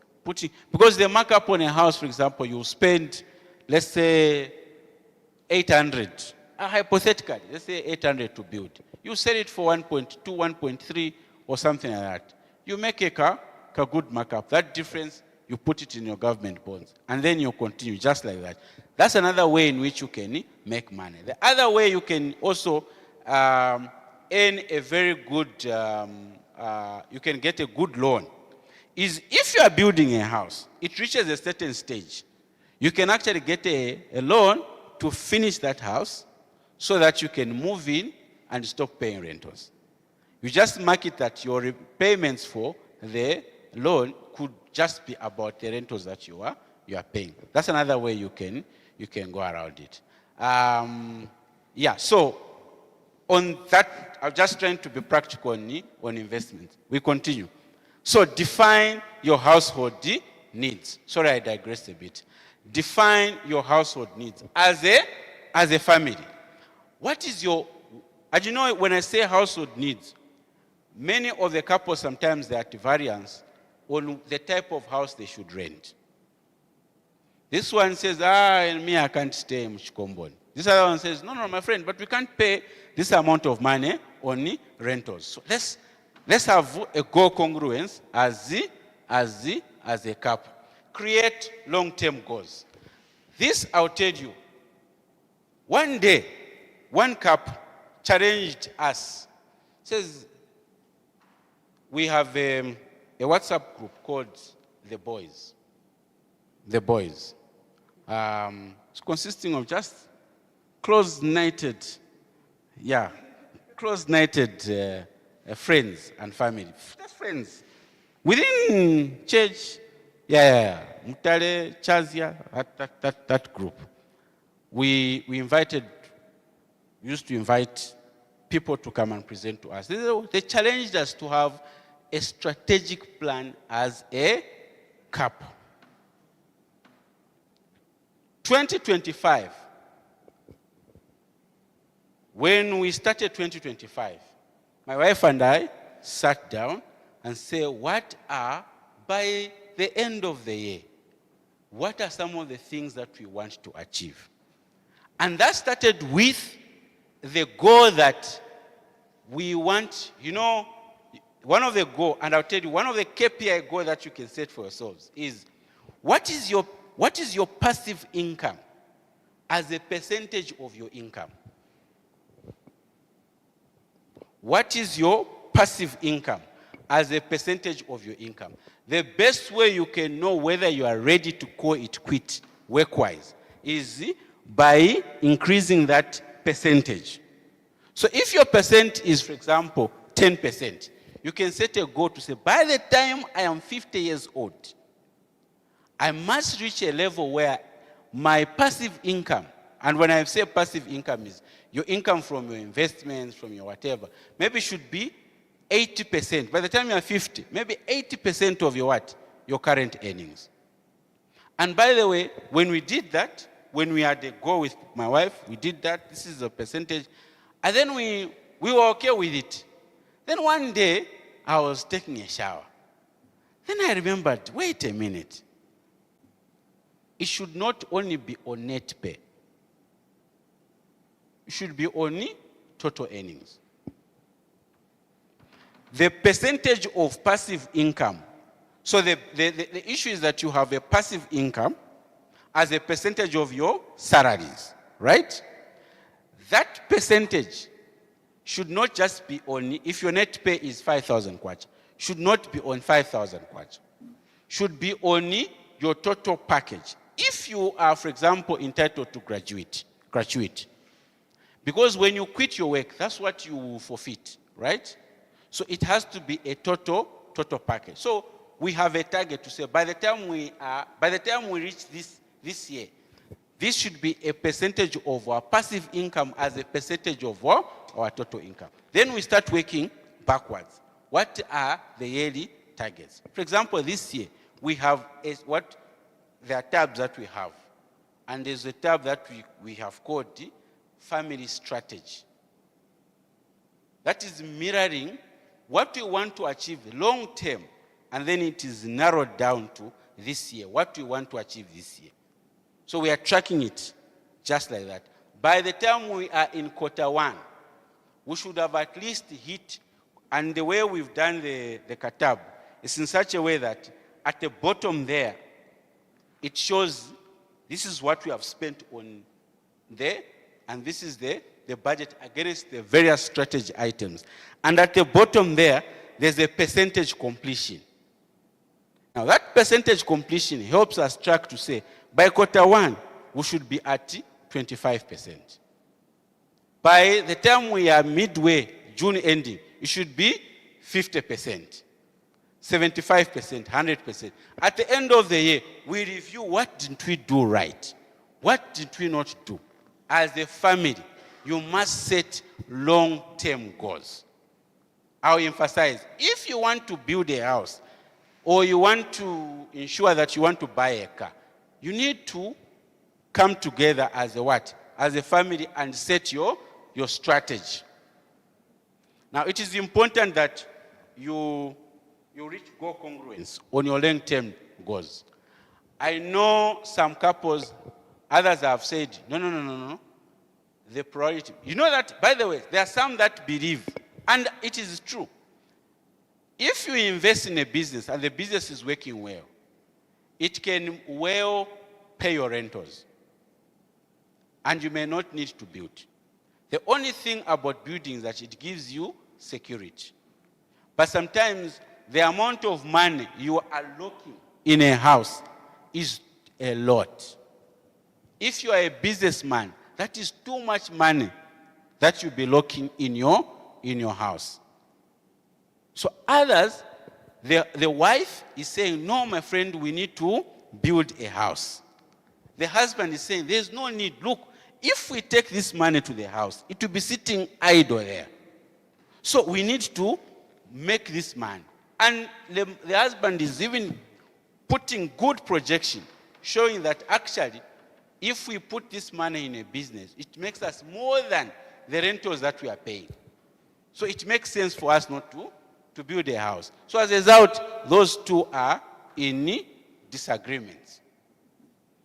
Because the markup on a house, for example, you spend, let's say, 800. Hypothetically, let's say 800 to build. You sell it for 1.2, 1.3, or something like that. You make a good markup. That difference, you put it in your government bonds. And then you continue just like that. That's another way in which you can make money. The other way you can also earn a very good, you can get a good loan, is if you are building a house, it reaches a certain stage, you can actually get a loan to finish that house so that you can move in and stop paying rentals. You just mark it that your repayments for the loan could just be about the rentals that you are paying. That's another way you can go around it. Yeah, so on that, I'm just trying to be practical on investment. We continue. So define your household needs. Sorry, I digressed a bit. Define your household needs as a family. What is your, as you know, when I say household needs, many of the couples sometimes they are at variance on the type of house they should rent. This one says, me, I can't stay in Mchikomboni. This other one says, no, my friend, but we can't pay this amount of money on rentals. So let's have a goal congruence as a couple. Create long-term goals. This, I'll tell you. One day, one couple challenged us. Says, we have a WhatsApp group called The Boys. The Boys. It's consisting of just close-knitted friends and family. Just friends. Within church, Mutale, Chazia, that group. We used to invite people to come and present to us. They challenged us to have a strategic plan as a couple. 2025, when we started 2025, my wife and I sat down and said, what are, by the end of the year, what are some of the things that we want to achieve? And that started with the goal that we want, one of the goals, and I'll tell you, one of the KPI goals that you can set for yourselves is, what is your passive income as a percentage of your income? What is your passive income as a percentage of your income? The best way you can know whether you are ready to call it quit work-wise is by increasing that percentage. So if your percent is, for example, 10%, you can set a goal to say, by the time I am 50 years old, I must reach a level where my passive income, and when I say passive income is your income from your investments, from your whatever, maybe should be 80%. By the time you are 50, maybe 80% of your current earnings. And by the way, when we did that, when we had a goal with my wife, we did that, this is a percentage, and then we were okay with it. Then one day, I was taking a shower. Then I remembered, wait a minute. It should not only be on net pay. It should be only total earnings. The percentage of passive income. So the issue is that you have a passive income as a percentage of your salaries, right? That percentage should not just be on, if your net pay is 5,000 kwacha, should not be on 5,000 kwacha. Should be only your total package. If you are, for example, entitled to gratuity, because when you quit your work, that's what you forfeit, right? So it has to be a total package. So we have a target to say, by the time we reach this year, this should be a percentage of our passive income as a percentage of our total income. Then we start working backwards. What are the yearly targets? For example, this year, we have there are tabs that we have. And there's a tab that we have called the family strategy. That is mirroring what we want to achieve long term, and then it is narrowed down to this year, what we want to achieve this year. So we are tracking it just like that. By the time we are in Q1, we should have at least hit, and the way we've done the katab is in such a way that at the bottom there, it shows this is what we have spent on there, and this is the budget against the various strategy items. And at the bottom there, there's a percentage completion. Now that percentage completion helps us track to say, by Q1, we should be at 25%. By the time we are midway, June ending, it should be 50%, 75%, 100%. At the end of the year, we review what didn't we do right, what did we not do. As a family, you must set long-term goals. I'll emphasize, if you want to build a house, or you want to ensure that you want to buy a car, you need to come together as a what? As a family and set your strategy. Now, it is important that you reach goal congruence on your long-term goals. I know some couples, others have said, no. The priority. You know that, by the way, there are some that believe, and it is true. If you invest in a business and the business is working well, it can well pay your rentals. and you may not need to build. The only thing about building is that it gives you security. But sometimes the amount of money you are locking in a house is a lot. If you are a businessman, that is too much money that you'll be locking in your house. So others, the wife is saying, no, my friend, we need to build a house. The husband is saying, there's no need. Look, if we take this money to the house, it will be sitting idle there. So we need to make this money. And the husband is even putting good projection, showing that actually, if we put this money in a business, it makes us more than the rentals that we are paying. So it makes sense for us not to build a house. So as a result, those two are in disagreements.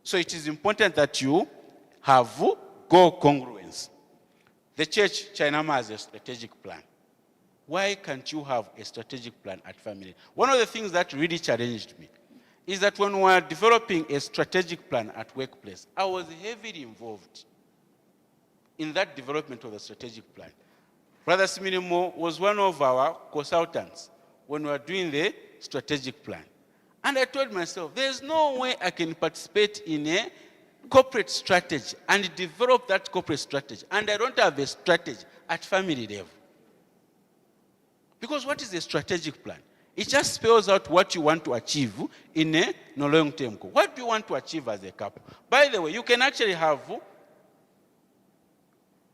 So it is important that you have goal congruence. The church, Chainama, has a strategic plan. Why can't you have a strategic plan at family? One of the things that really challenged me is that when we were developing a strategic plan at workplace, I was heavily involved in that development of the strategic plan. Brother Siminimo was one of our consultants when we were doing the strategic plan. And I told myself, there's no way I can participate in a corporate strategy and develop that corporate strategy, and I don't have a strategy at family level. Because what is a strategic plan? It just spells out what you want to achieve in a long-term goal. What do you want to achieve as a couple? By the way, you can actually have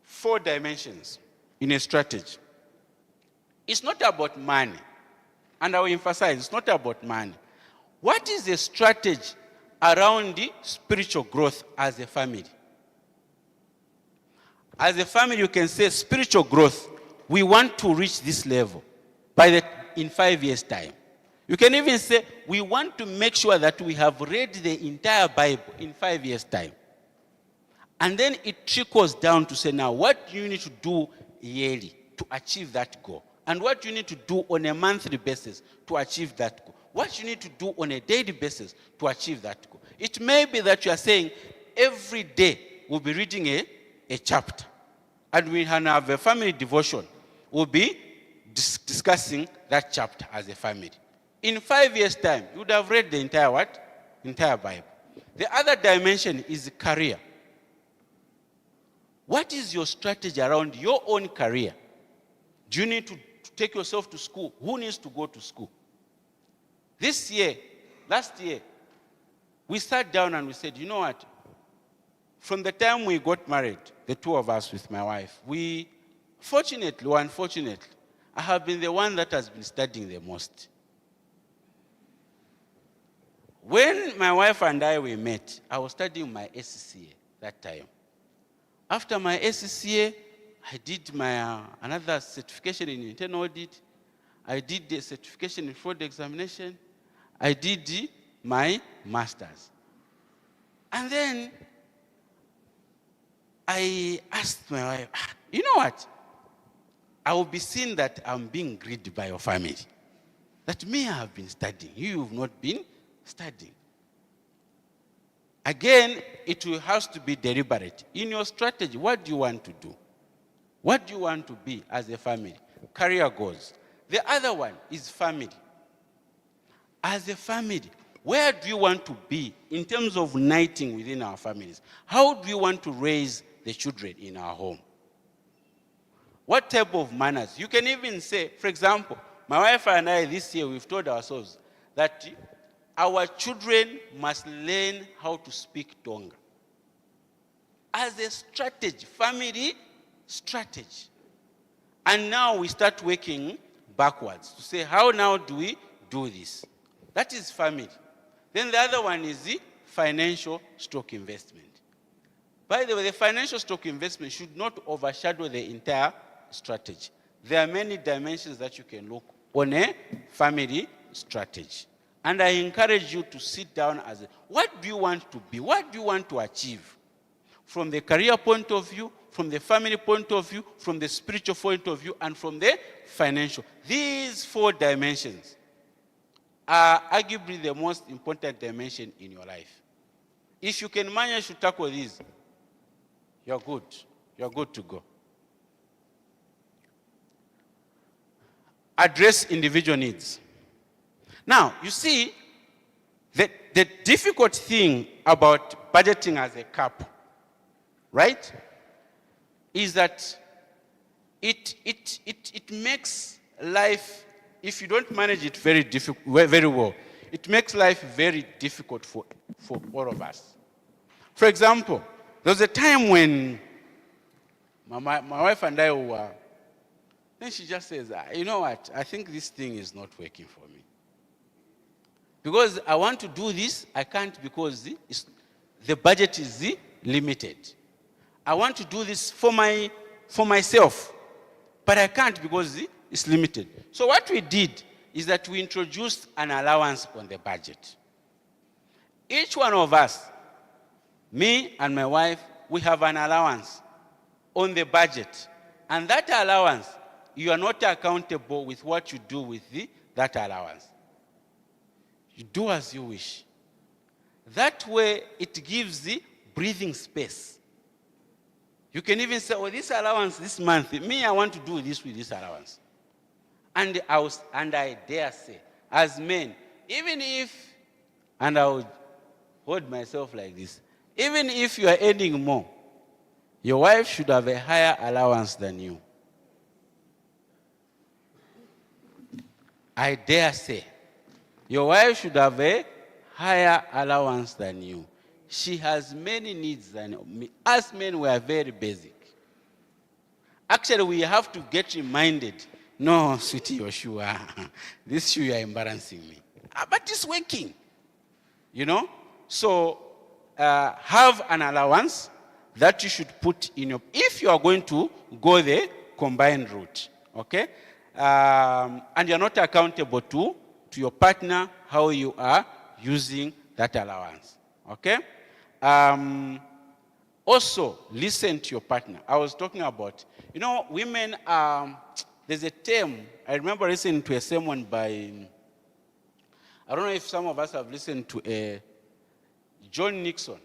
4 dimensions in a strategy. It's not about money. And I will emphasize, it's not about money. What is the strategy around the spiritual growth as a family? As a family, you can say spiritual growth, we want to reach this level in 5 years' time. You can even say, we want to make sure that we have read the entire Bible in 5 years' time. And then it trickles down to say, now, what do you need to do yearly to achieve that goal? And what you need to do on a monthly basis to achieve that goal? What you need to do on a daily basis to achieve that goal? It may be that you are saying, every day we'll be reading a chapter. And we have a family devotion. We'll be discussing that chapter as a family. In 5 years' time, you would have read the entire Bible. The other dimension is career. What is your strategy around your own career? Do you need to take yourself to school? Who needs to go to school? Last year, we sat down and we said, you know what? From the time we got married, the two of us with my wife, fortunately or unfortunately, I have been the one that has been studying the most. When my wife and I were met, I was studying my SCCA that time. After my SCCA, I did my another certification in internal audit. I did the certification in fraud examination. I did my master's. And then I asked my wife, you know what? I will be seen that I'm being greedy by your family. That me, I have been studying. You have not been studying. Again, it will have to be deliberate. In your strategy, what do you want to do? What do you want to be as a family? Career goals. The other one is family. As a family, where do you want to be in terms of uniting within our families? How do you want to raise the children in our home? What type of manners? You can even say, for example, my wife and I this year, we've told ourselves that our children must learn how to speak Tonga. As a strategy, family strategy. And now we start working backwards to say, how now do we do this? That is family. Then the other one is the financial stock investment. By the way, the financial stock investment should not overshadow the entire strategy. There are many dimensions that you can look on a family strategy. And I encourage you to sit down what do you want to be? What do you want to achieve? From the career point of view, from the family point of view, from the spiritual point of view, and from the financial. These 4 dimensions are arguably the most important dimension in your life. If you can manage to tackle these, You're good. You're good to go. Address individual needs. Now, you see, the difficult thing about budgeting as a couple, right, is that it makes life, if you don't manage it very well, it makes life very difficult for all of us. For example, there was a time when my wife and I were, then she just says, you know what, I think this thing is not working for me. Because I want to do this, I can't because the budget is limited. I want to do this for myself, but I can't because it's limited. So what we did is that we introduced an allowance on the budget. Each one of us, me and my wife, we have an allowance on the budget. And that allowance, you are not accountable with what you do with that allowance. You do as you wish. That way, it gives the breathing space. You can even say, oh, this allowance this month, me, I want to do this with this allowance. And I dare say, as men, even if, and I would hold myself like this, even if you are earning more, your wife should have a higher allowance than you. I dare say, your wife should have a higher allowance than you. She has many needs than me. Us men, we are very basic. Actually, we have to get reminded, no, sweetie Yoshua, this shoe you are embarrassing me. But it's working, you know? So have an allowance that you should put in your, if you are going to go the combined route, okay? And you're not accountable to your partner how you are using that allowance, okay? Also, listen to your partner. I was talking about, you know, women, there's a term, I remember listening to a sermon by, I don't know if some of us have listened to John Nixon,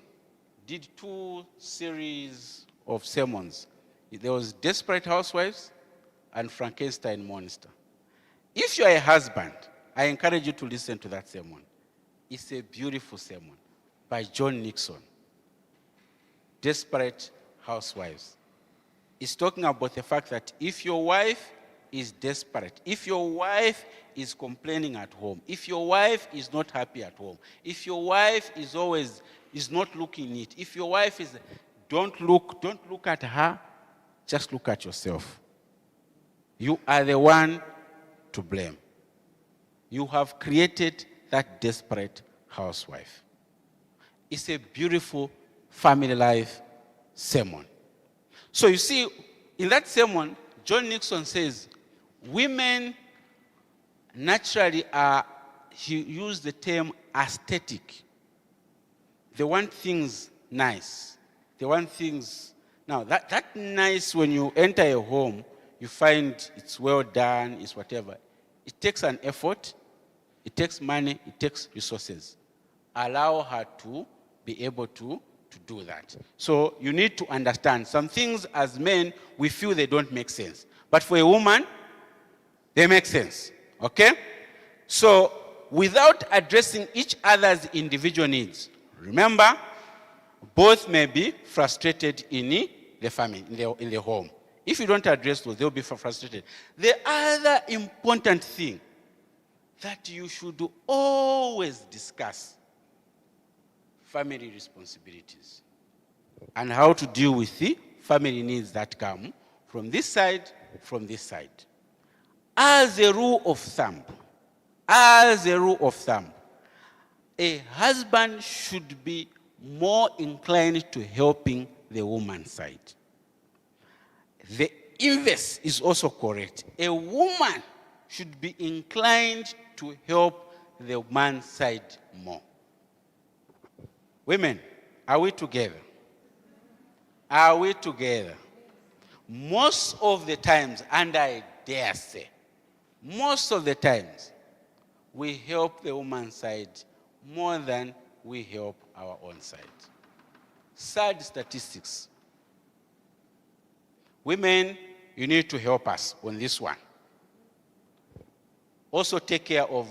did 2 series of sermons. There was Desperate Housewives and Frankenstein Monster. If you're a husband, I encourage you to listen to that sermon. It's a beautiful sermon by John Nixon. Desperate Housewives. It's talking about the fact that if your wife is desperate, if your wife is complaining at home, if your wife is not happy at home, if your wife is not looking neat, if your wife is, don't look at her, just look at yourself. You are the one to blame. You have created that desperate housewife. It's a beautiful family life sermon. So you see, in that sermon, John Nixon says, women naturally he used the term aesthetic. They want things nice. They want things, now that nice, when you enter a home, you find it's well done, it's whatever. It takes an effort, it takes money, it takes resources. Allow her to be able to do that. So you need to understand some things as men, we feel they don't make sense. But for a woman, they make sense. Okay? So without addressing each other's individual needs, remember, both may be frustrated in the family, in the home. If you don't address those, they'll be frustrated. The other important thing that you should always discuss, family responsibilities and how to deal with the family needs that come from this side, from this side. As a rule of thumb, a husband should be more inclined to helping the woman's side. The inverse is also correct. A woman should be inclined to help the man's side more. Women, are we together? Are we together? Most of the times, and I dare say, most of the times, we help the woman's side more than we help our own side. Sad statistics. Women, you need to help us on this one. Also take care of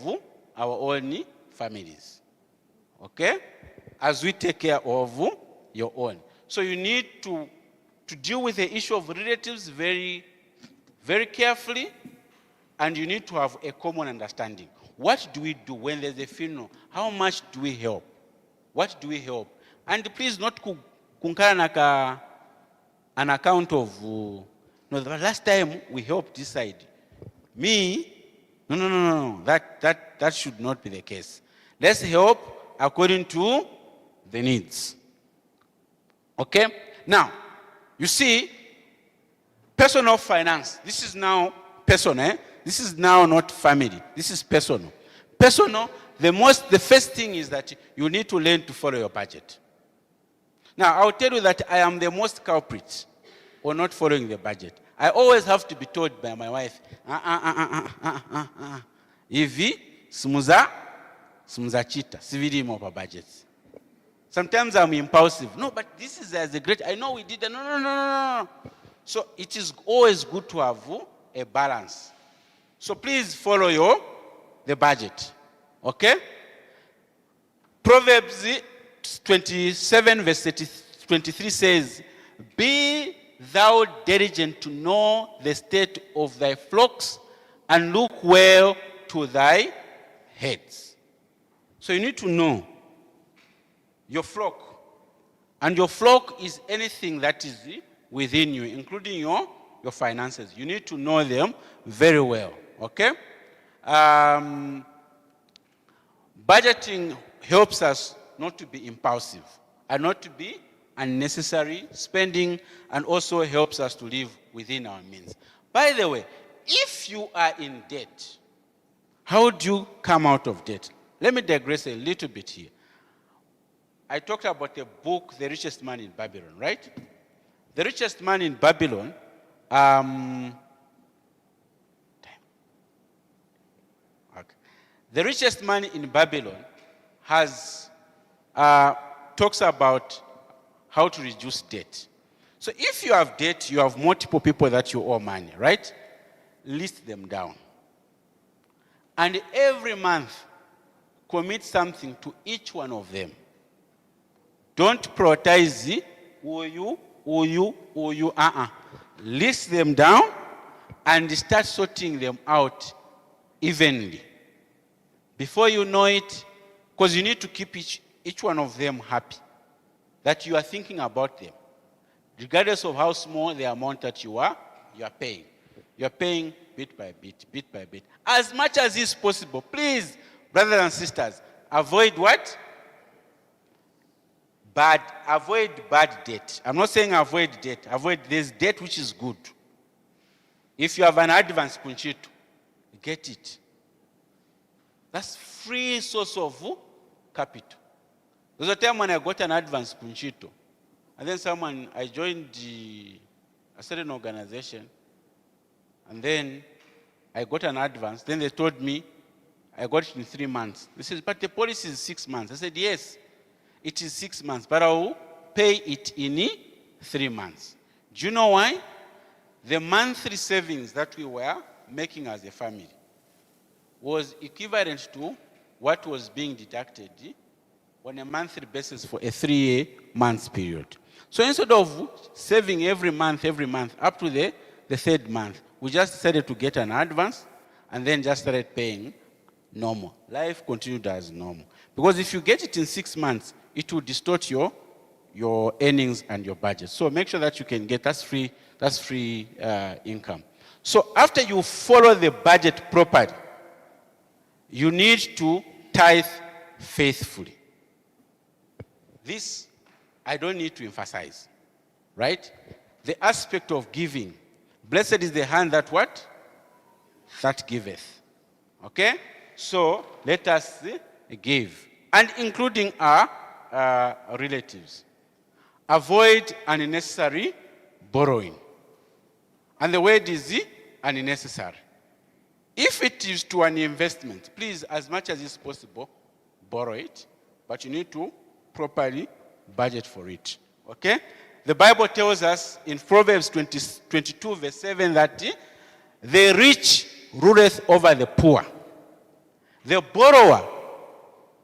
our own families. Okay? As we take care of your own. So you need to deal with the issue of relatives very, very carefully, and you need to have a common understanding. What do we do when there's a funeral? How much do we help? What do we help? And please not kunkana an account of, no, the last time we helped this side. Me, no. That should not be the case. Let's help according to the needs. Okay? Now, you see, personal finance. This is now personal. This is now not family. This is personal. Personal, the first thing is that you need to learn to follow your budget. Now, I'll tell you that I am the most culprit for not following the budget. I always have to be told by my wife, Ivi, smuza chita, sivirimo pa budget. Sometimes I'm impulsive. No, but this is as a great, I know we did that. No. So it is always good to have a balance. So please follow the budget. Okay? Proverbs 27 verse 23 says, be thou diligent to know the state of thy flocks and look well to thy heads. So you need to know your flock. And your flock is anything that is within you, including your finances. You need to know them very well. Okay? Budgeting helps us not to be impulsive and not to be unnecessary spending, and also helps us to live within our means. By the way, if you are in debt, how do you come out of debt? Let me digress a little bit here. I talked about the book, The Richest Man in Babylon, right? The richest man in Babylon, the richest man in Babylon has talks about how to reduce debt. So if you have debt, you have multiple people that you owe money, right? List them down. And every month, commit something to each one of them. Don't prioritize you. List them down and start sorting them out evenly. Before you know it, because you need to keep each one of them happy, that you are thinking about them, regardless of how small the amount that you are paying. You are paying bit by bit. As much as is possible, please, brothers and sisters, avoid what? Avoid bad debt. I'm not saying avoid debt. Avoid this debt which is good. If you have an advance punchito, get it. That's free source of capital. There's a time when I got an advance punchito, and then I joined a certain organization, and then I got an advance. Then they told me I got it in 3 months. They said, but the policy is 6 months. I said, yes, it is 6 months, but I will pay it in 3 months. Do you know why? The monthly savings that we were making as a family was equivalent to what was being deducted on a monthly basis for a 3 months period. So instead of saving every month, up to the 3rd month, we just decided to get an advance and then just started paying normal. Life continued as normal. Because if you get it in 6 months, it will distort your earnings and your budget. So make sure that you can get, that's free income. So after you follow the budget properly, you need to tithe faithfully. This, I don't need to emphasize, right? The aspect of giving. Blessed is the hand that what? That giveth. Okay? So let us give. And including our relatives. Avoid unnecessary borrowing. And the word is unnecessary. If it is to an investment, please, as much as is possible, borrow it. But you need to properly budget for it. Okay? The Bible tells us in Proverbs 22 verse 7 that the rich ruleth over the poor. The borrower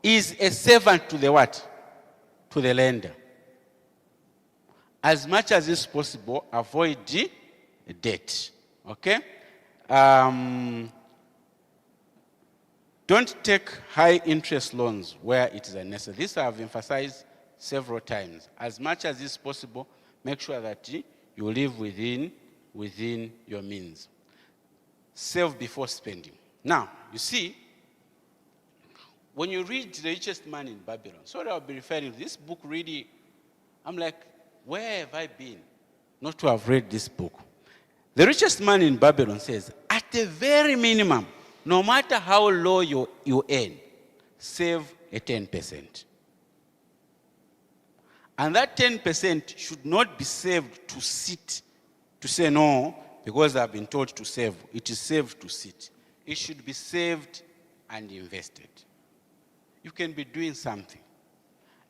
is a servant to the what? To the lender. As much as is possible, avoid debt. Okay? Don't take high interest loans where it is unnecessary. This I have emphasized several times. As much as is possible, make sure that you live within your means. Save before spending. Now, you see, when you read The Richest Man in Babylon, sorry I'll be referring to this book really, I'm like, where have I been not to have read this book? The Richest Man in Babylon says, at the very minimum, no matter how low you earn, save a 10%. And that 10% should not be saved to sit, to say no, because I've been told to save. It is saved to sit. It should be saved and invested. You can be doing something.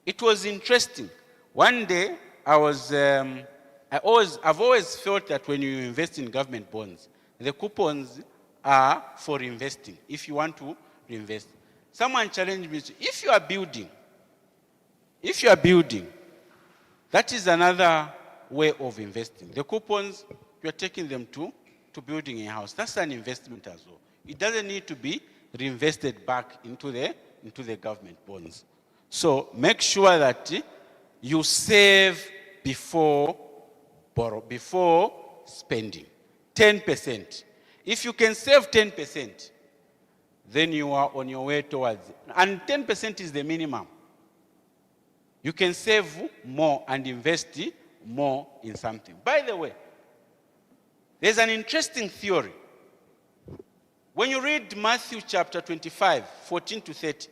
It was interesting. One day, I've always felt that when you invest in government bonds, the coupons are for investing, if you want to invest. Someone challenged me, if you are building, that is another way of investing. The coupons, you are taking them to building a house. That's an investment as well. It doesn't need to be reinvested back into the government bonds. So make sure that you save before spending. 10%. If you can save 10%, then you are on your way towards it. And 10% is the minimum. You can save more and invest more in something. By the way, there's an interesting theory. When you read Matthew chapter 25, 14 to 30,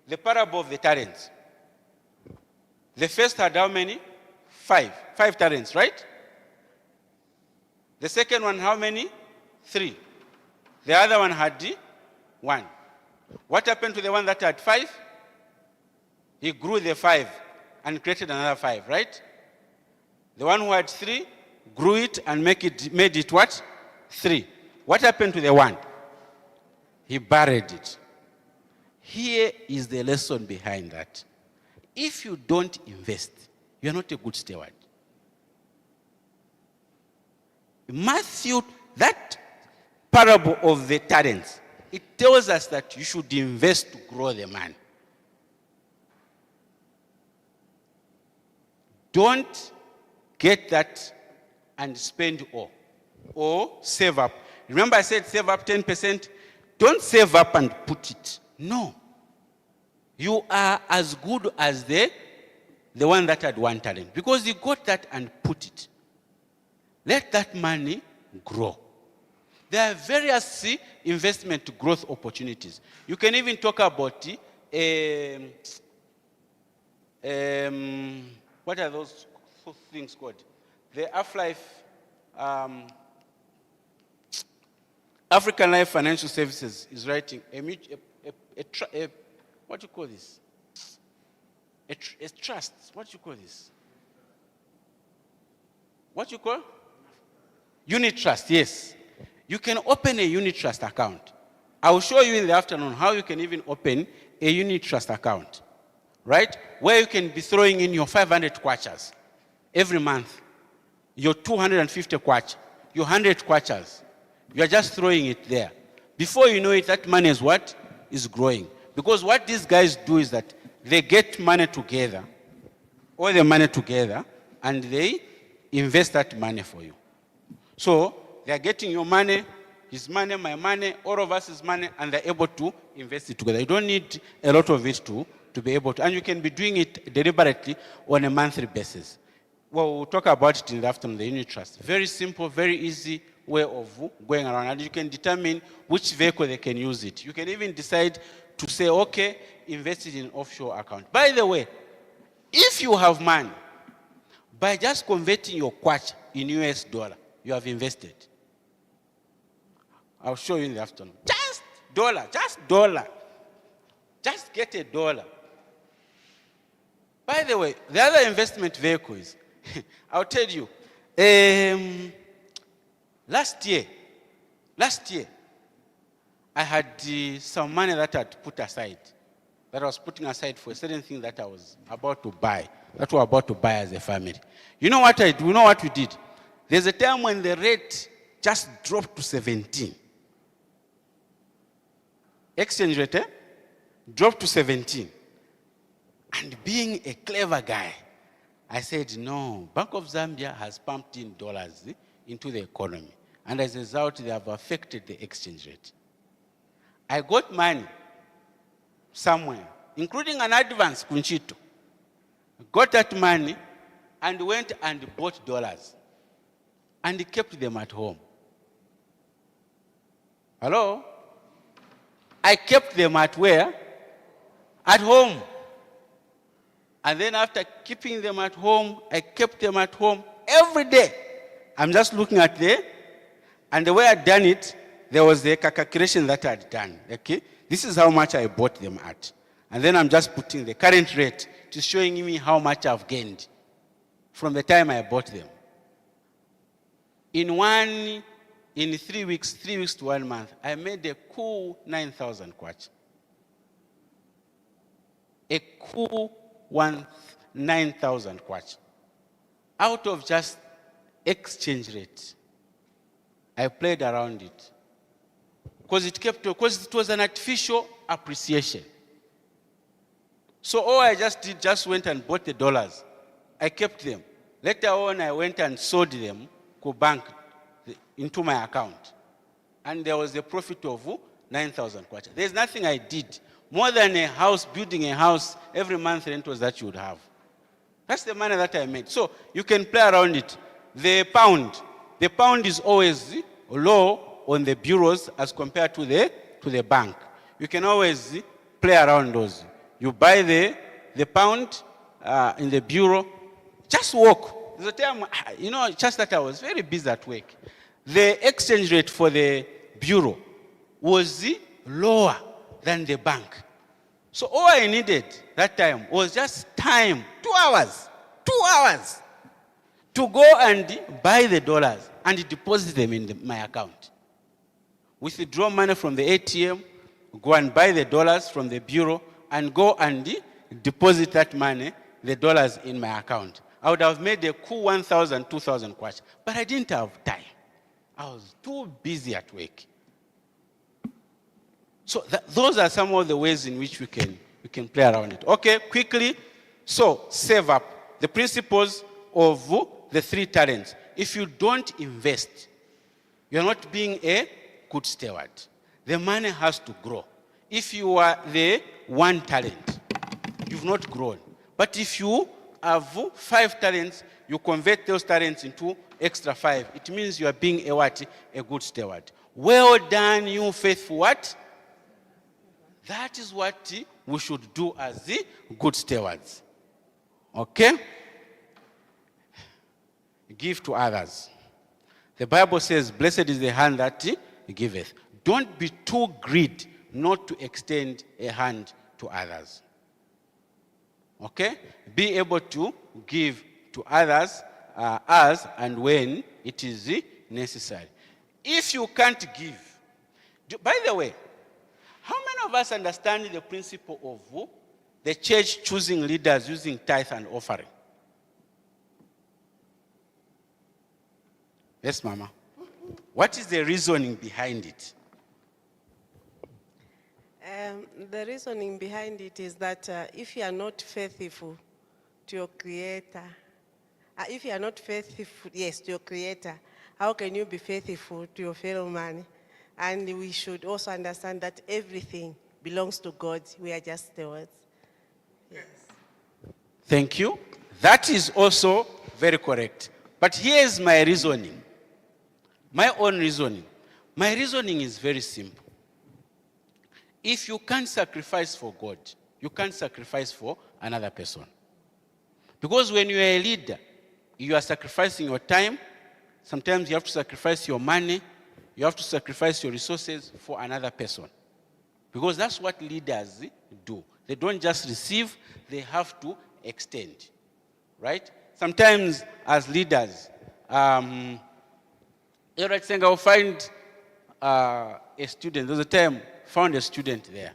the parable of the talents, the first had how many? 5 talents, right? The second one, how many? 3. The other one had 1. What happened to the one that had 5? He grew the 5 and created another 5, right? The one who had 3 grew it and made it what? 3. What happened to the 1? He buried it. Here is the lesson behind that. If you don't invest, you are not a good steward. Matthew, that parable of the talents, it tells us that you should invest to grow the man. Don't get that and spend all, or save up. Remember I said save up 10%? Don't save up and put it. No. You are as good as the one that had 1 talent, because you got that and put it. Let that money grow. There are various investment growth opportunities. You can even talk about what are those things called? The African Life Financial Services is writing what do you call this? A trust. What do you call this? What you call? Unit trust, yes. You can open a unit trust account. I will show you in the afternoon how you can even open a unit trust account, right? Where you can be throwing in your 500 kwachas every month, your 250 kwacha, your 100 kwachas. You are just throwing it there. Before you know it, that money is what? Is growing. Because what these guys do is that they get money together, all the money together, and they invest that money for you. So they are getting your money, his money, my money, all of us is money, and they're able to invest it together. You don't need a lot of it to be able to, and you can be doing it deliberately on a monthly basis. Well, we'll talk about it in the afternoon, the unit trust. Very simple, very easy way of going around, and you can determine which vehicle they can use it. You can even decide to say, okay, invest it in an offshore account. By the way, if you have money, by just converting your kwacha in US dollar, you have invested. I'll show you in the afternoon. Just dollar. Just get $1. By the way, the other investment vehicle is I'll tell you. Last year, I had some money that I had put aside, that I was putting aside for a certain thing that I was about to buy, that we were about to buy as a family. You know what you know what we did? There's a time when the rate just dropped to 17. Exchange rate, dropped to 17. And being a clever guy, I said, no, Bank of Zambia has pumped in dollars into the economy. And as a result, they have affected the exchange rate. I got money somewhere, including an advance, Kunchito. Got that money and went and bought dollars and kept them at home. Hello? I kept them at where? At home. And then after keeping them at home, I kept them at home every day. I'm just looking at there, and the way I'd done it, there was the calculation that I'd done. Okay? This is how much I bought them at. And then I'm just putting the current rate to showing me how much I've gained from the time I bought them. In 3 weeks to 1 month, I made a cool 9,000 kwacha. A cool 9,000 kwacha. Out of just exchange rate. I played around it. Because it was an artificial appreciation. So all I just did, just went and bought the dollars. I kept them. Later on, I went and sold them to bank into my account. And there was a profit of 9,000 kwacha. There's nothing I did more than a house, building a house, every month rentals that you would have. That's the money that I made. So you can play around it. The pound is always low on the bureaus as compared to the bank. You can always play around those. You buy the pound in the bureau, just walk. There's a time, just that I was very busy at work. The exchange rate for the bureau was lower than the bank. So all I needed that time was just time, 2 hours, to go and buy the dollars and deposit them in my account. Withdraw money from the ATM, go and buy the dollars from the bureau, and go and deposit that money, the dollars, in my account. I would have made a cool 1,000, 2,000 kwacha, but I didn't have time. I was too busy at work. So those are some of the ways in which we can play around it. Okay, quickly. So save up. The principles of the 3 talents. If you don't invest, you're not being a good steward. The money has to grow. If you are the 1 talent, you've not grown. But if you have 5 talents, you convert those talents into extra 5. It means you are being a what? A good steward. Well done, you faithful what? That is what we should do as the good stewards. Okay? Give to others. The Bible says, blessed is the hand that giveth. Don't be too greedy not to extend a hand to others. Okay? Be able to give to others as and when it is necessary. If you can't give, by the way, how many of us understand the principle of the church choosing leaders using tithe and offering? Yes, Mama. What is the reasoning behind it? The reasoning behind it is that if you are not faithful to your Creator, if you are not faithful, yes, to your Creator, how can you be faithful to your fellow man? And we should also understand that everything belongs to God. We are just stewards. Yes. Thank you. That is also very correct. But here's my reasoning. My own reasoning. My reasoning is very simple. If you can't sacrifice for God, you can't sacrifice for another person. Because when you are a leader, you are sacrificing your time. Sometimes you have to sacrifice your money. You have to sacrifice your resources for another person. Because that's what leaders do. They don't just receive, they have to extend. Right? sometimes as leaders, you're right saying I'll find a student. There's a time found a student there,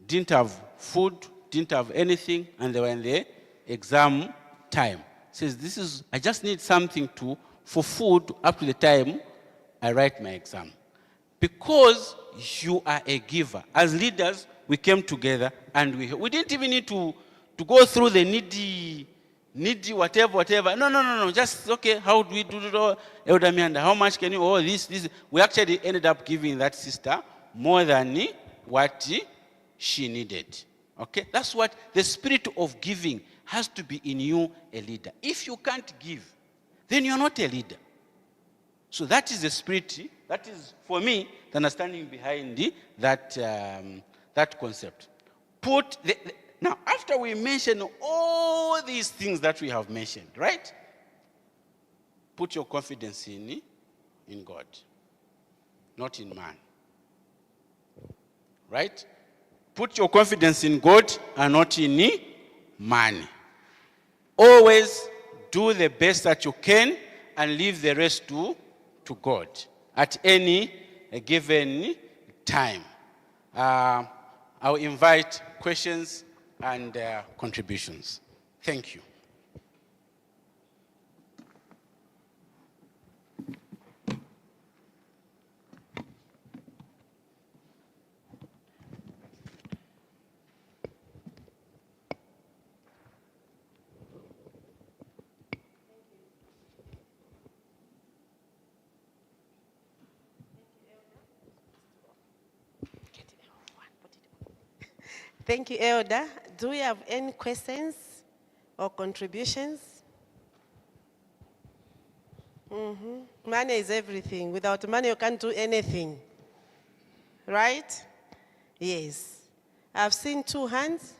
didn't have food, didn't have anything, and they were in the exam time. Says, I just need something for food up to the time I write my exam. Because you are a giver. As leaders, we came together and we didn't even need to go through the needy whatever. No. Just, okay, how do we do it all? Elder Mianda, how much can you, this. We actually ended up giving that sister more than what she needed. Okay? That's what the spirit of giving has to be in you, a leader. If you can't give, then you're not a leader. So that is the spirit, that is, for me, the understanding behind that concept. Now, after we mention all these things that we have mentioned, right? Put your confidence in God, not in man. Right? Put your confidence in God and not in man. Always do the best that you can and leave the rest to God at any given time. I'll invite questions and contributions. Thank you. Thank you, Elder. Do we have any questions or contributions? Money is everything. Without money, you can't do anything. Right? Yes. I've seen 2 hands.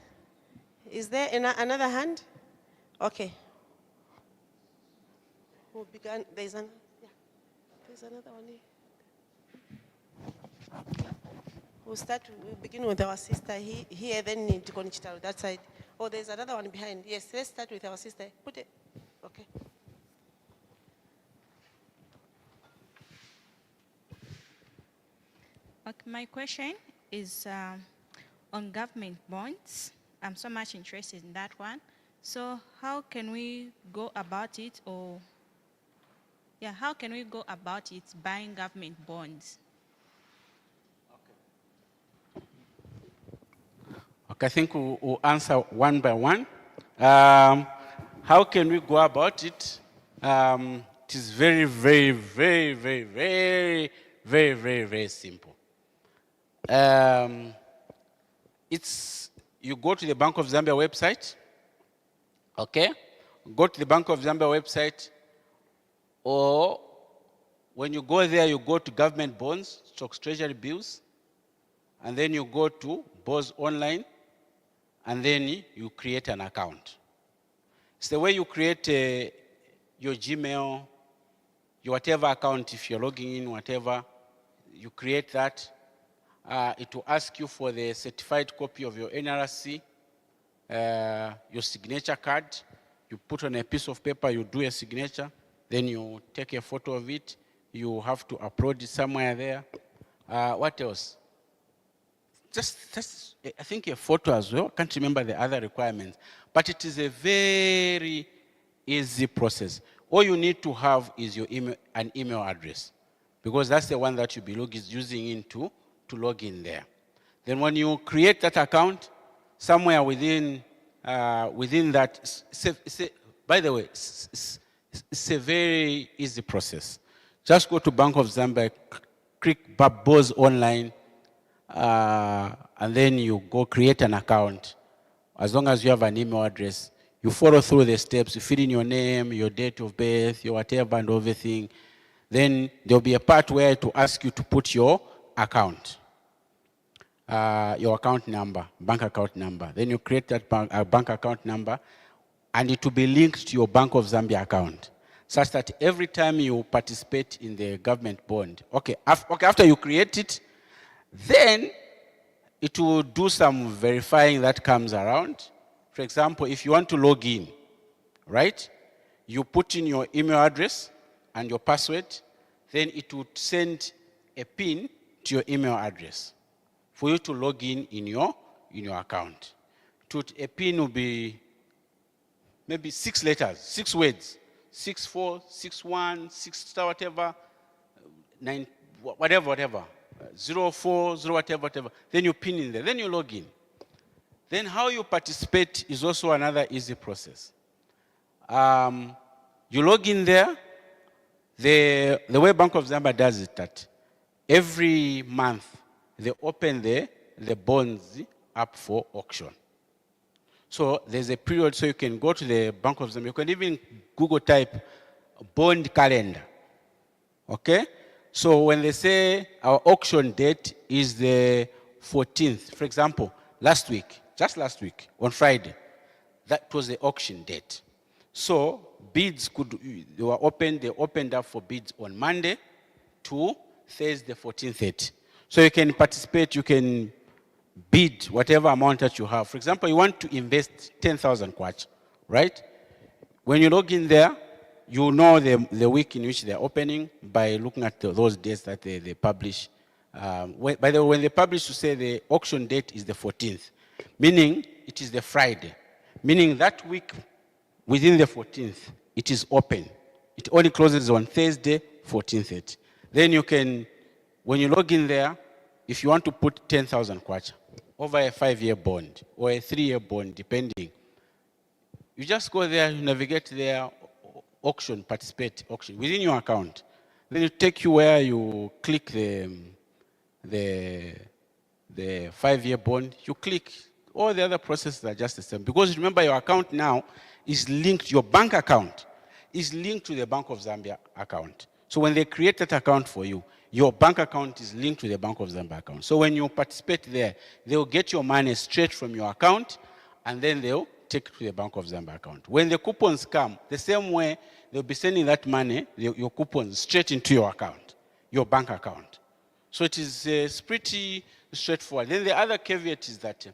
Is there another hand? Okay. Who began? There's another one here. We'll begin with our sister here, then to Konichitaro, that side. Oh, there's another one behind. Yes, let's start with our sister. Put it. Okay. Okay, my question is on government bonds. I'm so much interested in that one. So how can we go about it, how can we go about it buying government bonds? Okay, I think we'll answer one by one. How can we go about it? It is very, very, very, very, very, very, very, very simple. You go to the Bank of Zambia website, okay? Go to the Bank of Zambia website, or when you go there, you go to government bonds, stocks, treasury bills, and then you go to BOZ online, and then you create an account. It's the way you create your Gmail, your whatever account, if you're logging in, whatever, you create that. It will ask you for the certified copy of your NRC, your signature card. You put on a piece of paper, you do a signature, then you take a photo of it. You have to upload it somewhere there. What else? Just, I think a photo as well. I can't remember the other requirements. But it is a very easy process. All you need to have is your an email address, because that's the one that you'll be using to log in there. Then when you create that account, somewhere within that, by the way, it's a very easy process. Just go to Bank of Zambia, click BOZ online, and then you go create an account. As long as you have an email address, you follow through the steps, you fill in your name, your date of birth, your whatever and everything. Then there'll be a part where it will ask you to put your account, your account number, bank account number. Then you create that bank account number, and it will be linked to your Bank of Zambia account, such that every time you participate in the government bond, after you create it, then it will do some verifying that comes around. For example, if you want to log in, right? You put in your email address and your password, then it would send a PIN to your email address for you to log in your account. A PIN will be maybe 6 letters, 6 words, 64, 61, 6 star, whatever, 9, whatever, 04, 0, whatever. Then you pin in there, then you log in. Then how you participate is also another easy process. You log in there. The way Bank of Zambia does it, that every month they open the bonds up for auction. So there's a period, so you can go to the Bank of Zambia. You can even Google type bond calendar. Okay? So when they say our auction date is the 14th, for example, just last week, on Friday, that was the auction date. So bids they opened up for bids on Monday to Thursday, 14th. So you can participate, you can bid whatever amount that you have. For example, you want to invest 10,000 kwacha, right? When you log in there, you know the week in which they're opening by looking at those dates that they publish. By the way, when they publish to say the auction date is the 14th, meaning it is the Friday, meaning that week within the 14th, it is open. It only closes on Thursday, 14th. Then you can, when you log in there, if you want to put 10,000 kwacha over a 5-year bond or a 3-year bond, depending, you just go there, you navigate there, auction, participate, auction, within your account. Then it take you where you click the 5-year bond, you click, all the other processes are just the same. Because remember, your account now is linked, your bank account is linked to the Bank of Zambia account. So when they create that account for you, your bank account is linked to the Bank of Zambia account. So when you participate there, they'll get your money straight from your account, and then they'll take it to the Bank of Zambia account. When the coupons come, the same way, they'll be sending that money, your coupons, straight into your account, your bank account. So it is it's pretty straightforward. Then the other caveat is that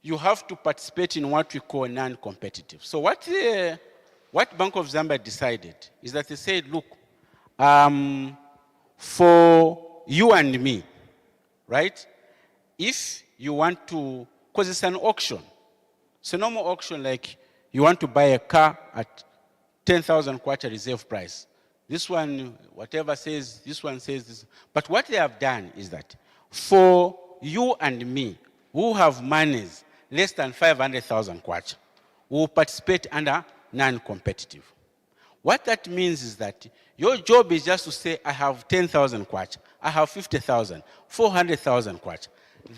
you have to participate in what we call non-competitive. So what Bank of Zambia decided is that they said, look, for you and me, right? If you want to, because it's an auction. It's a normal auction, like you want to buy a car at 10,000 kwacha reserve price. This one, whatever says, this one says this. But what they have done is that for you and me, who have monies less than 500,000 kwacha, who will participate under non-competitive. What that means is that your job is just to say, I have 10,000 kwacha, I have 50,000, 400,000 kwacha.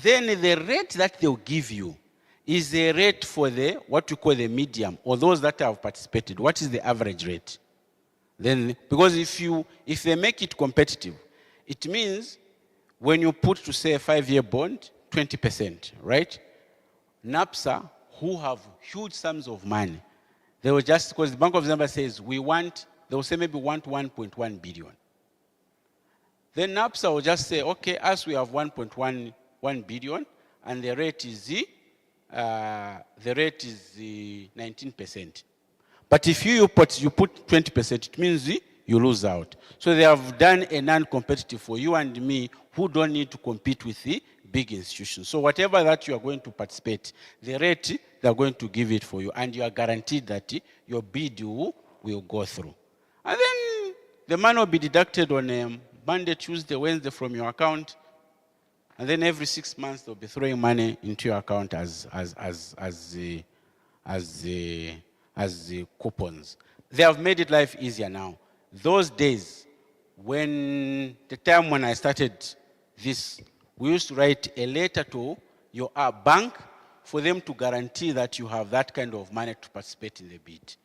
Then the rate that they'll give you is the rate for what we call the medium, or those that have participated. What is the average rate? Then, because if they make it competitive, it means when you put to say a 5-year bond, 20%, right? NAPSA, who have huge sums of money, they will just, because the Bank of Zambia says, they will say maybe we want 1.1 billion. Then NAPSA will just say, okay, as we have 1.1 billion, and the rate is 19%. But if you put 20%, it means you lose out. So they have done a non-competitive for you and me who don't need to compete with the big institutions. So whatever that you are going to participate, the rate, they are going to give it for you, and you are guaranteed that your bid will go through. And then the money will be deducted on Monday, Tuesday, Wednesday from your account, and then every 6 months they'll be throwing money into your account as the coupons. They have made it life easier now. Those days, the time when I started this, we used to write a letter to your bank for them to guarantee that you have that kind of money to participate in the bid.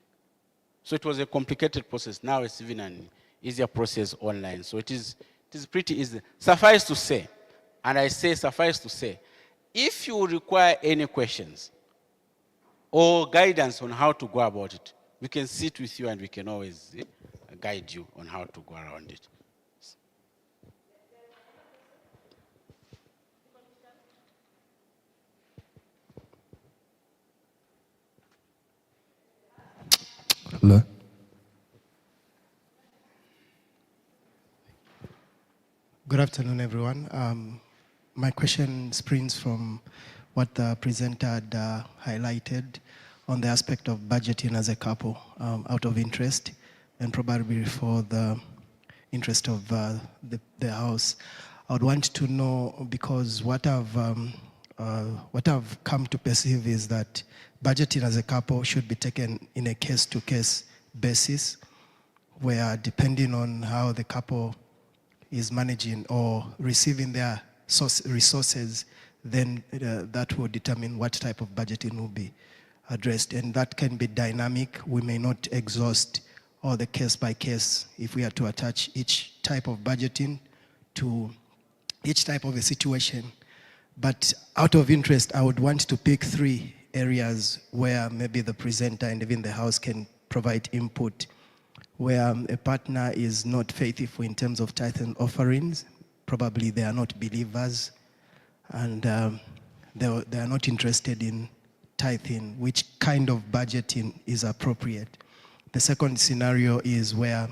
So it was a complicated process. Now it's even an easier process online. So it is pretty easy. Suffice to say, and I say suffice to say, if you require any questions or guidance on how to go about it, we can sit with you and we can always guide you on how to go around it. Hello. Good afternoon, everyone. My question springs from what the presenter had highlighted on the aspect of budgeting as a couple out of interest and probably for the interest of the house. I would want to know, because what I've come to perceive is that budgeting as a couple should be taken in a case-to-case basis, where depending on how the couple is managing or receiving their resources, then that will determine what type of budgeting will be addressed. And that can be dynamic. We may not exhaust all the case by case if we are to attach each type of budgeting to each type of a situation. But out of interest, I would want to pick 3 areas where maybe the presenter and even the house can provide input, where a partner is not faithful in terms of tithe and offerings. Probably they are not believers, and they are not interested in tithing. Which kind of budgeting is appropriate? The second scenario is where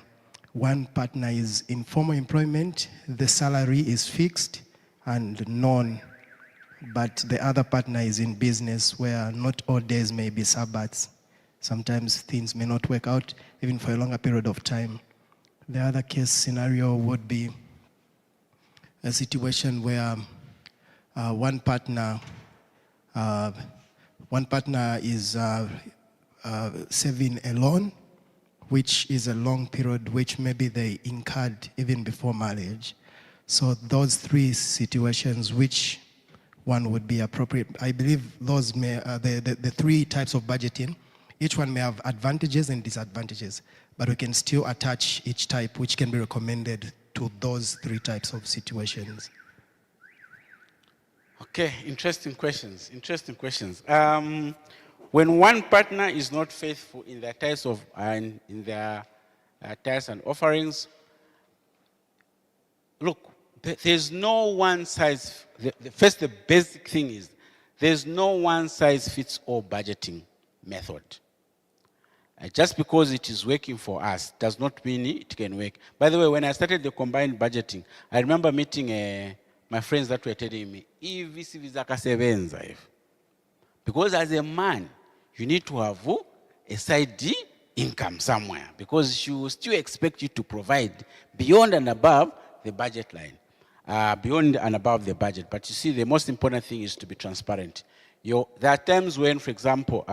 one partner is in formal employment, the salary is fixed and known, but the other partner is in business where not all days may be Sabbaths. Sometimes things may not work out even for a longer period of time. The other case scenario would be a situation where one partner is saving a loan, which is a long period, which maybe they incurred even before marriage. So those 3 situations, which one would be appropriate? I believe those may, the 3 types of budgeting, each one may have advantages and disadvantages, but we can still attach each type, which can be recommended to those 3 types of situations. Okay, interesting questions. When one partner is not faithful in their tithes in their tithes and offerings, look, there's no one size. The basic thing is there's no one size fits all budgeting method. Just because it is working for us does not mean it can work. By the way, when I started the combined budgeting, I remember meeting my friends that were telling me, because as a man, you need to have a side income somewhere, because she will still expect you to provide beyond and above the budget line, beyond and above the budget. But you see, the most important thing is to be transparent. There are times when, for example,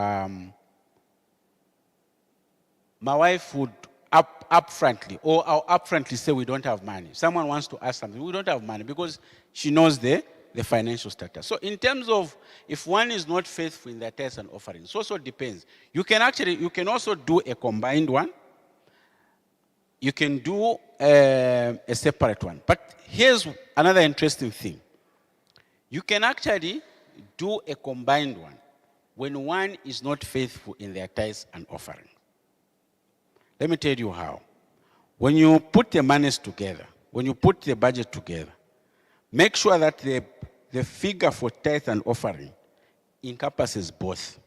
my wife would upfrontly say we don't have money. Someone wants to ask something, we don't have money, because she knows the financial status. So in terms of if one is not faithful in their tithes and offerings, it also depends. You can also do a combined one. You can do a separate one. But here's another interesting thing. You can actually do a combined one when one is not faithful in their tithes and offerings. Let me tell you how. When you put the monies together, when you put the budget together, make sure that the figure for tithe and offering encompasses both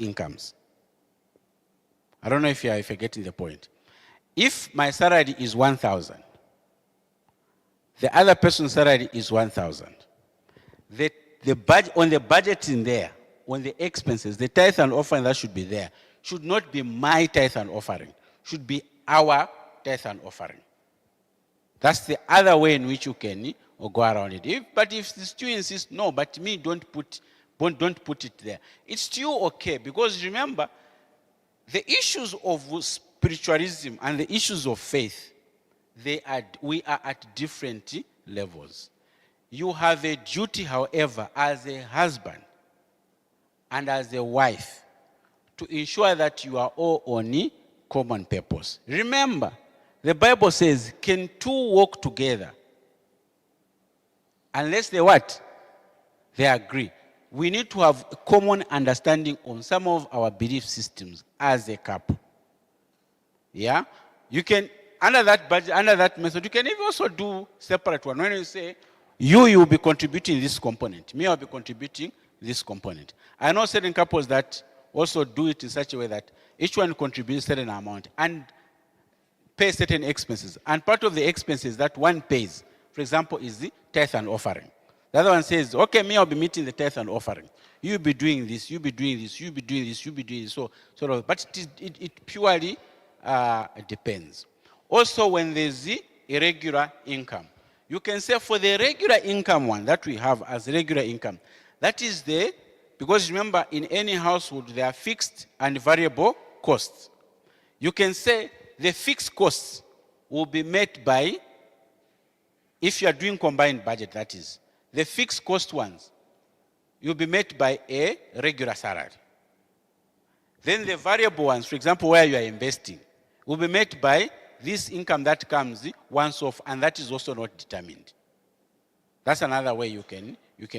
incomes. I don't know if you're getting the point. If my salary is 1,000, the other person's salary is 1,000, on the budget in there, on the expenses, the tithe and offering that should be there should not be my tithe and offering, should be our tithe and offering. That's the other way in which you can go around it. But if the student insists, no, but me, don't put it there, it's still okay, because remember, the issues of spiritualism and the issues of faith, we are at different levels. You have a duty, however, as a husband and as a wife, to ensure that you are all on common purpose. Remember, the Bible says, can 2 walk together? Unless they what? They agree. We need to have a common understanding on some of our belief systems as a couple. Yeah? You can, under that budget, under that method, you can even also do separate one. When you say, you will be contributing this component, me, I'll be contributing this component. I know certain couples that also do it in such a way that each one contributes a certain amount and pay certain expenses. And part of the expenses that one pays, for example, is the tithe and offering. The other one says, okay, me, I'll be meeting the tithe and offering. You'll be doing this, you'll be doing this, you'll be doing this, you'll be doing this. So, sort of, but it purely depends. Also, when there's the irregular income, you can say for the regular income one that we have as regular income, that is the, because remember, in any household, there are fixed and variable costs. You can say the fixed costs will be met by, if you are doing combined budget, that is, the fixed cost ones will be met by a regular salary. Then the variable ones, for example, where you are investing, will be met by this income that comes once off, and that is also not determined. That's another way you can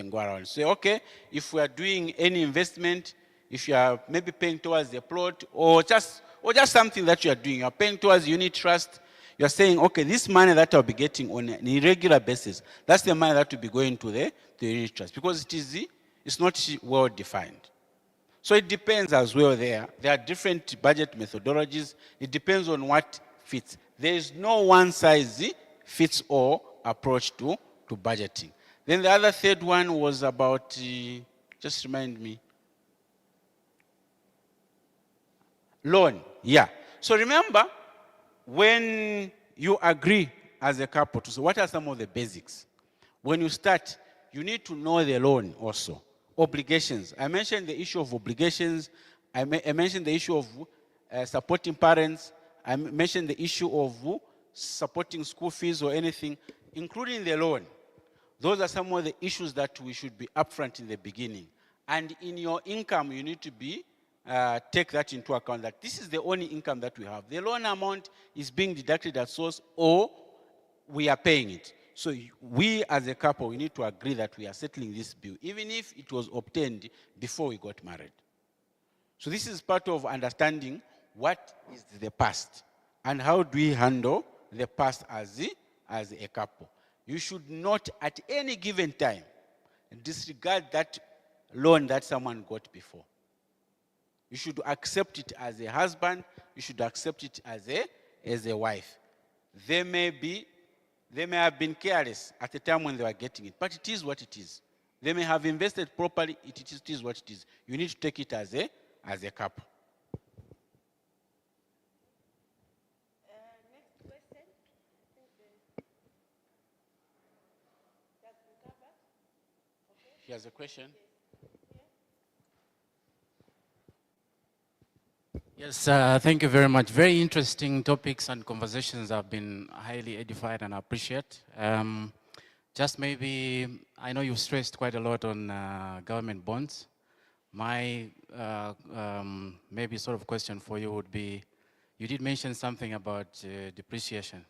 go around. Say, okay, if we are doing any investment, if you are maybe paying towards the plot, or just something that you are doing, you are paying towards unit trust, you are saying, okay, this money that I'll be getting on an irregular basis, that's the money that will be going to the unit trust, because it's not well defined. So it depends as well there. There are different budget methodologies. It depends on what fits. There is no one size fits all approach to budgeting. Then the other third one was about, just remind me. Loan, yeah. So remember, when you agree as a couple to say, what are some of the basics? When you start, you need to know the loan also. Obligations. I mentioned the issue of obligations. I mentioned the issue of supporting parents. I mentioned the issue of supporting school fees or anything, including the loan. Those are some of the issues that we should be upfront in the beginning. And in your income, you need to be take that into account, that this is the only income that we have. The loan amount is being deducted at source, or we are paying it. So we as a couple, we need to agree that we are settling this bill, even if it was obtained before we got married. So this is part of understanding what is the past and how do we handle the past as a couple. You should not at any given time disregard that loan that someone got before. You should accept it as a husband. You should accept it as a wife. They may have been careless at the time when they were getting it, but it is what it is. They may have invested properly. It is what it is. You need to take it as a couple. Next question. He has a question. Yes, thank you very much. Very interesting topics and conversations have been highly edified, and I appreciate. Just maybe, I know you stressed quite a lot on government bonds. My maybe sort of question for you would be, you did mention something about depreciation.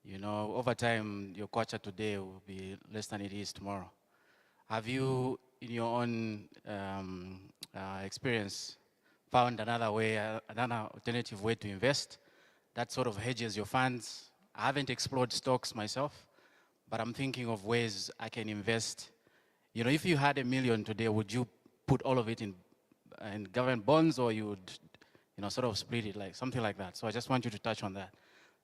You know, over time, your kwacha today will be less than it is tomorrow. Have you, in your own experience, found another way, another alternative way to invest that sort of hedges your funds? I haven't explored stocks myself, but I'm thinking of ways I can invest. You know, if you had $1 million today, would you put all of it in government bonds, or you would, you know, sort of split it, like something like that? So I just want you to touch on that.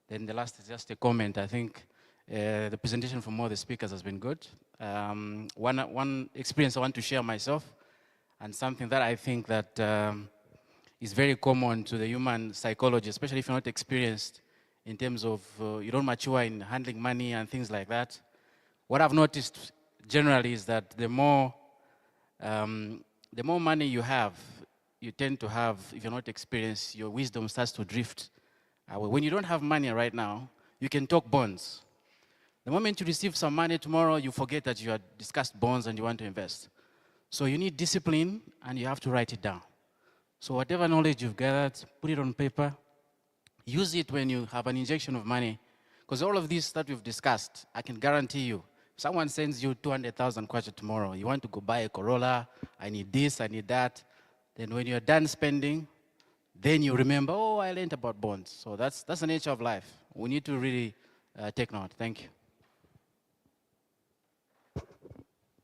Then the last is just a comment. I think the presentation from all the speakers has been good. One experience I want to share myself, and something that I think that is very common to the human psychology, especially if you're not experienced in terms of you don't mature in handling money and things like that. What I've noticed generally is that the more money you have, you tend to have, if you're not experienced, your wisdom starts to drift. When you don't have money right now, you can talk bonds. The moment you receive some money tomorrow, you forget that you had discussed bonds and you want to invest. So you need discipline, and you have to write it down. So whatever knowledge you've gathered, put it on paper. Use it when you have an injection of money. Because all of this that we've discussed, I can guarantee you, if someone sends you 200,000 kwacha tomorrow, you want to go buy a Corolla, I need this, I need that. Then when you're done spending, then you remember, oh, I learned about bonds. So that's the nature of life. We need to really take note. Thank you.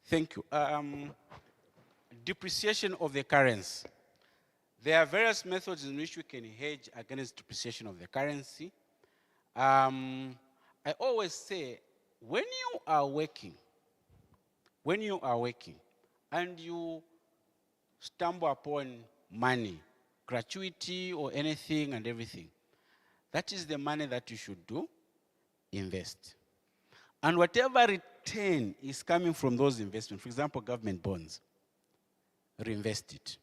Thank you. Depreciation of the currency. There are various methods in which we can hedge against depreciation of the currency. I always say, when you are working and you stumble upon money, gratuity or anything and everything, that is the money that you should do, invest. And whatever return is coming from those investments, for example, government bonds, reinvest it.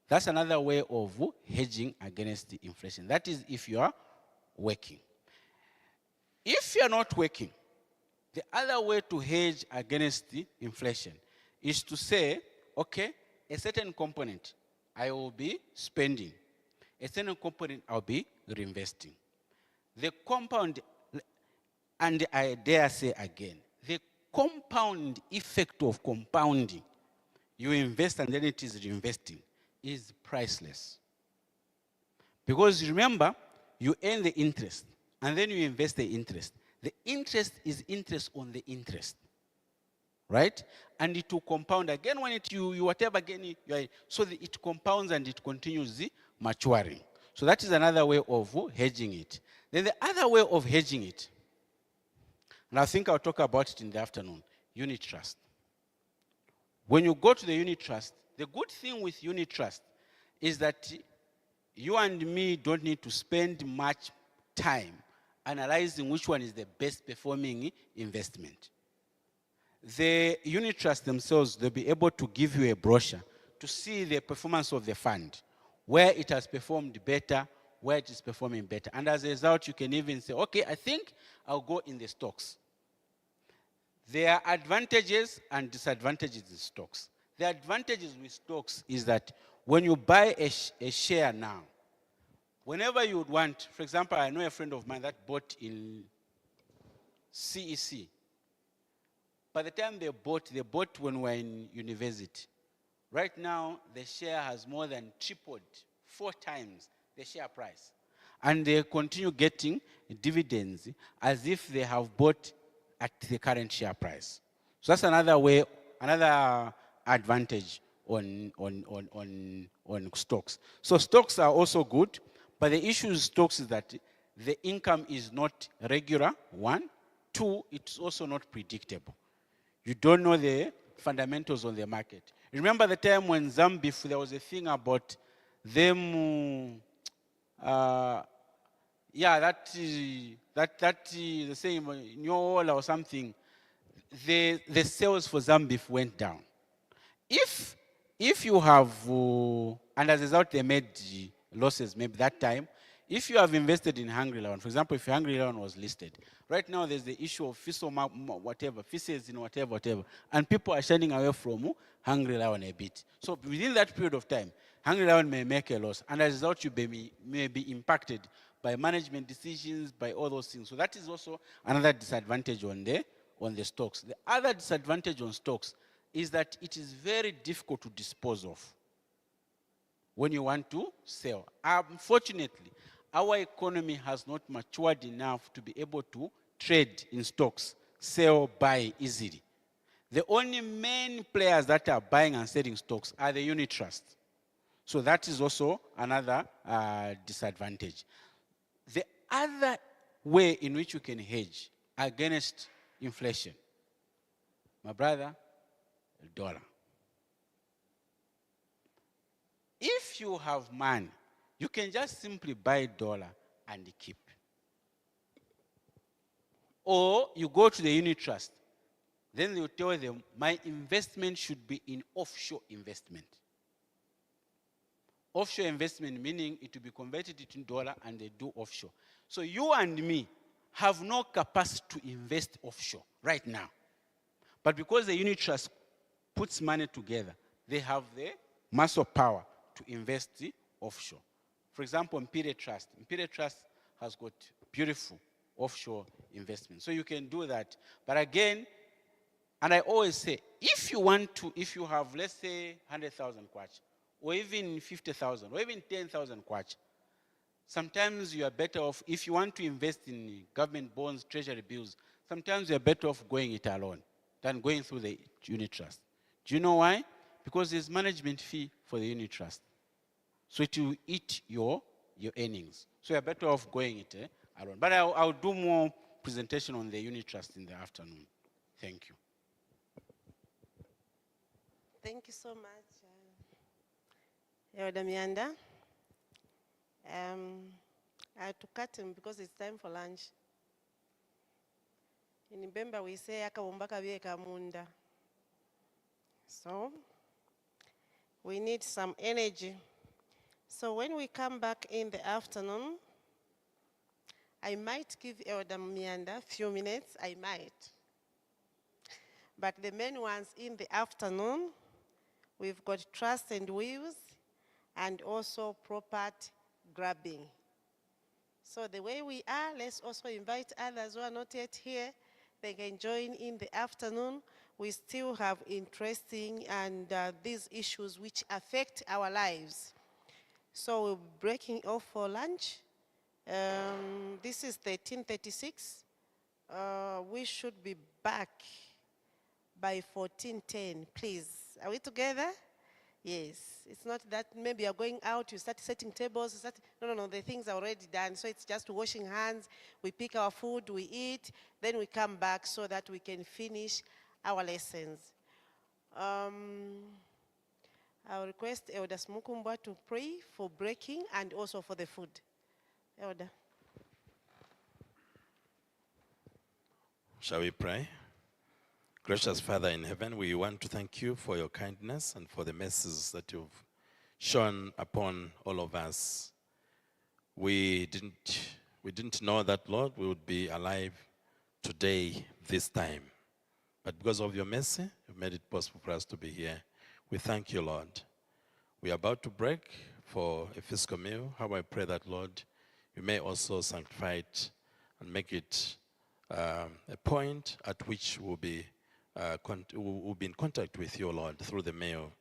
That's another way of hedging against the inflation. That is if you are working. If you are not working, the other way to hedge against the inflation is to say, okay, a certain component I will be spending, a certain component I'll be reinvesting. The compound, and I dare say again, the compound effect of compounding, you invest and then it is reinvesting, is priceless. Because remember, you earn the interest and then you invest the interest. The interest is interest on the interest, right? And it will compound again when you whatever gain so it compounds and it continues maturing. So that is another way of hedging it. Then the other way of hedging it, and I think I'll talk about it in the afternoon, unit trust. When you go to the unit trust, the good thing with unit trust is that you and me don't need to spend much time analyzing which one is the best performing investment. The unit trusts themselves, they'll be able to give you a brochure to see the performance of the fund, where it has performed better, where it is performing better. And as a result, you can even say, okay, I think I'll go in the stocks. There are advantages and disadvantages in stocks. The advantages with stocks is that when you buy a share now, whenever you would want, for example, I know a friend of mine that bought in CEC. By the time they bought when we were in university. Right now, the share has more than tripled, 4 times the share price. And they continue getting dividends as if they have bought at the current share price. So that's another way, another advantage on stocks. So stocks are also good, but the issue with stocks is that the income is not regular, 1. 2, it's also not predictable. You don't know the fundamentals on the market. Remember the time when Zambif, there was a thing about them, the same Nyola or something, the sales for Zambif went down. If you have, and as a result they made losses maybe that time, if you have invested in Hungry Lion, for example, if Hungry Lion was listed, right now there's the issue of feces in whatever, and people are shining away from Hungry Lion a bit. So within that period of time, Hungry Lion may make a loss, and as a result you may be impacted by management decisions, by all those things. So that is also another disadvantage on the stocks. The other disadvantage on stocks is that it is very difficult to dispose of when you want to sell. Unfortunately, our economy has not matured enough to be able to trade in stocks, sell, buy easily. The only main players that are buying and selling stocks are the unit trusts. So that is also another disadvantage. The other way in which you can hedge against inflation, my brother, dollar. If you have money, you can just simply buy dollar and keep. Or you go to the unit trust, then you tell them, my investment should be in offshore investment. Offshore investment meaning it will be converted into dollar and they do offshore. So you and me have no capacity to invest offshore right now. But because the unit trust puts money together, they have the muscle power to invest offshore. For example, Mpire Trust. Mpire Trust has got beautiful offshore investment. So you can do that. But again, and I always say, if you have, let's say, 100,000 kwacha, or even 50,000, or even 10,000 kwacha, sometimes you are better off, if you want to invest in government bonds, treasury bills, sometimes you are better off going it alone than going through the unit trust. Do you know why? Because there's management fee for the unit trust. So it will eat your earnings. So you're better off going it alone. But I'll do more presentation on the unit trust in the afternoon. Thank you. Thank you so much, Elder Mianda. I had to cut him because it's time for lunch. In Bemba we say akabomba kabye kamunda. So we need some energy. So when we come back in the afternoon, I might give Elder Mianda a few minutes, I might. But the main ones in the afternoon, we've got trust and wills and also property grabbing. So the way we are, let's also invite others who are not yet here. They can join in the afternoon. We still have interesting and these issues which affect our lives. So we'll be breaking off for lunch. This is 13:36. We should be back by 14:10, please. Are we together? Yes. It's not that maybe you're going out, you start setting tables, no, the things are already done. So it's just washing hands, we pick our food, we eat, then we come back so that we can finish our lessons. I'll request Elder Smukumbwa to pray for breaking and also for the food. Elder. Shall we pray? Gracious Father in heaven, we want to thank you for your kindness and for the mercies that you've shown upon all of us. We didn't know that, Lord, we would be alive today, this time. But because of your mercy, you've made it possible for us to be here. We thank you, Lord. We are about to break for a physical meal. How I pray that, Lord, you may also sanctify it and make it a point at which we'll be in contact with you, Lord, through the meal.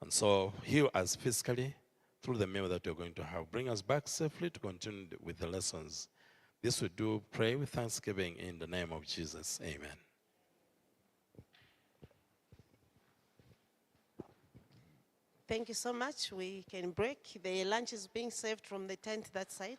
And so heal us physically through the meal that you're going to have. Bring us back safely to continue with the lessons. This we do pray with thanksgiving in the name of Jesus. Amen. Thank you so much. We can break. The lunch is being served from the tent that side.